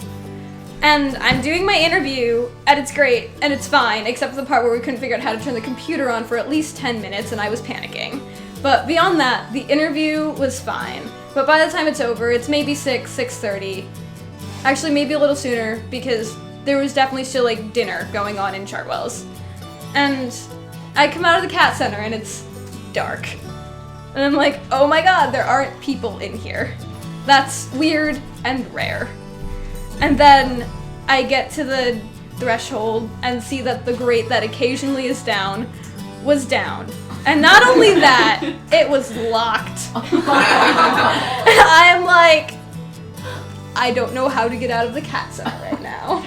And I'm doing my interview, and it's great, and it's fine, except for the part where we couldn't figure out how to turn the computer on for at least 10 minutes, and I was panicking. But beyond that, the interview was fine. But by the time it's over, it's maybe 6:30. Actually, maybe a little sooner, because there was definitely still, like, dinner going on in Chartwell's. And I come out of the cat center, and it's dark. And I'm like, oh my god, there aren't people in here. That's weird and rare. And then I get to the threshold and see that the grate that occasionally is down was down. And not only that, it was locked. And I am like, I don't know how to get out of the cat center right now.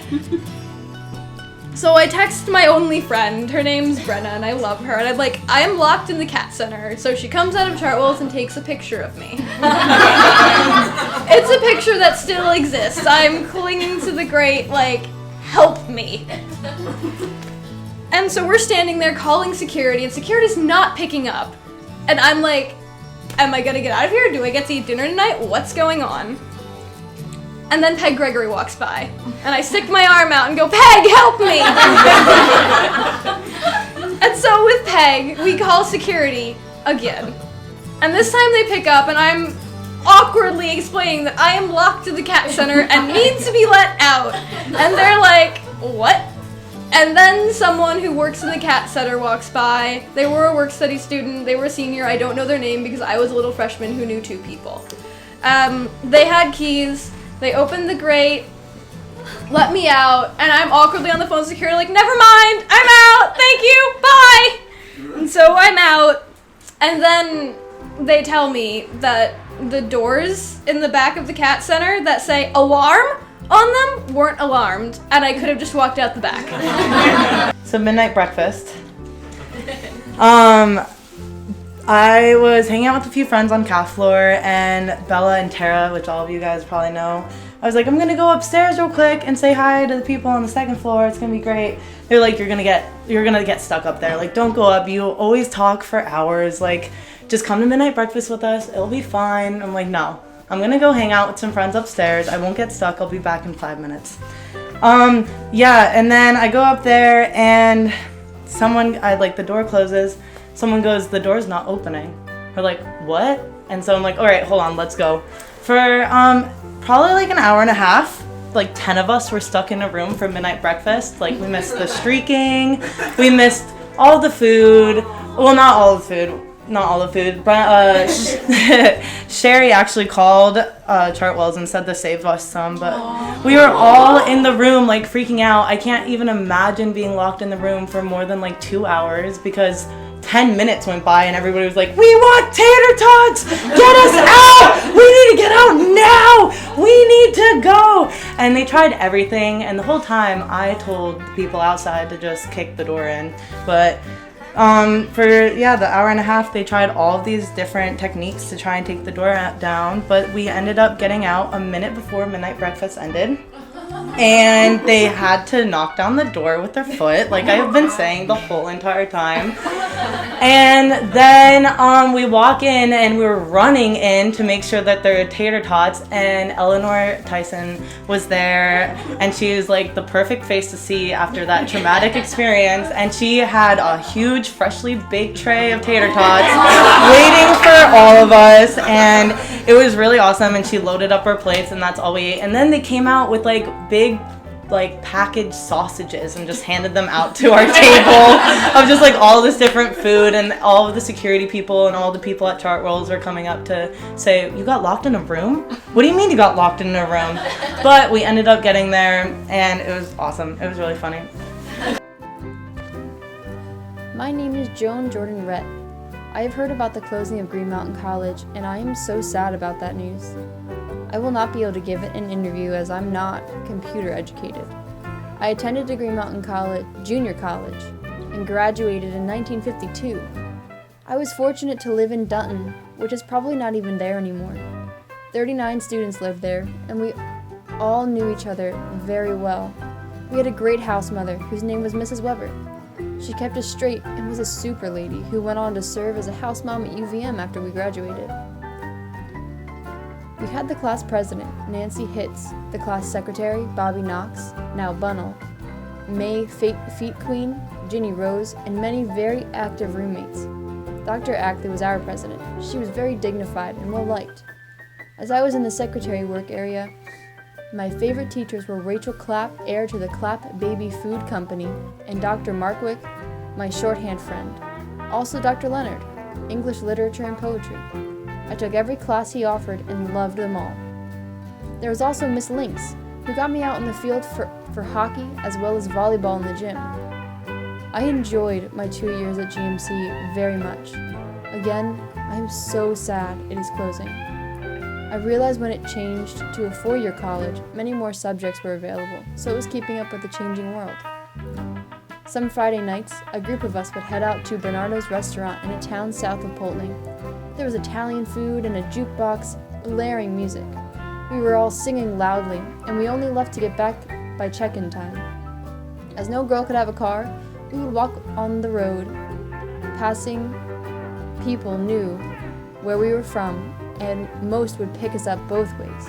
So I text my only friend, her name's Brenna, and I love her, and I'm like, I am locked in the cat center. So she comes out of Chartwell's and takes a picture of me. It's a picture that still exists. I'm clinging to the grate, like, help me. And so we're standing there calling security, and security's not picking up. And I'm like, am I gonna get out of here? Do I get to eat dinner tonight? What's going on? And then Peg Gregory walks by, and I stick my arm out and go, Peg, help me! And so with Peg, we call security again. And this time they pick up, and I'm awkwardly explaining that I am locked in the cat center and need to be let out. And they're like, what? And then someone who works in the cat center walks by. They were a work study student, they were a senior, I don't know their name because I was a little freshman who knew 2 people. They had keys. They opened the grate, let me out, and I'm awkwardly on the phone with security like, never mind, I'm out, thank you, bye! And so I'm out, and then they tell me that the doors in the back of the cat center that say alarm on them weren't alarmed, and I could have just walked out the back. So midnight breakfast. I was hanging out with a few friends on calf floor, and Bella and Tara, which all of you guys probably know, I was like, I'm gonna go upstairs real quick and say hi to the people on the 2nd floor. It's gonna be great. They're like, you're gonna get stuck up there. Like, don't go up. You always talk for hours. Like, just come to midnight breakfast with us. It'll be fine. I'm like, no. I'm gonna go hang out with some friends upstairs. I won't get stuck. I'll be back in 5 minutes. Yeah, and then I go up there and the door closes. Someone goes, the door's not opening. We're like, what? And so I'm like, all right, hold on, let's go. For probably like an hour and a half, like 10 of us were stuck in a room for midnight breakfast. Like, we missed the streaking, we missed all the food. Well, not all the food. Sherry actually called Chartwell's and said to save us some, but we were all in the room like freaking out. I can't even imagine being locked in the room for more than like 2 hours because 10 minutes went by and everybody was like, we want tater tots! Get us out! We need to get out now! We need to go! And they tried everything, and the whole time I told the people outside to just kick the door in. But For the hour and a half, they tried all of these different techniques to try and take the door down, but we ended up getting out a minute before midnight breakfast ended. And they had to knock down the door with their foot, like I have been saying the whole entire time. And then we walk in and we were running in to make sure that there were tater tots, and Eleanor Tyson was there, and she was like the perfect face to see after that traumatic experience, and she had a huge freshly baked tray of tater tots waiting for all of us, and it was really awesome, and she loaded up our plates, and that's all we ate. And then they came out with like big packaged sausages and just handed them out to our table of just like all this different food, and all of the security people and all the people at Chart Rolls were coming up to say, "You got locked in a room? What do you mean you got locked in a room?" But we ended up getting there, and it was awesome. It was really funny. My name is Joan Jordan Rett. I have heard about the closing of Green Mountain College, and I am so sad about that news. I will not be able to give an interview as I'm not computer educated. I attended the Green Mountain College, Junior College, and graduated in 1952. I was fortunate to live in Dutton, which is probably not even there anymore. 39 students lived there, and we all knew each other very well. We had a great house mother whose name was Mrs. Weber. She kept us straight and was a super lady who went on to serve as a house mom at UVM after we graduated. We had the class president, Nancy Hitz, the class secretary, Bobby Knox, now Bunnell, May Feet Queen, Ginny Rose, and many very active roommates. Dr. Ackley was our president. She was very dignified and well-liked. As I was in the secretary work area, my favorite teachers were Rachel Clapp, heir to the Clapp Baby Food Company, and Dr. Markwick, my shorthand friend. Also Dr. Leonard, English literature and poetry. I took every class he offered and loved them all. There was also Miss Lynx, who got me out in the field for hockey as well as volleyball in the gym. I enjoyed my 2 years at GMC very much. Again, I am so sad it is closing. I realized when it changed to a 4-year college, many more subjects were available, so it was keeping up with the changing world. Some Friday nights, a group of us would head out to Bernardo's restaurant in a town south of Poultney. There was Italian food and a jukebox, blaring music. We were all singing loudly, and we only left to get back by check-in time. As no girl could have a car, we would walk on the road. Passing people knew where we were from, and most would pick us up both ways.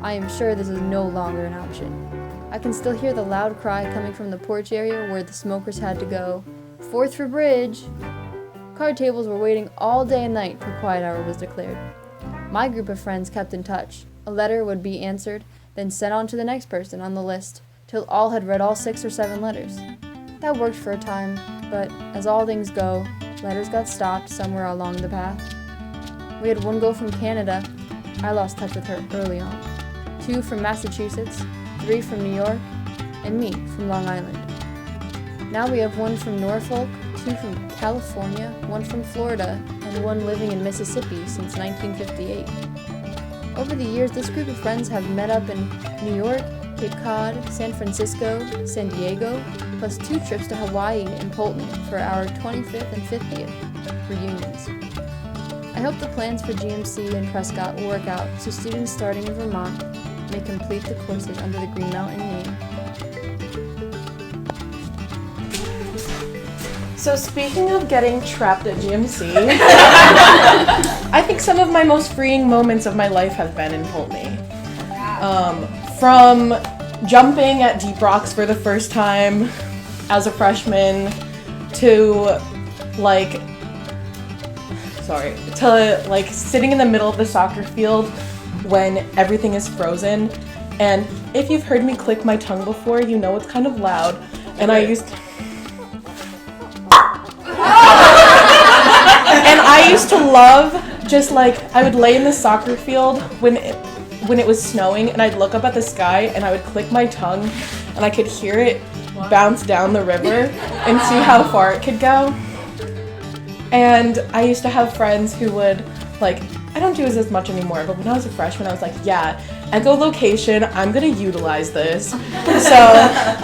I am sure this is no longer an option. I can still hear the loud cry coming from the porch area where the smokers had to go, "Forth for bridge!" Card tables were waiting all day and night for quiet hour was declared. My group of friends kept in touch. A letter would be answered, then sent on to the next person on the list, till all had read all 6 or 7 letters. That worked for a time, but as all things go, letters got stopped somewhere along the path. We had one girl from Canada. I lost touch with her early on. 2 from Massachusetts, 3 from New York, and me from Long Island. Now we have 1 from Norfolk, 2 from California, 1 from Florida, and 1 living in Mississippi since 1958. Over the years, this group of friends have met up in New York, Cape Cod, San Francisco, San Diego, plus 2 trips to Hawaii and Poultney for our 25th and 50th reunions. I hope the plans for GMC and Prescott will work out so students starting in Vermont may complete the courses under the Green Mountain name. So speaking of getting trapped at GMC, I think some of my most freeing moments of my life have been in Poultney. From jumping at Deep Rocks for the first time as a freshman to sitting in the middle of the soccer field when everything is frozen. And if you've heard me click my tongue before, you know it's kind of loud. And I used to love I would lay in the soccer field when it was snowing, and I'd look up at the sky and I would click my tongue and I could hear it bounce down the river and see how far it could go. And I used to have friends who would I don't do this as much anymore, but when I was a freshman, I was like, yeah, echolocation, I'm gonna utilize this. So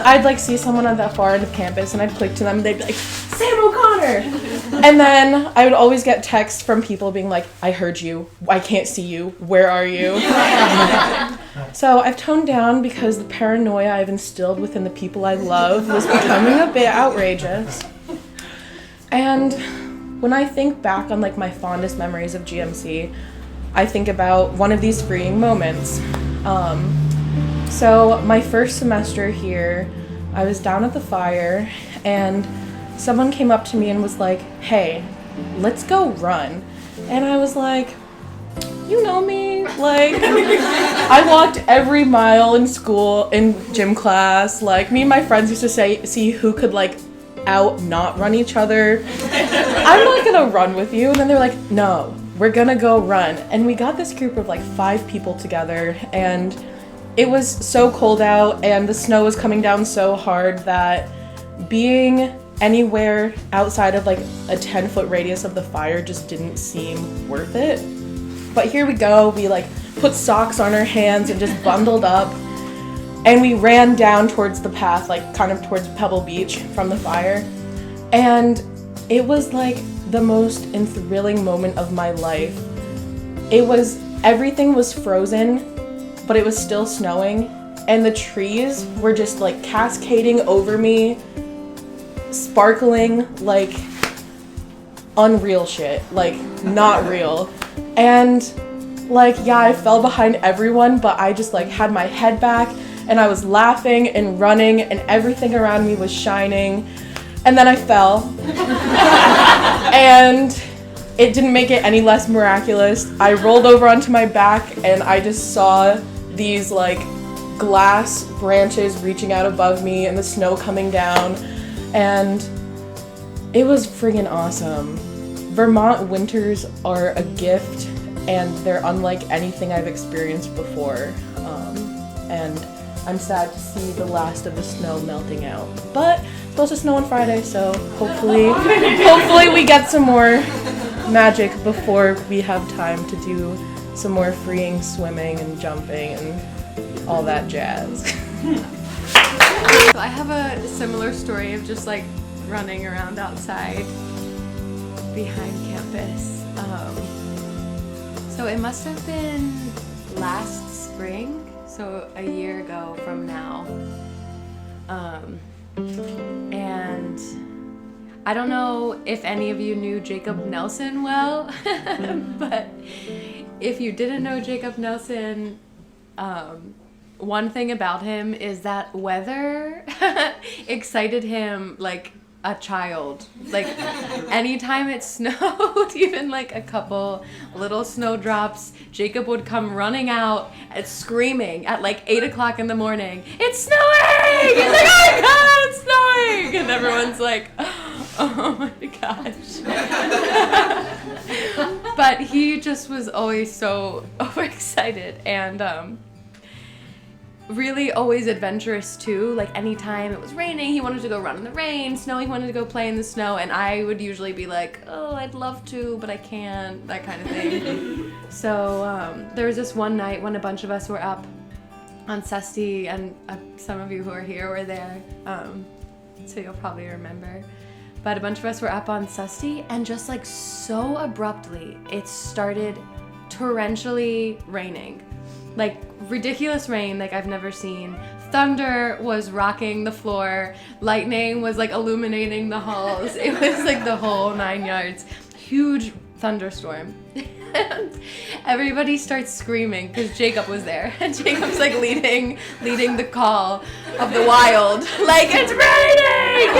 I'd see someone on that far end of campus and I'd click to them and they'd be like, Sam O'Connor! And then I would always get texts from people being like, I heard you, I can't see you, where are you? So I've toned down because the paranoia I've instilled within the people I love was becoming a bit outrageous. And when I think back on like my fondest memories of GMC, I think about one of these freeing moments. So my first semester here, I was down at the fire and someone came up to me and was like, hey, let's go run. And I was like, you know me, like, I walked every mile in school, in gym class, like, me and my friends used to see who could, like, not run each other. I'm not gonna run with you. And then they're like, no, we're gonna go run. And we got this group of, like, 5 people together, and it was so cold out, and the snow was coming down so hard that being anywhere outside of, like, a 10-foot radius of the fire just didn't seem worth it. But here we go, we like put socks on our hands and just bundled up, and we ran down towards the path, like kind of towards Pebble Beach from the fire. And it was like the most enthralling moment of my life. Everything was frozen, but it was still snowing, and the trees were just like cascading over me, sparkling like unreal shit, like not real. And like, yeah, I fell behind everyone, but I just like had my head back and I was laughing and running and everything around me was shining. And then I fell. And it didn't make it any less miraculous. I rolled over onto my back and I just saw these like glass branches reaching out above me and the snow coming down. And it was friggin' awesome. Vermont winters are a gift, and they're unlike anything I've experienced before. And I'm sad to see the last of the snow melting out. But it's supposed to snow on Friday, so hopefully we get some more magic before we have time to do some more freeing swimming and jumping and all that jazz. So I have a similar story of just like running around outside behind campus. So it must have been last spring, so a year ago from now. And I don't know if any of you knew Jacob Nelson well, but if you didn't know Jacob Nelson, one thing about him is that weather excited him like a child. Like anytime it snowed, even like a couple little snowdrops, Jacob would come running out and screaming at like 8 o'clock in the morning, "It's snowing!" He's like, "Oh my god, it's snowing!" And everyone's like, "Oh my gosh." But he just was always so overexcited and really always adventurous too. Like anytime it was raining, he wanted to go run in the rain, snowing, he wanted to go play in the snow, and I would usually be like, "Oh, I'd love to, but I can't," that kind of thing. So there was this one night when a bunch of us were up on Sesti, and some of you who are here were there, so you'll probably remember. But a bunch of us were up on Sesti, and just like so abruptly, it started torrentially raining. Like ridiculous rain like I've never seen. Thunder was rocking the floor. Lightning was like illuminating the halls. It was like the whole 9 yards. Huge thunderstorm. And everybody starts screaming because Jacob was there. And Jacob's like leading the call of the wild. Like, "It's raining!"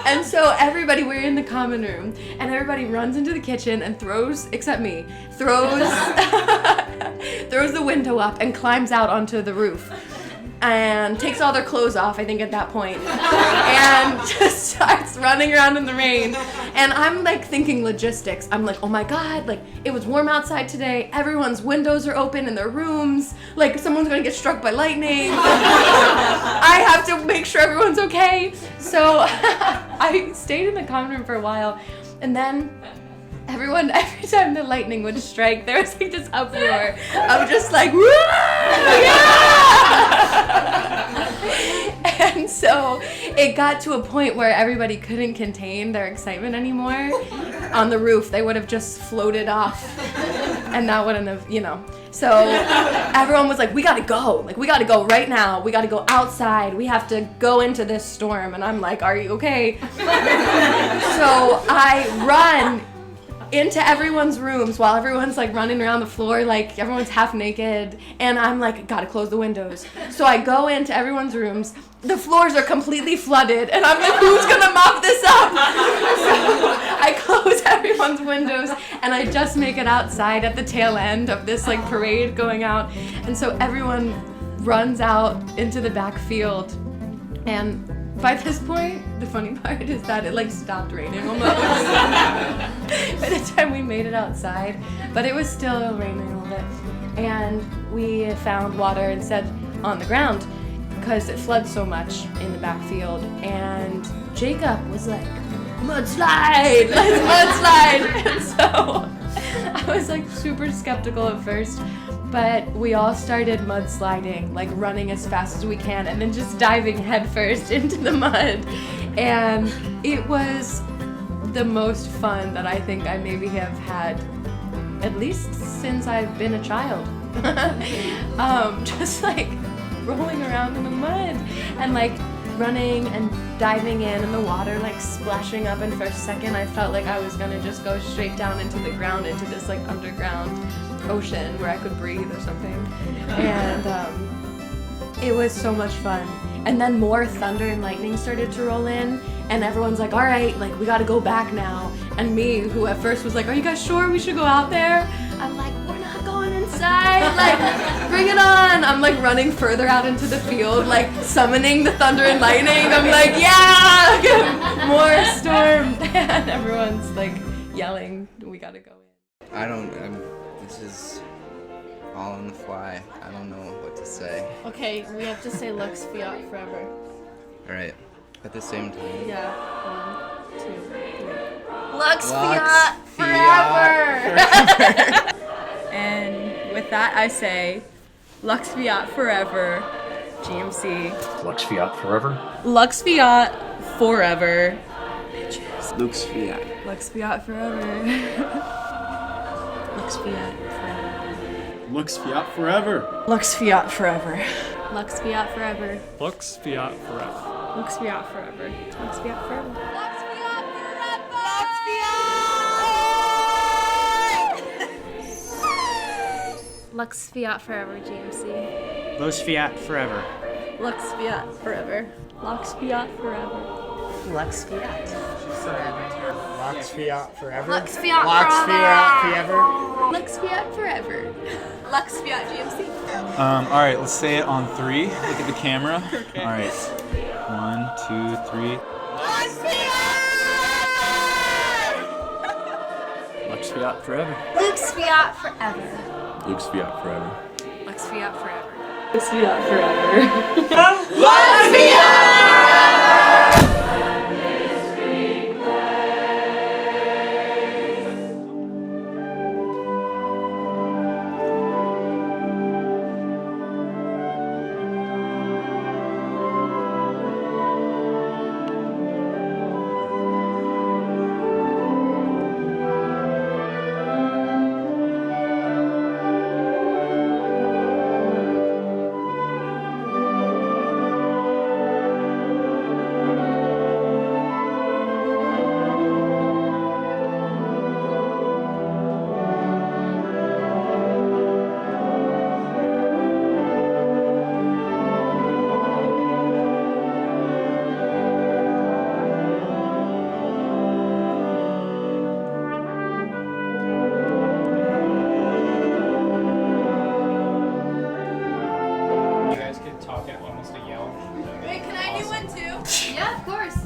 And so everybody, we're in the common room, and everybody runs into the kitchen and throws, except me, throws the window up and climbs out onto the roof. And takes all their clothes off, I think, at that point. And just starts running around in the rain. And I'm like thinking logistics. I'm like, oh my god, like it was warm outside today. Everyone's windows are open in their rooms. Like someone's gonna get struck by lightning. I have to make sure everyone's okay. So I stayed in the common room for a while. And then every time the lightning would strike, there was like this uproar of just like, woo! Yeah! And so it got to a point where everybody couldn't contain their excitement anymore. On the roof, they would have just floated off, and that wouldn't have, So everyone was like, we gotta go right now. We gotta go outside. We have to go into this storm. And I'm like, are you okay? So I run into everyone's rooms while everyone's like running around the floor, like everyone's half naked, and I'm like, gotta close the windows. So I go into everyone's rooms, the floors are completely flooded, and I'm like, who's gonna mop this up? So I close everyone's windows, and I just make it outside at the tail end of this like parade going out, and so everyone runs out into the back field, and by this point, the funny part is that it like stopped raining almost by the time we made it outside, but it was still raining a little bit. And we found water instead on the ground because it floods so much in the backfield. And Jacob was like, mudslide, let's mudslide. And so I was like super skeptical at first. But we all started mudsliding, like running as fast as we can and then just diving headfirst into the mud. And it was the most fun that I think I maybe have had, at least since I've been a child. Just like rolling around in the mud and like running and diving in and the water like splashing up, and for a second I felt like I was gonna just go straight down into the ground, into this like underground ocean where I could breathe or something. And it was so much fun. And then more thunder and lightning started to roll in, and everyone's like, all right, like we gotta go back now. And me, who at first was like, are you guys sure we should go out there? I'm like, we're not going inside, like bring it on. I'm like running further out into the field, like summoning the thunder and lightning. I'm like, yeah, more storm. And everyone's like yelling, we gotta go in. This is all on the fly. I don't know what to say. Okay, we have to say Lux Fiat Forever. Alright, at the same time. Yeah, 1, 2, 3. Lux Fiat Forever! And with that, I say, Lux Fiat Forever, GMC. Lux Fiat Forever. Lux Fiat Forever. Lux Fiat. Lux Fiat Forever. Lux Fiat Lux Fiat Forever. Lux Fiat Forever. Lux Fiat Forever. Lux Fiat Forever. Lux Fiat Forever. Lux Fiat Forever. Lux Fiat Forever, GMC. Lux Fiat Forever. Lux Fiat Forever. Lux Fiat Forever. Lux Fiat Forever. Lux Fiat Forever. Lux Fiat Lux Fiat Forever. Lux Fiat Forever. Lux Fiat GMC. All right, let's say it on 3. Look at the camera. All right, 1, 2, 3. Lux Lux Fiat Forever. Lux Fiat Forever. Lux Fiat Forever. Lux Fiat Forever. Lux Fiat Forever. Lux Fiat! Yeah, of course.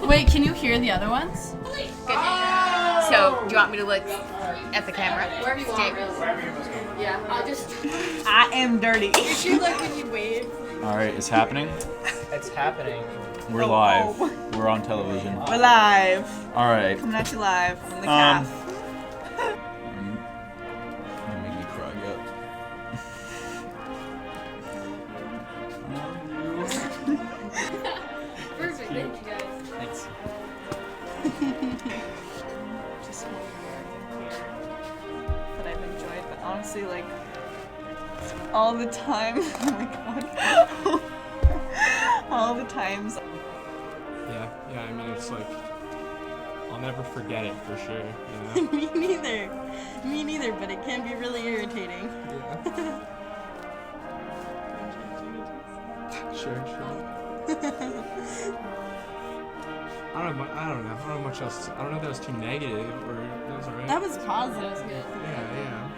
Wait, can you hear the other ones? So, do you want me to look at the camera? Wherever you want. Stay. Yeah, I'll just. I am dirty. You should look when you wave. All right, it's happening. It's happening. We're live. We're on television. We're live. All right. Coming at you live from the calf. Gonna make me cry up. Perfect. Thank you guys. Thanks. Just one here that I've enjoyed, but honestly, like all the time. Oh my god. All the times. Yeah. I mean, it's like I'll never forget it for sure. You know? Me neither. But it can be really irritating. Yeah. Sure. I don't know. I don't know much else. I don't know if that was too negative or that was alright. That was positive. Yeah.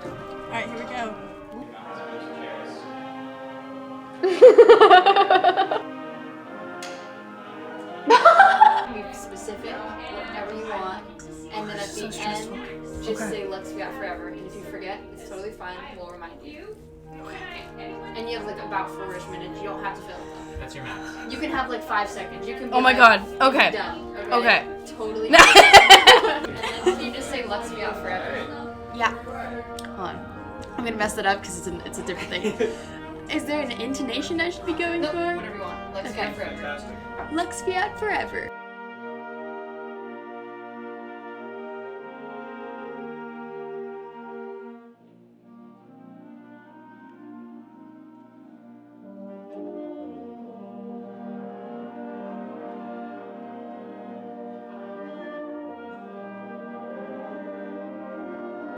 All right, here we go. Be specific, whatever you want, and then at the end, just say Lux Fiat Forever. And if you forget, it's totally fine. We'll remind you. And you have like about 4-ish minutes. You don't have to fill it up. That's your max. You can have like 5 seconds. You can. Be Oh my like, god. "You're Okay. Done. Okay. Totally. And then you just say Lux Fiat Forever. Yeah. Hold on. I'm gonna mess it up because it's a different thing. Is there an intonation I should be going for? Whatever you want. Lux Fiat Forever. Lux Fiat Forever.